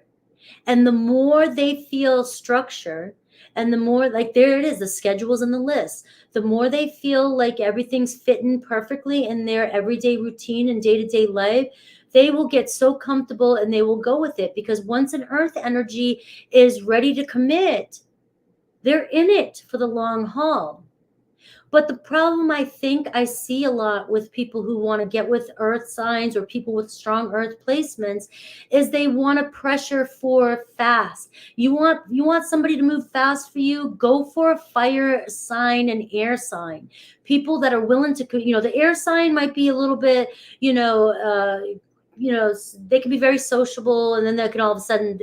And the more they feel structure, and the more, like, there it is, the schedules and the lists, the more they feel like everything's fitting perfectly in their everyday routine and day-to-day life, they will get so comfortable and they will go with it. Because once an earth energy is ready to commit, they're in it for the long haul. But the problem I think I see a lot with people who want to get with earth signs or people with strong earth placements is they want to pressure for fast. You want somebody to move fast for you, go for a fire sign and air sign. People that are willing to, the air sign might be a little bit, they can be very sociable, and then they can all of a sudden,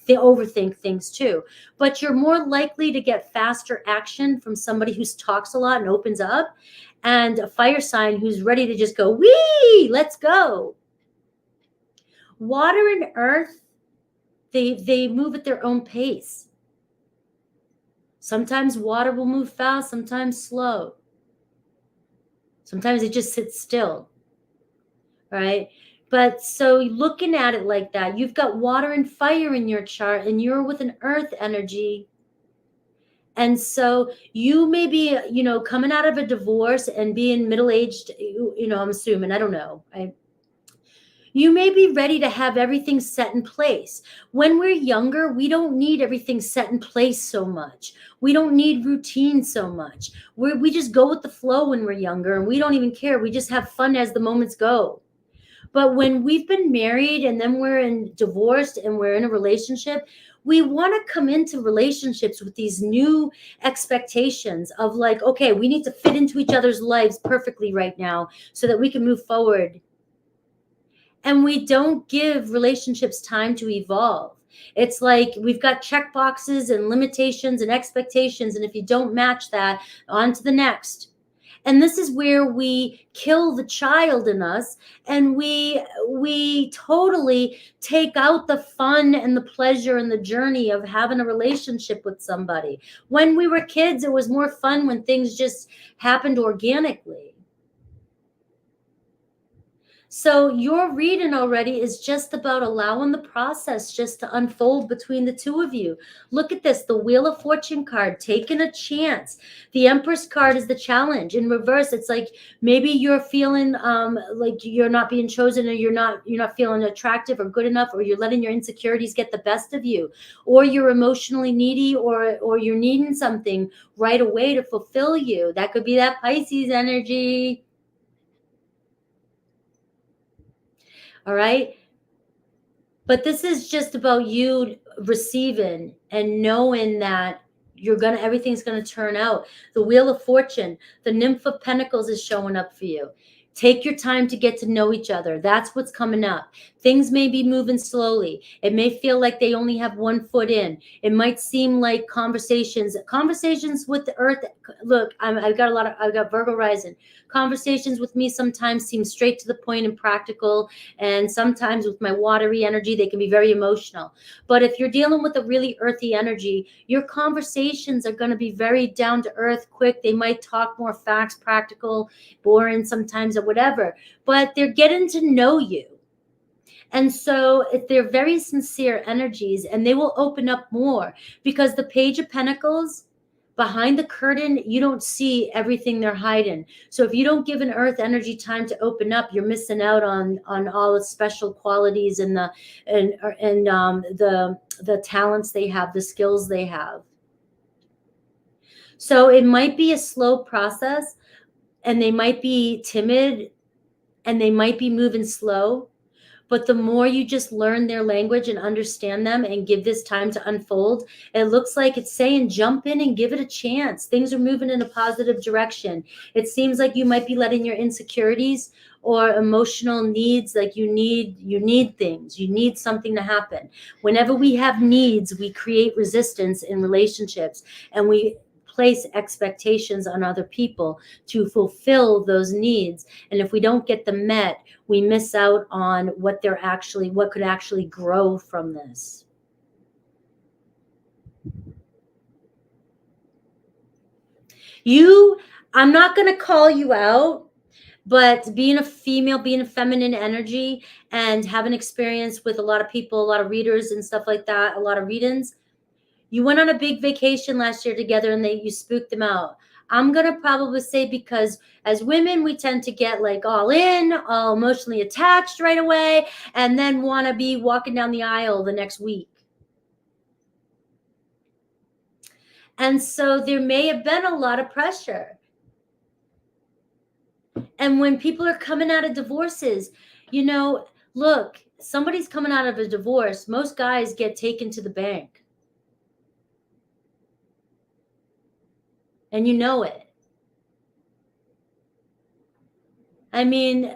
they overthink things too. But you're more likely to get faster action from somebody who talks a lot and opens up, and a fire sign who's ready to just go, wee, let's go. Water and earth, they move at their own pace. Sometimes water will move fast, sometimes slow. Sometimes it just sits still, right? But so looking at it like that, you've got water and fire in your chart, and you're with an earth energy. And so you may be, coming out of a divorce and being middle-aged, I'm assuming, I don't know. You may be ready to have everything set in place. When we're younger, we don't need everything set in place so much. We don't need routine so much. We just go with the flow when we're younger, and we don't even care. We just have fun as the moments go. But when we've been married and then we're divorced and we're in a relationship, we want to come into relationships with these new expectations of like, okay, we need to fit into each other's lives perfectly right now so that we can move forward. And we don't give relationships time to evolve. It's like we've got check boxes and limitations and expectations. And if you don't match that, on to the next. And this is where we kill the child in us, and we totally take out the fun and the pleasure and the journey of having a relationship with somebody. When we were kids, it was more fun when things just happened organically. So your reading already is just about allowing the process just to unfold between the two of you. Look at this, the Wheel of Fortune card, taking a chance. The Empress card is the challenge. In reverse, it's like maybe you're feeling like you're not being chosen, or you're not feeling attractive or good enough, or you're letting your insecurities get the best of you, or you're emotionally needy, or you're needing something right away to fulfill you. That could be that Pisces energy. All right. But this is just about you receiving and knowing that everything's going to turn out. The Wheel of Fortune, the Nymph of Pentacles is showing up for you. Take your time to get to know each other. That's what's coming up. Things may be moving slowly. It may feel like they only have one foot in. It might seem like conversations with the earth. Look, I've got Virgo rising. Conversations with me sometimes seem straight to the point and practical. And sometimes with my watery energy, they can be very emotional. But if you're dealing with a really earthy energy, your conversations are going to be very down to earth, quick. They might talk more facts, practical, boring sometimes, or whatever, but they're getting to know you. And so they're very sincere energies, and they will open up more, because the Page of Pentacles, behind the curtain, you don't see everything they're hiding. So if you don't give an earth energy time to open up, you're missing out on all the special qualities and the talents they have, the skills they have. So it might be a slow process, and they might be timid, and they might be moving slow. But the more you just learn their language and understand them and give this time to unfold, it looks like it's saying jump in and give it a chance. Things are moving in a positive direction. It seems like you might be letting your insecurities or emotional needs, like you need things. You need something to happen. Whenever we have needs, we create resistance in relationships, and we place expectations on other people to fulfill those needs. And if we don't get them met, we miss out on what could actually grow from this. I'm not going to call you out, but being a female, being a feminine energy, and having experience with a lot of people, a lot of readers and stuff like that, a lot of readings, you went on a big vacation last year together and you spooked them out. I'm going to probably say, because as women, we tend to get like all in, all emotionally attached right away, and then want to be walking down the aisle the next week. And so there may have been a lot of pressure. And when people are coming out of divorces, look, somebody's coming out of a divorce. Most guys get taken to the bank. And you know it. I mean,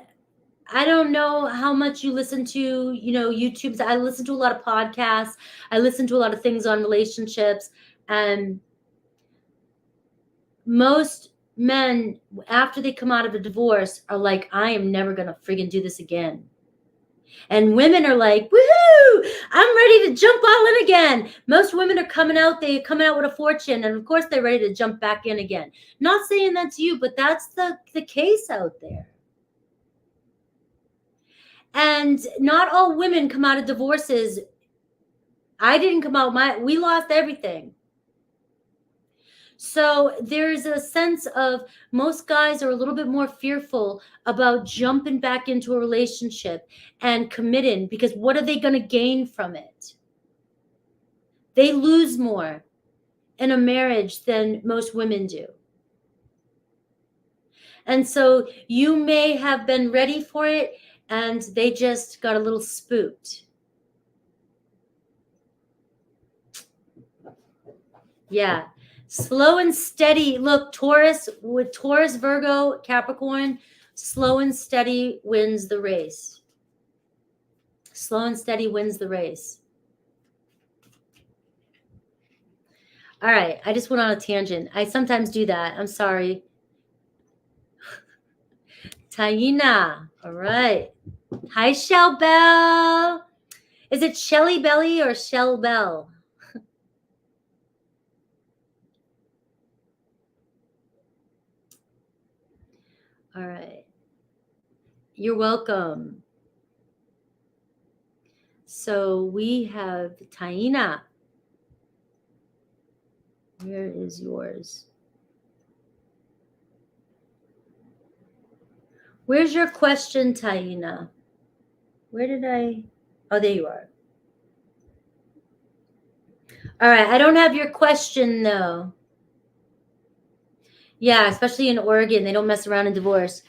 I don't know how much you listen to, YouTube. I listen to a lot of podcasts. I listen to a lot of things on relationships. And most men, after they come out of a divorce, are like, I am never going to friggin' do this again. And women are like, woohoo, I'm ready to jump all in again. Most women are coming out with a fortune. And of course, they're ready to jump back in again. Not saying that's you, but that's the case out there. And not all women come out of divorces. I didn't come out, we lost everything. So there's a sense of most guys are a little bit more fearful about jumping back into a relationship and committing, because what are they going to gain from it? They lose more in a marriage than most women do. And so you may have been ready for it, and they just got a little spooked. Yeah. Slow and steady. Look, Taurus, Virgo, Capricorn, slow and steady wins the race. Slow and steady wins the race. All right. I just went on a tangent. I sometimes do that. I'm sorry. Taina. All right. Hi, Shell Bell. Is it Shelly Belly or Shell Bell? All right. You're welcome. So we have Taina. Where is yours? Where's your question, Taina? Where did oh, there you are. All right. I don't have your question, though. Yeah, especially in Oregon. They don't mess around in divorce.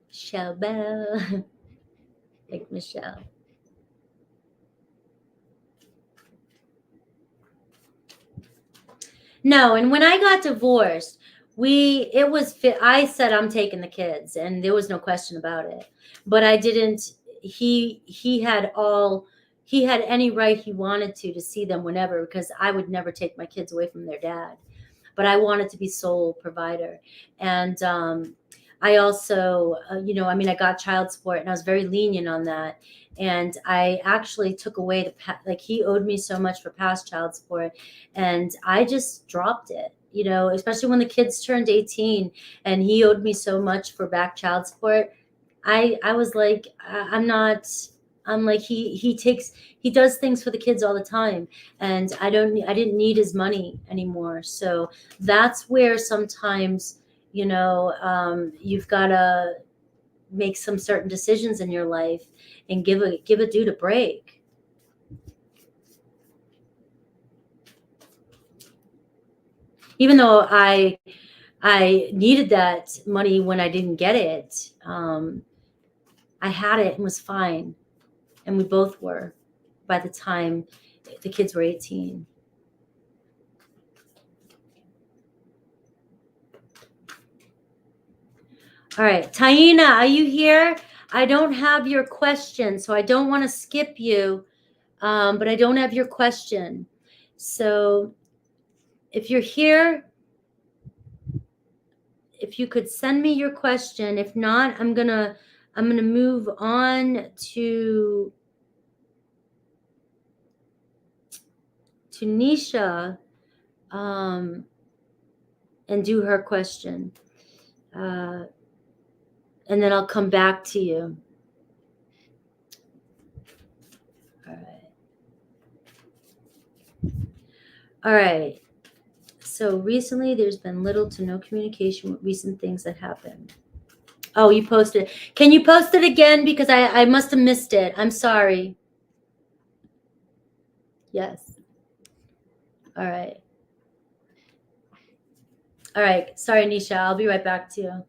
Michelle Bell. Like Michelle. No, and when I got divorced, I said I'm taking the kids, and there was no question about it. But I didn't. He had any right he wanted to see them whenever, because I would never take my kids away from their dad. But I wanted to be sole provider. And I also, I got child support, and I was very lenient on that. And I actually took away he owed me so much for past child support, and I just dropped it, especially when the kids turned 18 and he owed me so much for back child support. I was like, I'm like, he does things for the kids all the time, and I didn't need his money anymore. So that's where sometimes, you've got to make some certain decisions in your life and give a dude a break. Even though I needed that money when I didn't get it, I had it and was fine. And we both were by the time the kids were 18. All right. Taina, are you here? I don't have your question, so I don't want to skip you, but I don't have your question. So if you're here, if you could send me your question. If not, I'm gonna move on to Nisha, and do her question, and then I'll come back to you. All right. So recently, there's been little to no communication with recent things that happened. Oh, you posted it. Can you post it again? Because I must have missed it. I'm sorry. Yes. All right. All right. Sorry, Nisha. I'll be right back to you.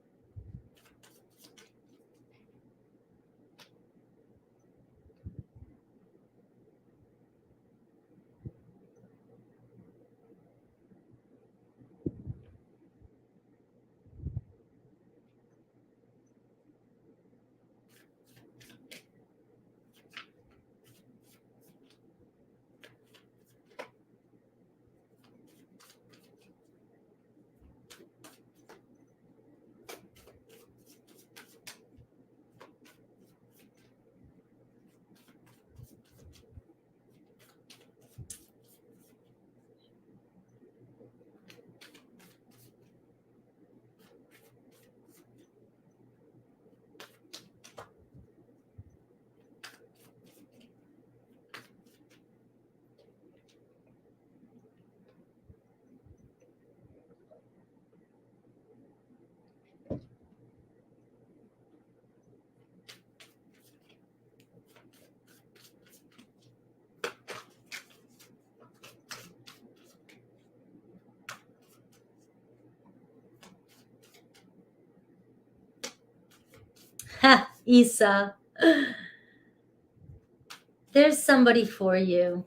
Ha, Isa. There's somebody for you.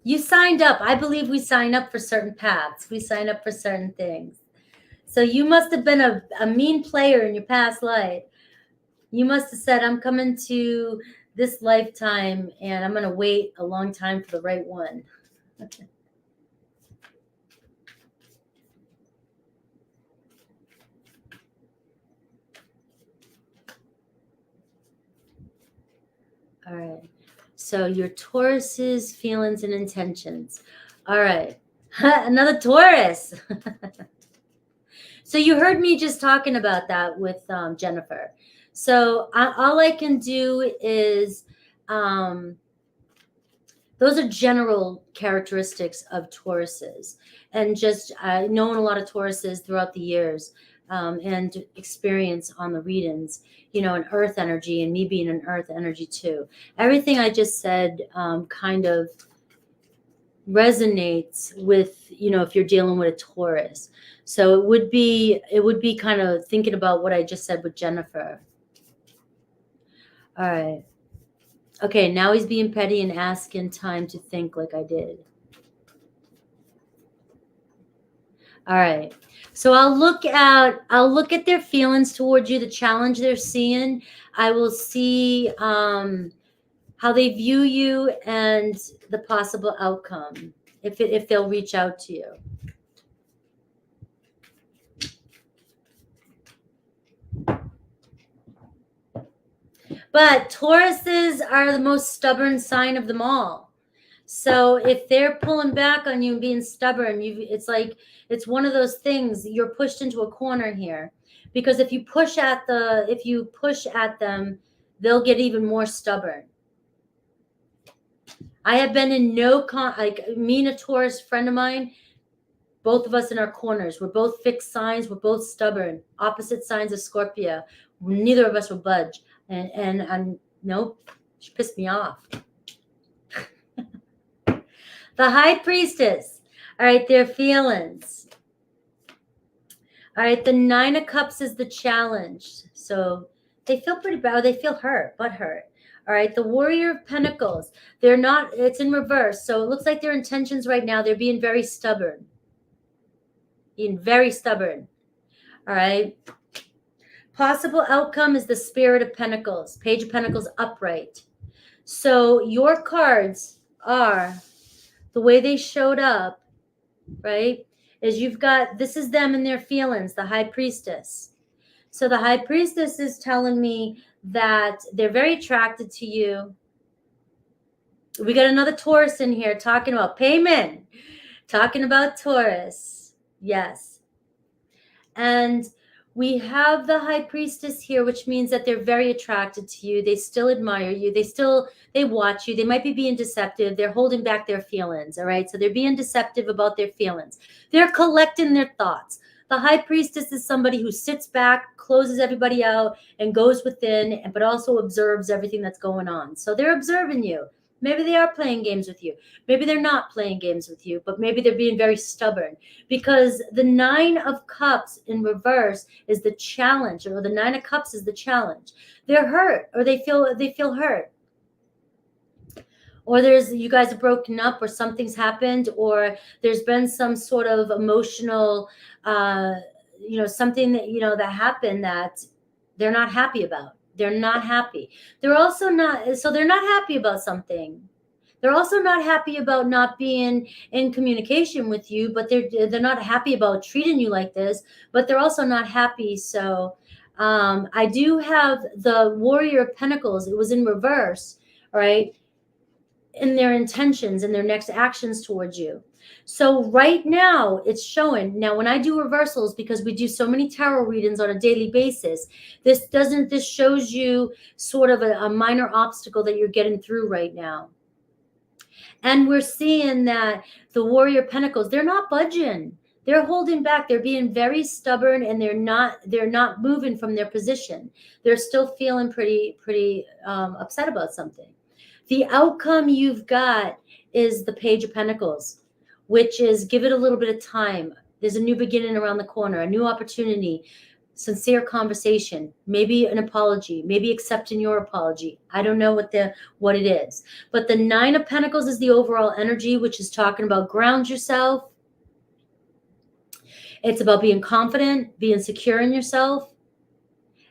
You signed up. I believe we sign up for certain paths. We sign up for certain things. So you must have been a mean player in your past life. You must have said, I'm coming to this lifetime and I'm going to wait a long time for the right one. All right. So your Taurus's feelings and intentions. All right. Another Taurus. So you heard me just talking about that with Jennifer. So all I can do is, those are general characteristics of Tauruses. And just I've known a lot of Tauruses throughout the years, and experience on the readings, an earth energy, and me being an earth energy too. Everything I just said kind of resonates with, if you're dealing with a Taurus. So it would be kind of thinking about what I just said with Jennifer. All right. Okay, now he's being petty and asking time to think like I did. All right. So I'll look at their feelings towards you, the challenge they're seeing. I will see how they view you and the possible outcome, if they'll reach out to you. But Tauruses are the most stubborn sign of them all. So if they're pulling back on you and being stubborn, it's one of those things, you're pushed into a corner here. Because if you push at them, they'll get even more stubborn. I have been in me and a Taurus friend of mine, both of us in our corners. We're both fixed signs. We're both stubborn. Opposite signs of Scorpio. Neither of us will budge. And nope, she pissed me off. The High Priestess. All right, their feelings. All right, the Nine of Cups is the challenge. So they feel pretty bad. They feel hurt, but hurt. All right, the Warrior of Pentacles. It's in reverse. So it looks like their intentions right now, they're being very stubborn. Being very stubborn. All right. Possible outcome is the Spirit of Pentacles. Page of Pentacles upright. So your cards are the way they showed up, right? is you've got, this is them and their feelings, the High Priestess. So the High Priestess is telling me that they're very attracted to you. We got another Taurus in here talking about payment, talking about Taurus. Yes. And we have the High Priestess here, which means that they're very attracted to you. They still admire you. They watch you. They might be being deceptive. They're holding back their feelings. All right. So they're being deceptive about their feelings. They're collecting their thoughts. The High Priestess is somebody who sits back, closes everybody out, and goes within, but also observes everything that's going on. So they're observing you. Maybe they are playing games with you. Maybe they're not playing games with you, but maybe they're being very stubborn, because the Nine of Cups in reverse is the challenge, or the Nine of Cups is the challenge. They're hurt, or they feel hurt. Or you guys have broken up, or something's happened, or there's been some sort of emotional, something that, that happened that they're not happy about. They're not happy. They're also not, so they're not happy about something. They're also not happy about not being in communication with you, but they're not happy about treating you like this, but they're also not happy. So I do have the Warrior of Pentacles. It was in reverse, right? In their intentions and their next actions towards you. So right now it's showing. Now, when I do reversals, because we do so many tarot readings on a daily basis, this shows you sort of a minor obstacle that you're getting through right now. And we're seeing that the Warrior of Pentacles, they're not budging. They're holding back. They're being very stubborn, and they're not moving from their position. They're still feeling pretty upset about something. The outcome you've got is the Page of Pentacles, which is give it a little bit of time. There's a new beginning around the corner, a new opportunity, sincere conversation, maybe an apology, maybe accepting your apology. I don't know what it is. But the Nine of Pentacles is the overall energy, which is talking about ground yourself. It's about being confident, being secure in yourself,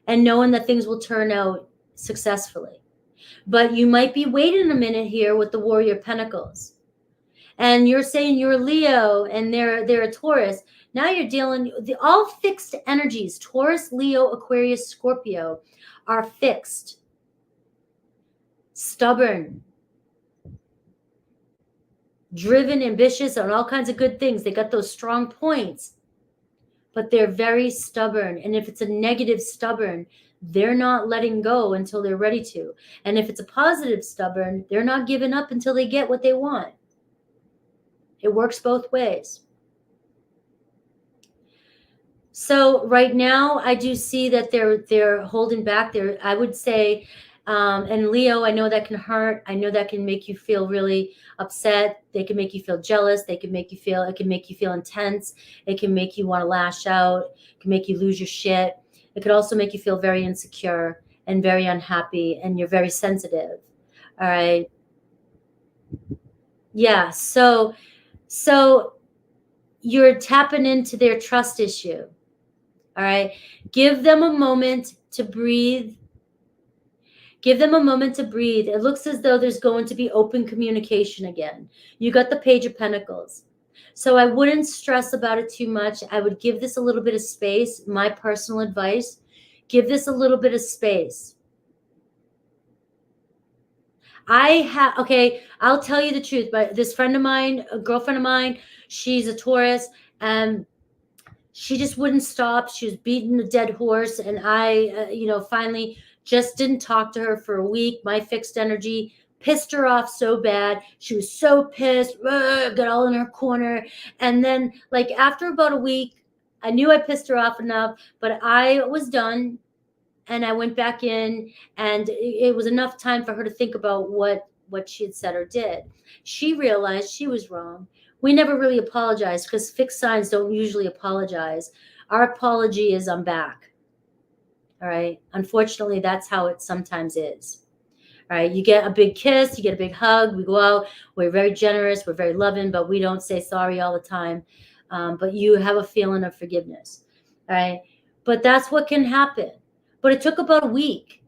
and knowing that things will turn out successfully. But you might be waiting a minute here with the Warrior of Pentacles. And you're saying you're Leo and they're a Taurus. Now you're dealing, all fixed energies, Taurus, Leo, Aquarius, Scorpio, are fixed, stubborn, driven, ambitious, and all kinds of good things. They got those strong points, but they're very stubborn. And if it's a negative stubborn, they're not letting go until they're ready to. And if it's a positive stubborn, they're not giving up until they get what they want. It works both ways. So right now, I do see that they're holding back. I would say, and Leo, I know that can hurt. I know that can make you feel really upset. They can make you feel jealous. It can make you feel intense. It can make you want to lash out. It can make you lose your shit. It could also make you feel very insecure and very unhappy, and you're very sensitive. All right. Yeah. So you're tapping into their trust issue. All right. Give them a moment to breathe. Give them a moment to breathe. It looks as though there's going to be open communication again. You got the Page of Pentacles. So I wouldn't stress about it too much. I would give this a little bit of space. My personal advice, give this a little bit of space. I'll tell you the truth, but this friend of mine, a girlfriend of mine, she's a Taurus, and she just wouldn't stop. She was beating a dead horse. And I, finally just didn't talk to her for a week. My fixed energy pissed her off so bad. She was so pissed, got all in her corner. And then like after about a week, I knew I pissed her off enough, but I was done. And I went back in, and it was enough time for her to think about what she had said or did. She realized she was wrong. We never really apologized, because fixed signs don't usually apologize. Our apology is I'm back. All right. Unfortunately, that's how it sometimes is. All right. You get a big kiss, you get a big hug. We go out. We're very generous. We're very loving, but we don't say sorry all the time. But you have a feeling of forgiveness. All right. But that's what can happen. But it took about a week.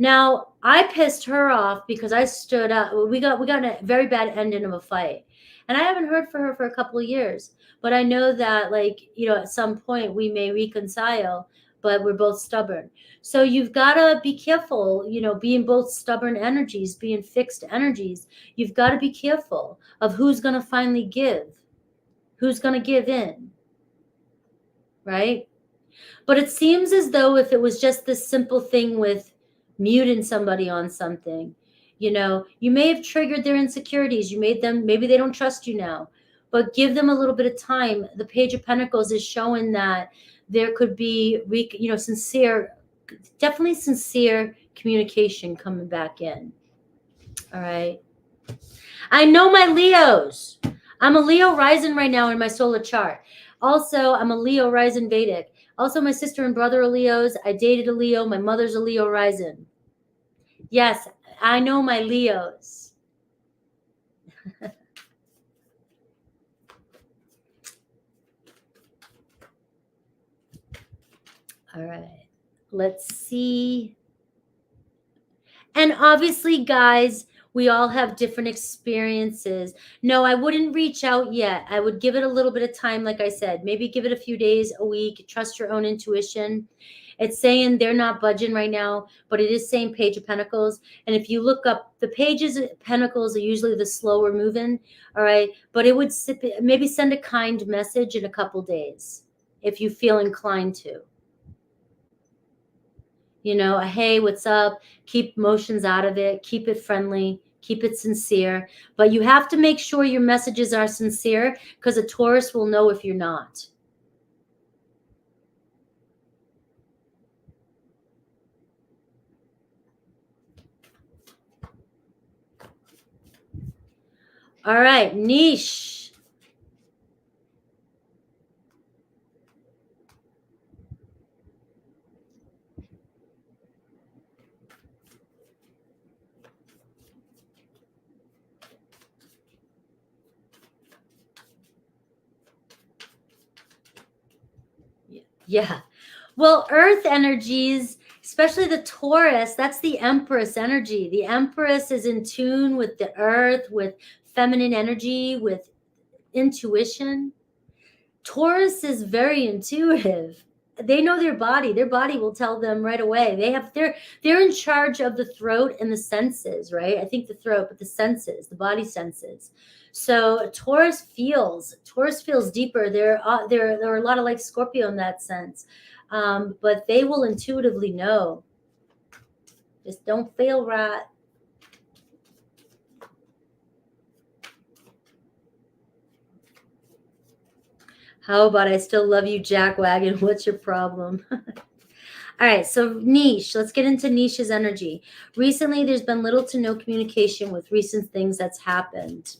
Now, I pissed her off because I stood up. We got in a very bad ending of a fight. And I haven't heard from her for a couple of years. But I know that, like, at some point we may reconcile, but we're both stubborn. So you've got to be careful, being both stubborn energies, being fixed energies. You've got to be careful of who's going to finally give, who's going to give in, right? But it seems as though if it was just this simple thing with muting somebody on something, you may have triggered their insecurities. You made them, maybe they don't trust you now, but give them a little bit of time. The Page of Pentacles is showing that there could be, definitely sincere communication coming back in. All right. I know my Leos. I'm a Leo rising right now in my solar chart. Also, I'm a Leo rising Vedic. Also, my sister and brother are Leos. I dated a Leo. My mother's a Leo rising. Yes, I know my Leos. All right. Let's see. And obviously, guys, we all have different experiences. No, I wouldn't reach out yet. I would give it a little bit of time, like I said. Maybe give it a few days, a week. Trust your own intuition. It's saying they're not budging right now, but it is saying Page of Pentacles. And if you look up, the Pages of Pentacles are usually the slower moving, all right? But it would maybe send a kind message in a couple days if you feel inclined to. Hey, what's up? Keep emotions out of it. Keep it friendly. Keep it sincere. But you have to make sure your messages are sincere, because a Taurus will know if you're not. All right, Nisha. Yeah. Well, earth energies, especially the Taurus, that's the Empress energy. The Empress is in tune with the earth, with feminine energy, with intuition. Taurus is very intuitive. They know their body. Their body will tell them right away. They're in charge of the throat and the senses, right? I think the throat, but the senses, the body senses. So Taurus feels deeper. There are a lot of like Scorpio in that sense, but they will intuitively know. Just don't fail, right? How about I still love you, Jack Wagon? What's your problem? All right, so Nisha, let's get into Nisha's energy. Recently, there's been little to no communication with recent things that's happened.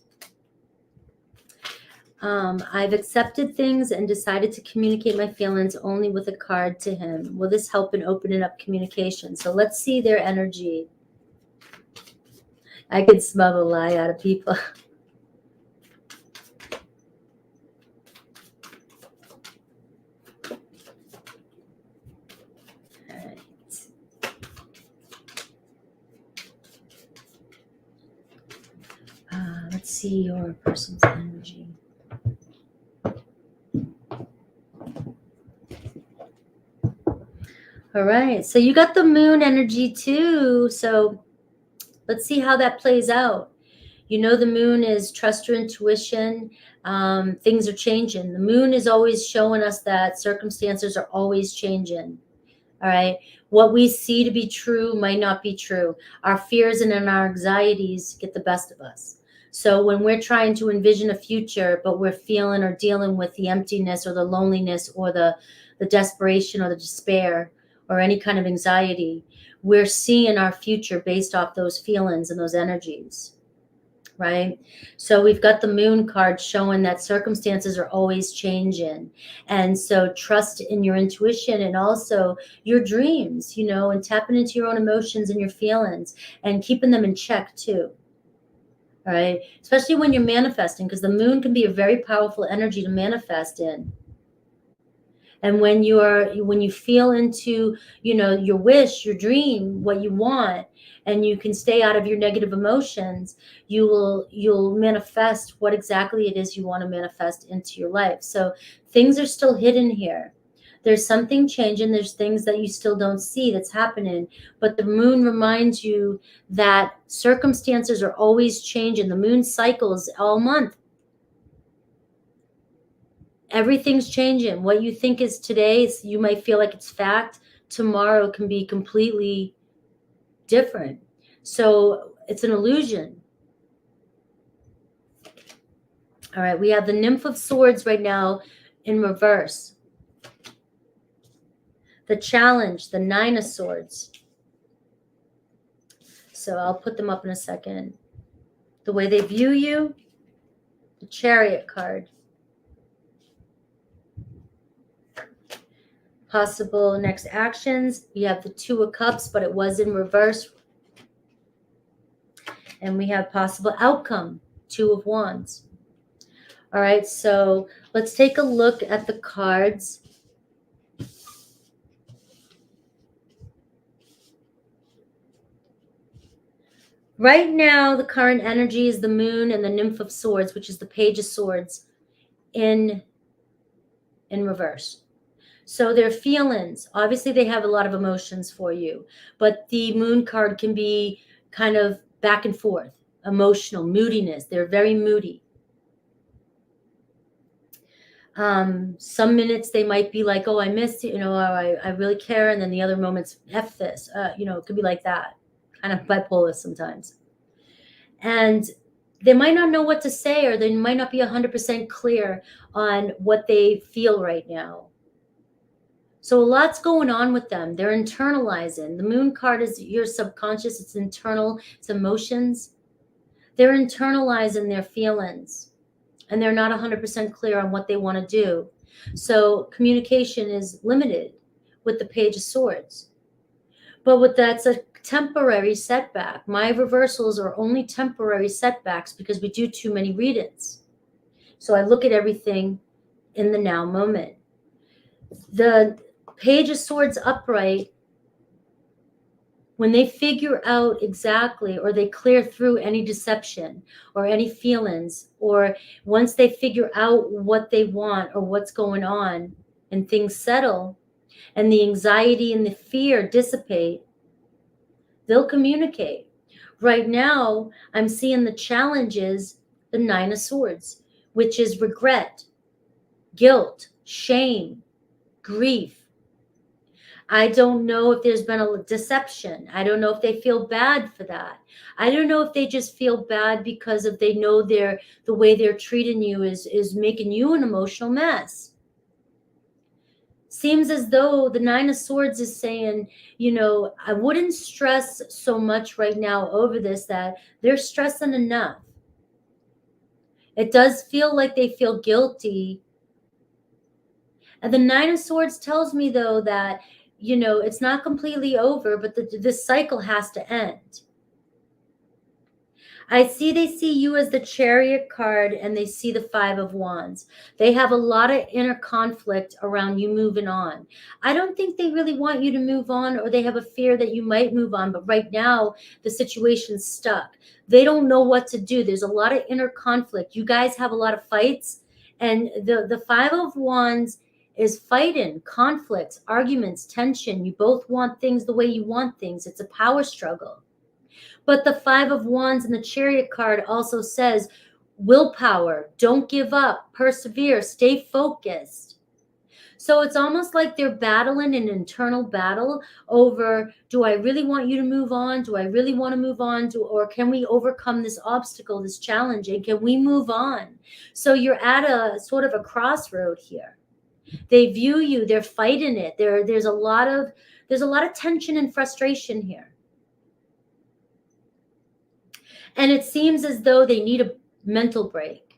I've accepted things and decided to communicate my feelings only with a card to him. Will this help in opening up communication? So let's see their energy. I can smell the lie out of people. Let's see your person's energy. All right, so you got the moon energy too. So let's see how that plays out. The moon is trust your intuition. Things are changing. The moon is always showing us that circumstances are always changing. All right. What we see to be true might not be true. Our fears and our anxieties get the best of us. So when we're trying to envision a future, but we're feeling or dealing with the emptiness or the loneliness or the desperation or the despair or any kind of anxiety, we're seeing our future based off those feelings and those energies. Right? So we've got the moon card showing that circumstances are always changing. And so trust in your intuition and also your dreams, and tapping into your own emotions and your feelings and keeping them in check too. All right. Especially when you're manifesting, because the moon can be a very powerful energy to manifest in. And when you feel into, your wish, your dream, what you want, and you can stay out of your negative emotions, you'll manifest what exactly it is you want to manifest into your life. So things are still hidden here. There's something changing. There's things that you still don't see that's happening. But the moon reminds you that circumstances are always changing. The moon cycles all month. Everything's changing. What you think is today, you might feel like it's fact. Tomorrow can be completely different. So it's an illusion. All right, we have the Nymph of Swords right now in reverse. The Challenge, the Nine of Swords. So I'll put them up in a second. The way they view you, the Chariot card. Possible next actions. We have the Two of Cups, but it was in reverse. And we have possible outcome, Two of Wands. All right, so let's take a look at the cards. Right now, the current energy is the Moon and the Nymph of Swords, which is the Page of Swords in reverse. So their feelings, obviously they have a lot of emotions for you, but the Moon card can be kind of back and forth, emotional, moodiness. They're very moody. Some minutes they might be like, oh, I missed it, I really care. And then the other moments, F this, it could be like that, kind of bipolar sometimes. And they might not know what to say, or they might not be 100% clear on what they feel right now. So a lot's going on with them. They're internalizing. The Moon card is your subconscious. It's internal. It's emotions. They're internalizing their feelings, and they're not 100% clear on what they want to do. So communication is limited with the Page of Swords. But that's a temporary setback. My reversals are only temporary setbacks because we do too many readings. So I look at everything in the now moment. The Page of Swords upright, when they figure out exactly, or they clear through any deception or any feelings, or once they figure out what they want or what's going on, and things settle and the anxiety and the fear dissipate, they'll communicate. Right now, I'm seeing the challenges, the Nine of Swords, which is regret, guilt, shame, grief. I don't know if there's been a deception. I don't know if they feel bad for that. I don't know if they just feel bad because of they know the way they're treating you is making you an emotional mess. Seems as though the Nine of Swords is saying, I wouldn't stress so much right now over this, that they're stressing enough. It does feel like they feel guilty. And the Nine of Swords tells me, though, that, it's not completely over, but this cycle has to end. They see you as the Chariot card, and they see the Five of Wands. They have a lot of inner conflict around you moving on. I don't think they really want you to move on, or they have a fear that you might move on. But right now, the situation's stuck. They don't know what to do. There's a lot of inner conflict. You guys have a lot of fights. And the Five of Wands is fighting, conflicts, arguments, tension. You both want things the way you want things. It's a power struggle. But the Five of Wands and the Chariot card also says willpower, don't give up, persevere, stay focused. So it's almost like they're battling an internal battle over, do I really want you to move on? Do I really want to move on? Or can we overcome this obstacle, this challenge, and can we move on? So you're at a sort of a crossroad here. They view you, they're fighting it. There's a lot of tension and frustration here. And it seems as though they need a mental break.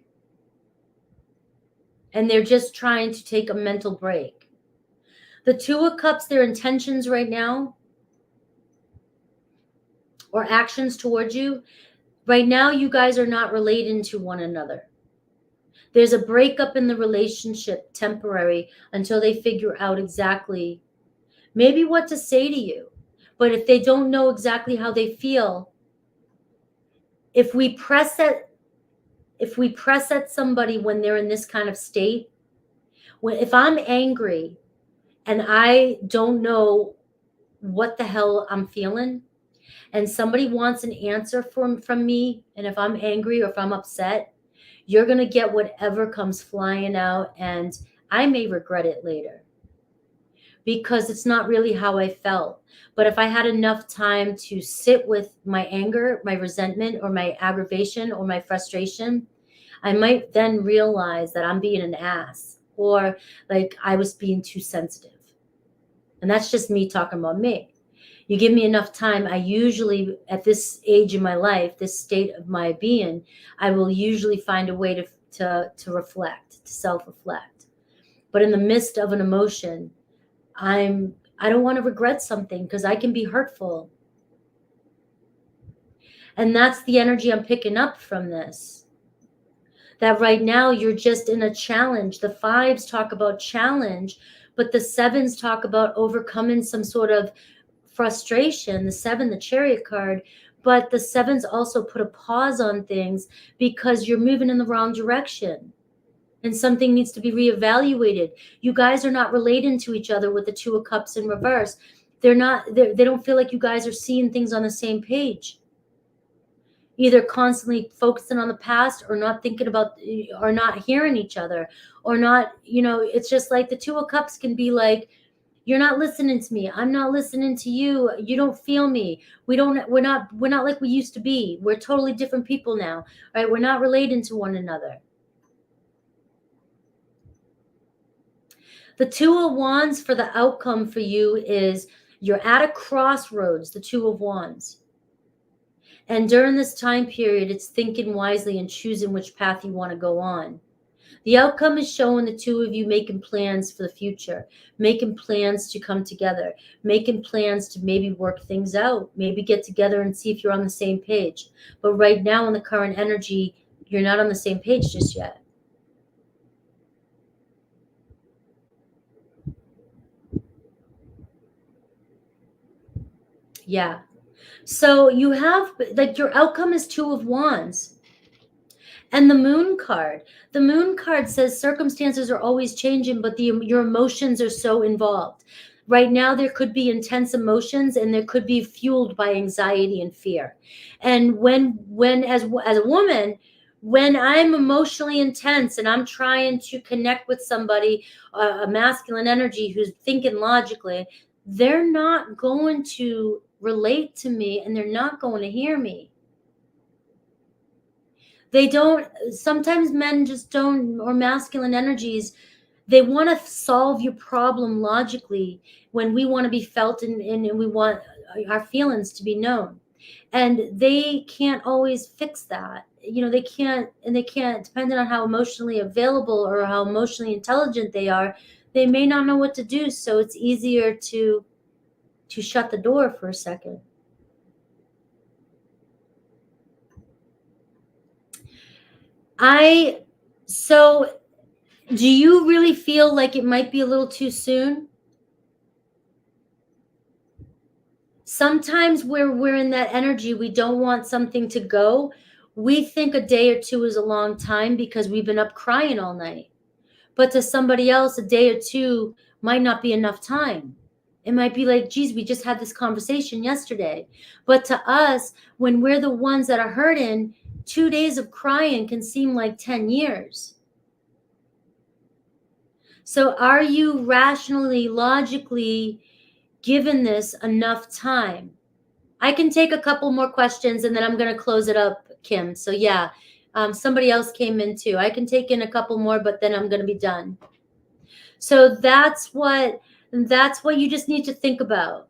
And they're just trying to take a mental break. The Two of Cups, their intentions right now, or actions towards you, right now you guys are not relating to one another. There's a breakup in the relationship, temporary, until they figure out exactly maybe what to say to you. But if they don't know exactly how they feel, if we press at somebody when they're in this kind of state, if I'm angry and I don't know what the hell I'm feeling, and somebody wants an answer from me, and if I'm angry or if I'm upset, you're going to get whatever comes flying out, and I may regret it later because it's not really how I felt. But if I had enough time to sit with my anger, my resentment, or my aggravation, or my frustration, I might then realize that I'm being an ass, or like I was being too sensitive. And that's just me talking about me. You give me enough time, I usually, at this age in my life, this state of my being, I will usually find a way to reflect, to self-reflect. But in the midst of an emotion, I don't want to regret something because I can be hurtful. And that's the energy I'm picking up from this. That right now you're just in a challenge. The 5s talk about challenge, but the 7s talk about overcoming some sort of frustration. The 7, the Chariot card, but the 7s also put a pause on things because you're moving in the wrong direction and something needs to be reevaluated. You guys are not relating to each other with the 2 of Cups in reverse. They don't feel like you guys are seeing things on the same page. Either constantly focusing on the past, or not thinking about, or not hearing each other, or not, it's just like the 2 of Cups can be like, you're not listening to me. I'm not listening to you. You don't feel me. We're not like we used to be. We're totally different people now, right? We're not relating to one another. The 2 of Wands for the outcome for you is you're at a crossroads, the 2 of Wands. And during this time period, it's thinking wisely and choosing which path you want to go on. The outcome is showing the 2 of you making plans for the future, making plans to come together, making plans to maybe work things out, maybe get together and see if you're on the same page. But right now in the current energy, you're not on the same page just yet. Yeah. So you have, like, your outcome is 2 of Wands. And the Moon card. The Moon card says circumstances are always changing, but your emotions are so involved. Right now, there could be intense emotions, and there could be fueled by anxiety and fear. And when as a woman, when I'm emotionally intense and I'm trying to connect with somebody, a masculine energy who's thinking logically, they're not going to relate to me, and they're not going to hear me. They don't, sometimes men just don't, or masculine energies, they want to solve your problem logically when we want to be felt, and we want our feelings to be known. And they can't always fix that. They can't, depending on how emotionally available or how emotionally intelligent they are, they may not know what to do. So it's easier to shut the door for a second. So do you really feel like it might be a little too soon? Sometimes we're in that energy, we don't want something to go. We think a day or 2 is a long time because we've been up crying all night. But to somebody else, a day or 2 might not be enough time. It might be like, geez, we just had this conversation yesterday. But to us, when we're the ones that are hurting, 2 days of crying can seem like 10 years. So are you rationally, logically given this enough time? I can take a couple more questions and then I'm going to close it up, Kim. So yeah, somebody else came in too. I can take in a couple more, but then I'm going to be done. So that's what you just need to think about.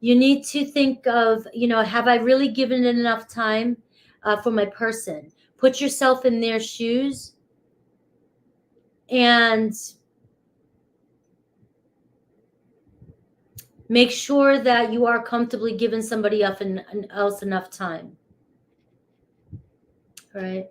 You need to think of, have I really given it enough time for my person? Put yourself in their shoes and make sure that you are comfortably giving somebody else enough time. All right.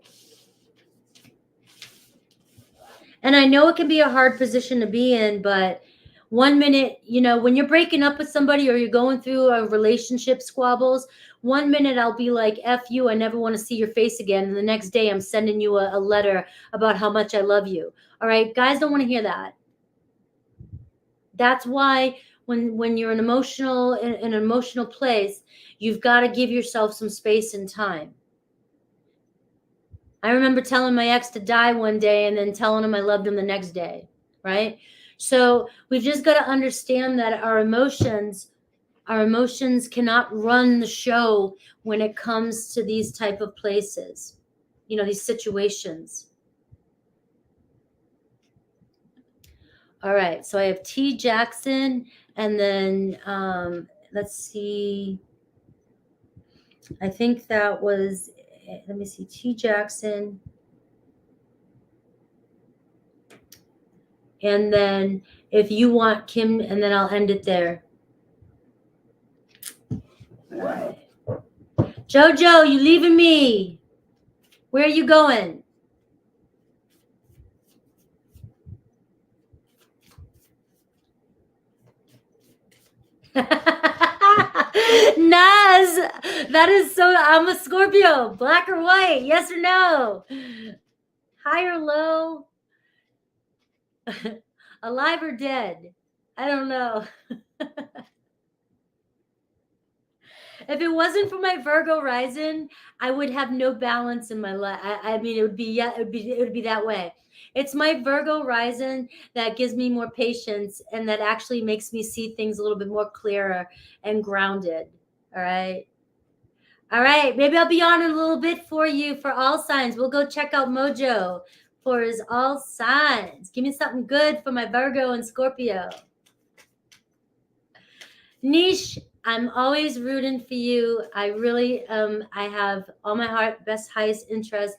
And I know it can be a hard position to be in, but one minute, you know, when you're breaking up with somebody or you're going through a relationship squabbles, one minute I'll be like, F you, I never want to see your face again. And the next day I'm sending you a letter about how much I love you. All right. Guys don't want to hear that. That's why when you're in an emotional place, you've got to give yourself some space and time. I remember telling my ex to die one day and then telling him I loved him the next day, right? So we've just got to understand that our emotions cannot run the show when it comes to these type of places, you know, these situations. All right, so I have T. Jackson, and then let's see. I think that was, let me see, T. Jackson. And then if you want Kim, and then I'll end it there. All right. Jojo, you leaving me? Where are you going? Naz, that is so, I'm a Scorpio, black or white, yes or no? High or low? Alive or dead? I don't know. If it wasn't for my Virgo rising, I would have no balance in my life. I mean, it would be that way. It's my Virgo rising that gives me more patience and that actually makes me see things a little bit more clearer and grounded. All right. All right. Maybe I'll be on in a little bit for you for all signs. We'll go check out Mojo for his all signs. Give me something good for my Virgo and Scorpio. Nisha, I'm always rooting for you. I really, I have all my heart, best, highest interest,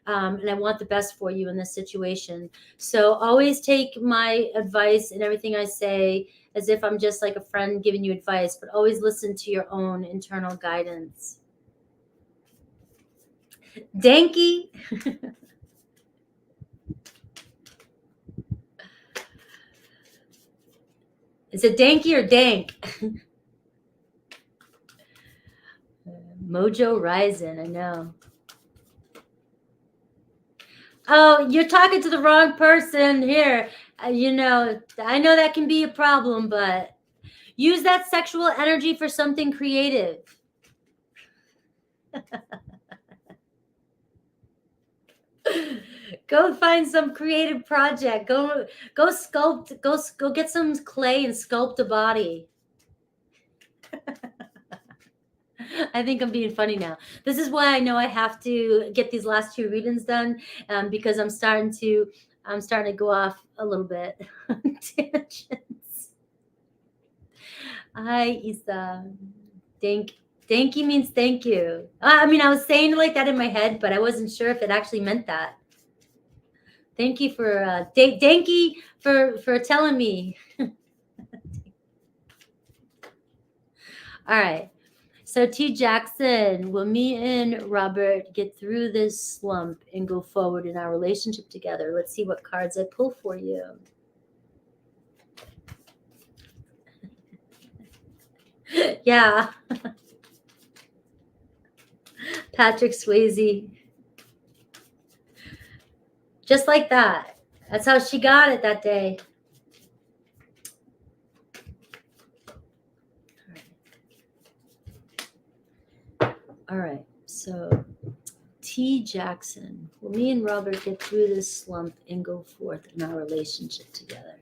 and I want the best for you in this situation. So always take my advice and everything I say as if I'm just like a friend giving you advice, but always listen to your own internal guidance. Danky. Is it Danky or Dank? Mojo Rising, I know. Oh, you're talking to the wrong person here. You know, I know that can be a problem, but use that sexual energy for something creative. Go find some creative project. Go sculpt. Go get some clay and sculpt a body. I think I'm being funny now. This is why I know I have to get these last two readings done, because I'm starting to go off a little bit on tangents. Hi, Isa. Thanky means thank you. I mean, I was saying it like that in my head, but I wasn't sure if it actually meant that. Thank you for Danky for telling me. All right. So T. Jackson, will me and Robert get through this slump and go forward in our relationship together? Let's see what cards I pull for you. Yeah. Patrick Swayze. Just like that. That's how she got it that day. All right. So T. Jackson, will me and Robert get through this slump and go forth in our relationship together?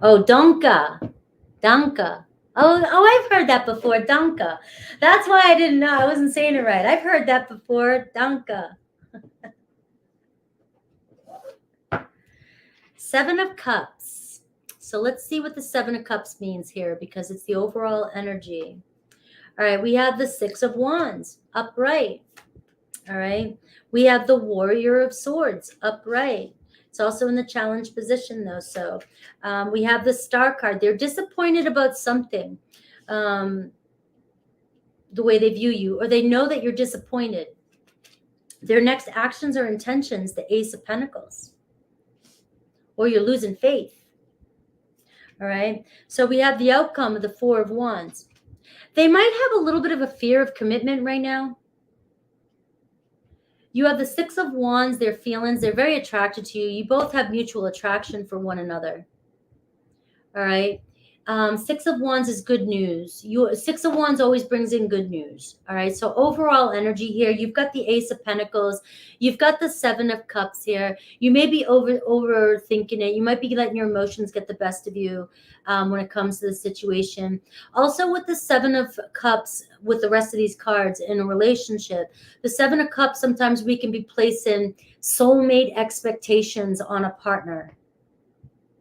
Oh, Danka. Oh, I've heard that before, Danka. That's why I didn't know. I wasn't saying it right. I've heard that before, Danka. Seven of Cups. So let's see what the Seven of Cups means here, because it's the overall energy. All right, we have the Six of Wands, upright. All right, we have the Warrior of Swords, upright. It's also in the challenge position, though. So we have the Star card. They're disappointed about something, the way they view you, or they know that you're disappointed. Their next actions or intentions, the Ace of Pentacles, or you're losing faith. All right. So we have the outcome of the Four of Wands. They might have a little bit of a fear of commitment right now. You have the Six of Wands, their feelings, they're very attracted to you. You both have mutual attraction for one another. All right. Six of Wands is good news. Six of Wands always brings in good news. All right. So overall energy here, you've got the Ace of Pentacles. You've got the Seven of Cups here. You may be overthinking it. You might be letting your emotions get the best of you when it comes to the situation. Also with the Seven of Cups, with the rest of these cards in a relationship, the Seven of Cups, sometimes we can be placing soulmate expectations on a partner.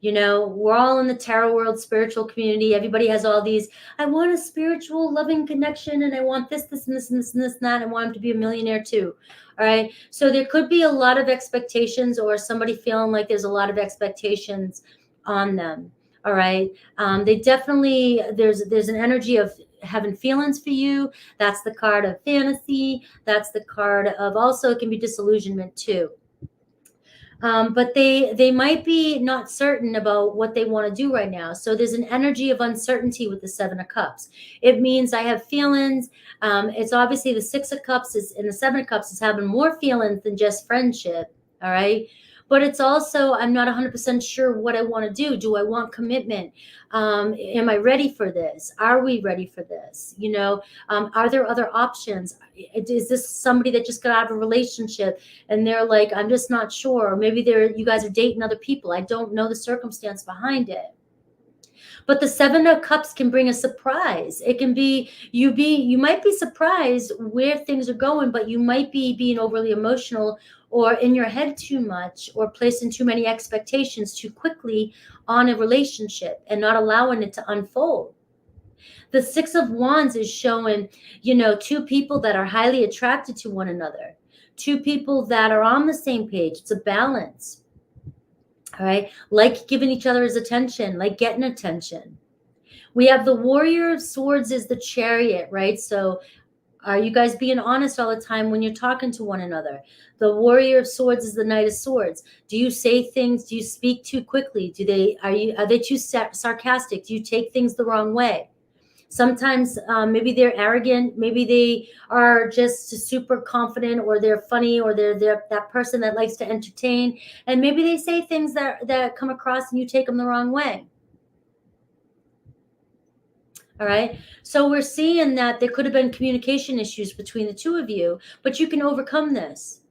You know, we're all in the tarot world, spiritual community. Everybody has all these, I want a spiritual, loving connection, and I want this, this, and this, and this, and this, and that. And I want him to be a millionaire too. All right. So there could be a lot of expectations, or somebody feeling like there's a lot of expectations on them. All right. They definitely, there's an energy of having feelings for you. That's the card of fantasy. That's the card of, also it can be disillusionment too. But they might be not certain about what they want to do right now. So there's an energy of uncertainty with the Seven of Cups. It means I have feelings. It's obviously the Six of Cups is, and the Seven of Cups is having more feelings than just friendship. All right. But it's also, I'm not 100% sure what I want to do. Do I want commitment? Am I ready for this? Are we ready for this? You know, are there other options? Is this somebody that just got out of a relationship and they're like, I'm just not sure. Or maybe you guys are dating other people. I don't know the circumstance behind it. But the Seven of Cups can bring a surprise. It can be, you might be surprised where things are going, but you might be being overly emotional or in your head too much, or placing too many expectations too quickly on a relationship and not allowing it to unfold. The Six of Wands is showing, you know, two people that are highly attracted to one another, two people that are on the same page. It's a balance. All right. Like giving each other his attention, like getting attention. We have the Warrior of Swords is the Chariot, right? So are you guys being honest all the time when you're talking to one another? The Warrior of Swords is the Knight of Swords. Do you say things? Do you speak too quickly? Are they too sarcastic? Do you take things the wrong way? Sometimes maybe they're arrogant, maybe they are just super confident, or they're funny, or they're that person that likes to entertain, and maybe they say things that come across and you take them the wrong way. All right. So we're seeing that there could have been communication issues between the two of you, but you can overcome this.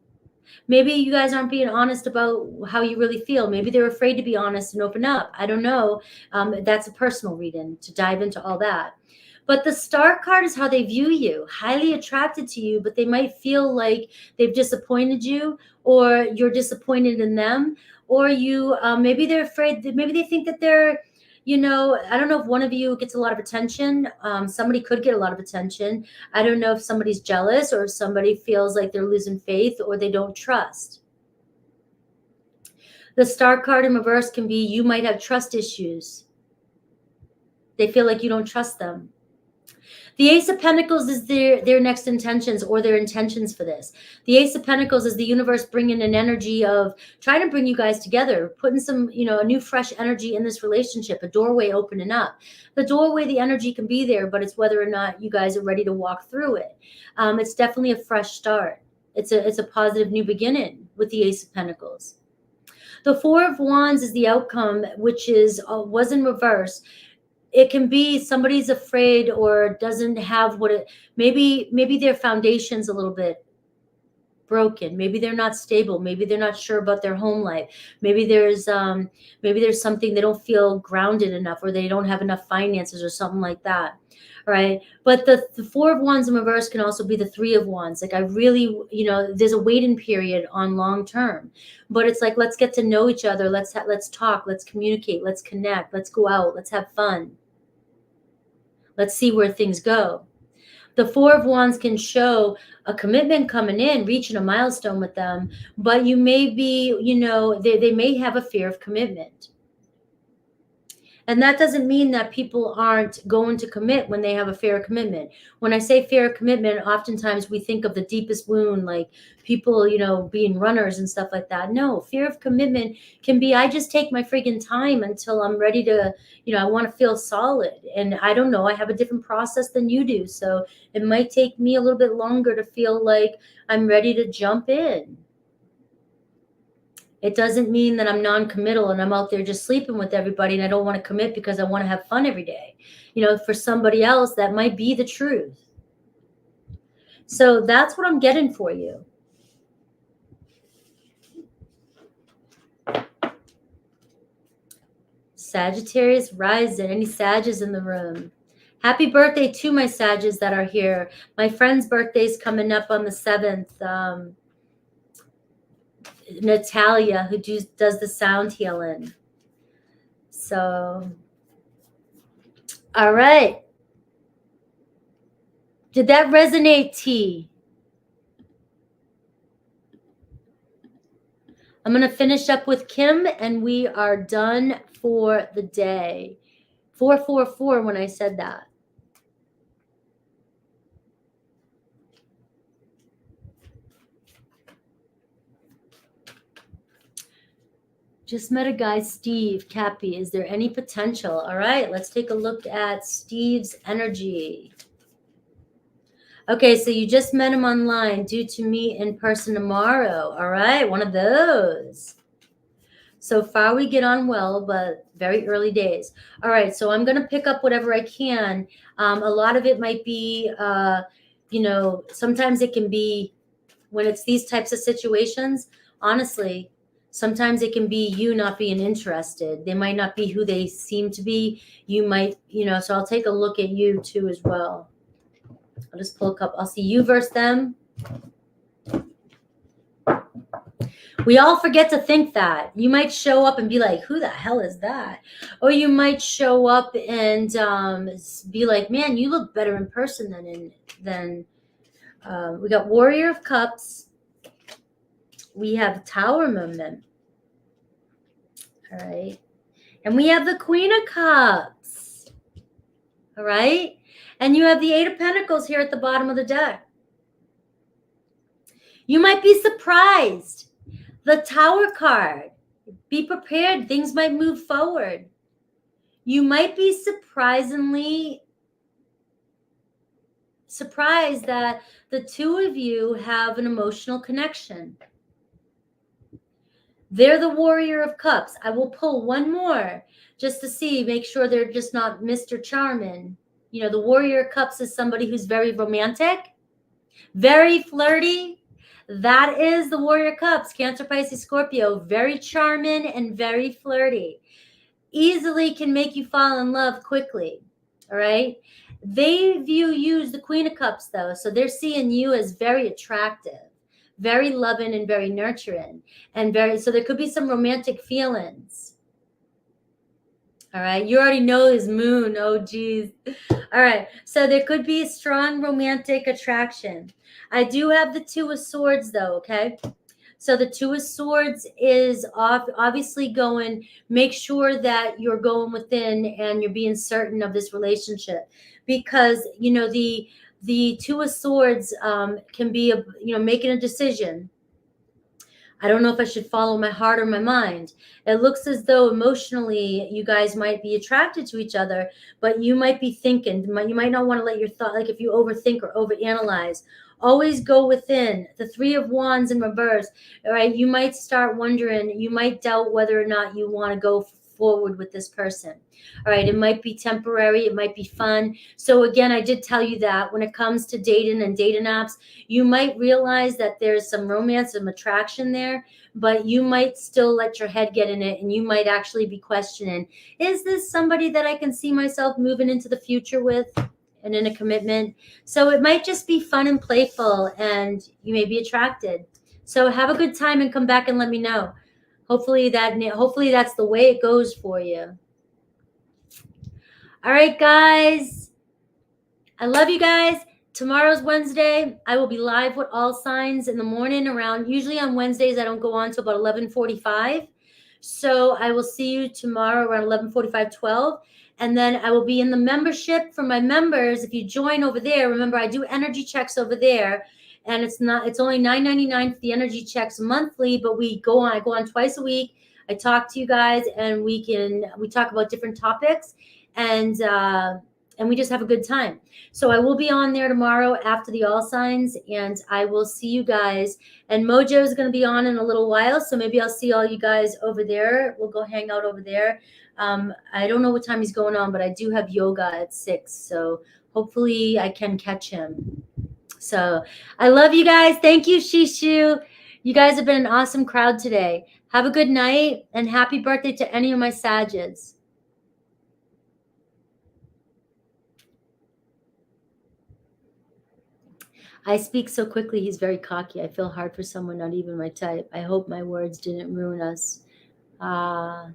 Maybe you guys aren't being honest about how you really feel. Maybe they're afraid to be honest and open up. I don't know. That's a personal reading to dive into all that. But the Star card is how they view you, highly attracted to you, but they might feel like they've disappointed you, or you're disappointed in them, or maybe they're afraid that, maybe they think that they're, you know, I don't know if one of you gets a lot of attention. Somebody could get a lot of attention. I don't know if somebody's jealous, or if somebody feels like they're losing faith, or they don't trust. The Star card in reverse can be, you might have trust issues. They feel like you don't trust them. The Ace of Pentacles is their next intentions, or their intentions for this. The Ace of Pentacles is the universe bringing an energy of trying to bring you guys together, putting some, you know, a new fresh energy in this relationship, a doorway opening up. The doorway, the energy can be there, but it's whether or not you guys are ready to walk through it. It's definitely a fresh start. It's a positive new beginning with the Ace of Pentacles. The Four of Wands is the outcome, which was in reverse. It can be somebody's afraid or doesn't have maybe their foundation's a little bit broken. Maybe they're not stable. Maybe they're not sure about their home life. Maybe there's something, they don't feel grounded enough, or they don't have enough finances, or something like that. All right. But the Four of Wands in reverse can also be the Three of Wands. Like, I really, you know, there's a waiting period on long term, but it's like, let's get to know each other. Let's talk, let's communicate, let's connect, let's go out, let's have fun. Let's see where things go. The Four of Wands can show a commitment coming in, reaching a milestone with them, but you may be, you know, they may have a fear of commitment. And that doesn't mean that people aren't going to commit when they have a fear of commitment. When I say fear of commitment, oftentimes we think of the deepest wound, like people, being runners and stuff like that. No, fear of commitment can be, I just take my freaking time until I'm ready to, I want to feel solid. And I don't know, I have a different process than you do. So it might take me a little bit longer to feel like I'm ready to jump in. It doesn't mean that I'm non-committal and I'm out there just sleeping with everybody and I don't want to commit because I want to have fun every day. For somebody else, that might be the truth. So that's what I'm getting for you. Sagittarius rising. Any Sages in the room? Happy birthday to my Sages that are here. My friend's birthday's coming up on the 7th. Natalia, who does the sound healing. So, all right. Did that resonate, T? I'm going to finish up with Kim, and we are done for the day. 444 when I said that. Just met a guy, Steve, Cappy. Is there any potential? All right, let's take a look at Steve's energy. Okay, so you just met him online, due to meet in person tomorrow. All right, one of those. So far we get on well, but very early days. All right, so I'm going to pick up whatever I can. A lot of it might be, sometimes it can be, when it's these types of situations, honestly, sometimes it can be you not being interested. They might not be who they seem to be. You might, so I'll take a look at you too as well. I'll just pull a couple. I'll see you versus them. We all forget to think that. You might show up and be like, who the hell is that? Or you might show up and be like, man, you look better in person than we got Warrior of Cups. We have Tower Moment. All right. And we have the Queen of Cups. All right. And you have the Eight of Pentacles here at the bottom of the deck. You might be surprised. The Tower card. Be prepared. Things might move forward. You might be surprised that the two of you have an emotional connection. They're the Warrior of Cups. I will pull one more just to see, make sure they're just not Mr. Charmin. The Warrior of Cups is somebody who's very romantic, very flirty. That is the Warrior of Cups, Cancer, Pisces, Scorpio. Very charming and very flirty. Easily can make you fall in love quickly. All right. They view you as the Queen of Cups, though. So they're seeing you as very attractive, very loving and very nurturing, and so there could be some romantic feelings. All right. You already know his moon. Oh, geez. All right. So there could be a strong romantic attraction. I do have the Two of Swords, though. Okay. So the Two of Swords is obviously make sure that you're going within and you're being certain of this relationship, because, the Two of Swords can be, making a decision. I don't know if I should follow my heart or my mind. It looks as though emotionally you guys might be attracted to each other, but you might be thinking, you might not want to let your thought, like if you overthink or overanalyze, always go within. The Three of Wands in reverse, all right? You might start wondering, you might doubt whether or not you want to go forward with this person. All right, it might be temporary, it might be fun. So again, I did tell you that when it comes to dating and dating apps, you might realize that there's some romance, some attraction there, but you might still let your head get in it, and you might actually be questioning, is this somebody that I can see myself moving into the future with and in a commitment? So it might just be fun and playful, and you may be attracted. So have a good time and come back and let me know. Hopefully that's the way it goes for you. All right, guys. I love you guys. Tomorrow's Wednesday. I will be live with all signs in the morning usually on Wednesdays, I don't go on till about 11:45. So I will see you tomorrow around 11:45, 12. And then I will be in the membership for my members. If you join over there, remember I do energy checks over there. And it's only $9.99 for the energy checks monthly, but I go on twice a week. I talk to you guys, and we talk about different topics, and we just have a good time. So I will be on there tomorrow after the All Signs, and I will see you guys. And Mojo is going to be on in a little while, so maybe I'll see all you guys over there. We'll go hang out over there. I don't know what time he's going on, but I do have yoga at 6, so hopefully I can catch him. So I love you guys. Thank you, Shishu. You guys have been an awesome crowd today. Have a good night, and happy birthday to any of my Sages. I speak so quickly, he's very cocky. I feel hard for someone not even my type. I hope my words didn't ruin us. I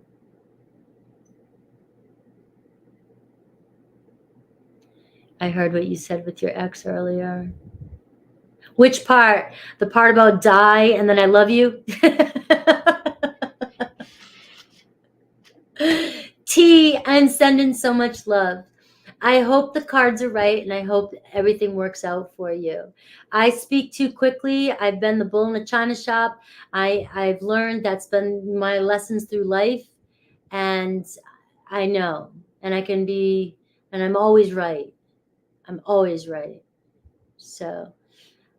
heard what you said with your ex earlier. Which part? The part about die and then I love you? T, I'm sending so much love. I hope the cards are right, and I hope everything works out for you. I speak too quickly. I've been the bull in the china shop. I've learned that's been my lessons through life, and I know, and I'm always right. I'm always right. So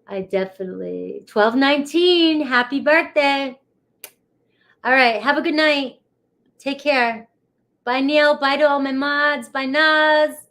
I definitely, 12/19, happy birthday. All right, have a good night. Take care. Bye, Neil. Bye to all my mods. Bye, Naz.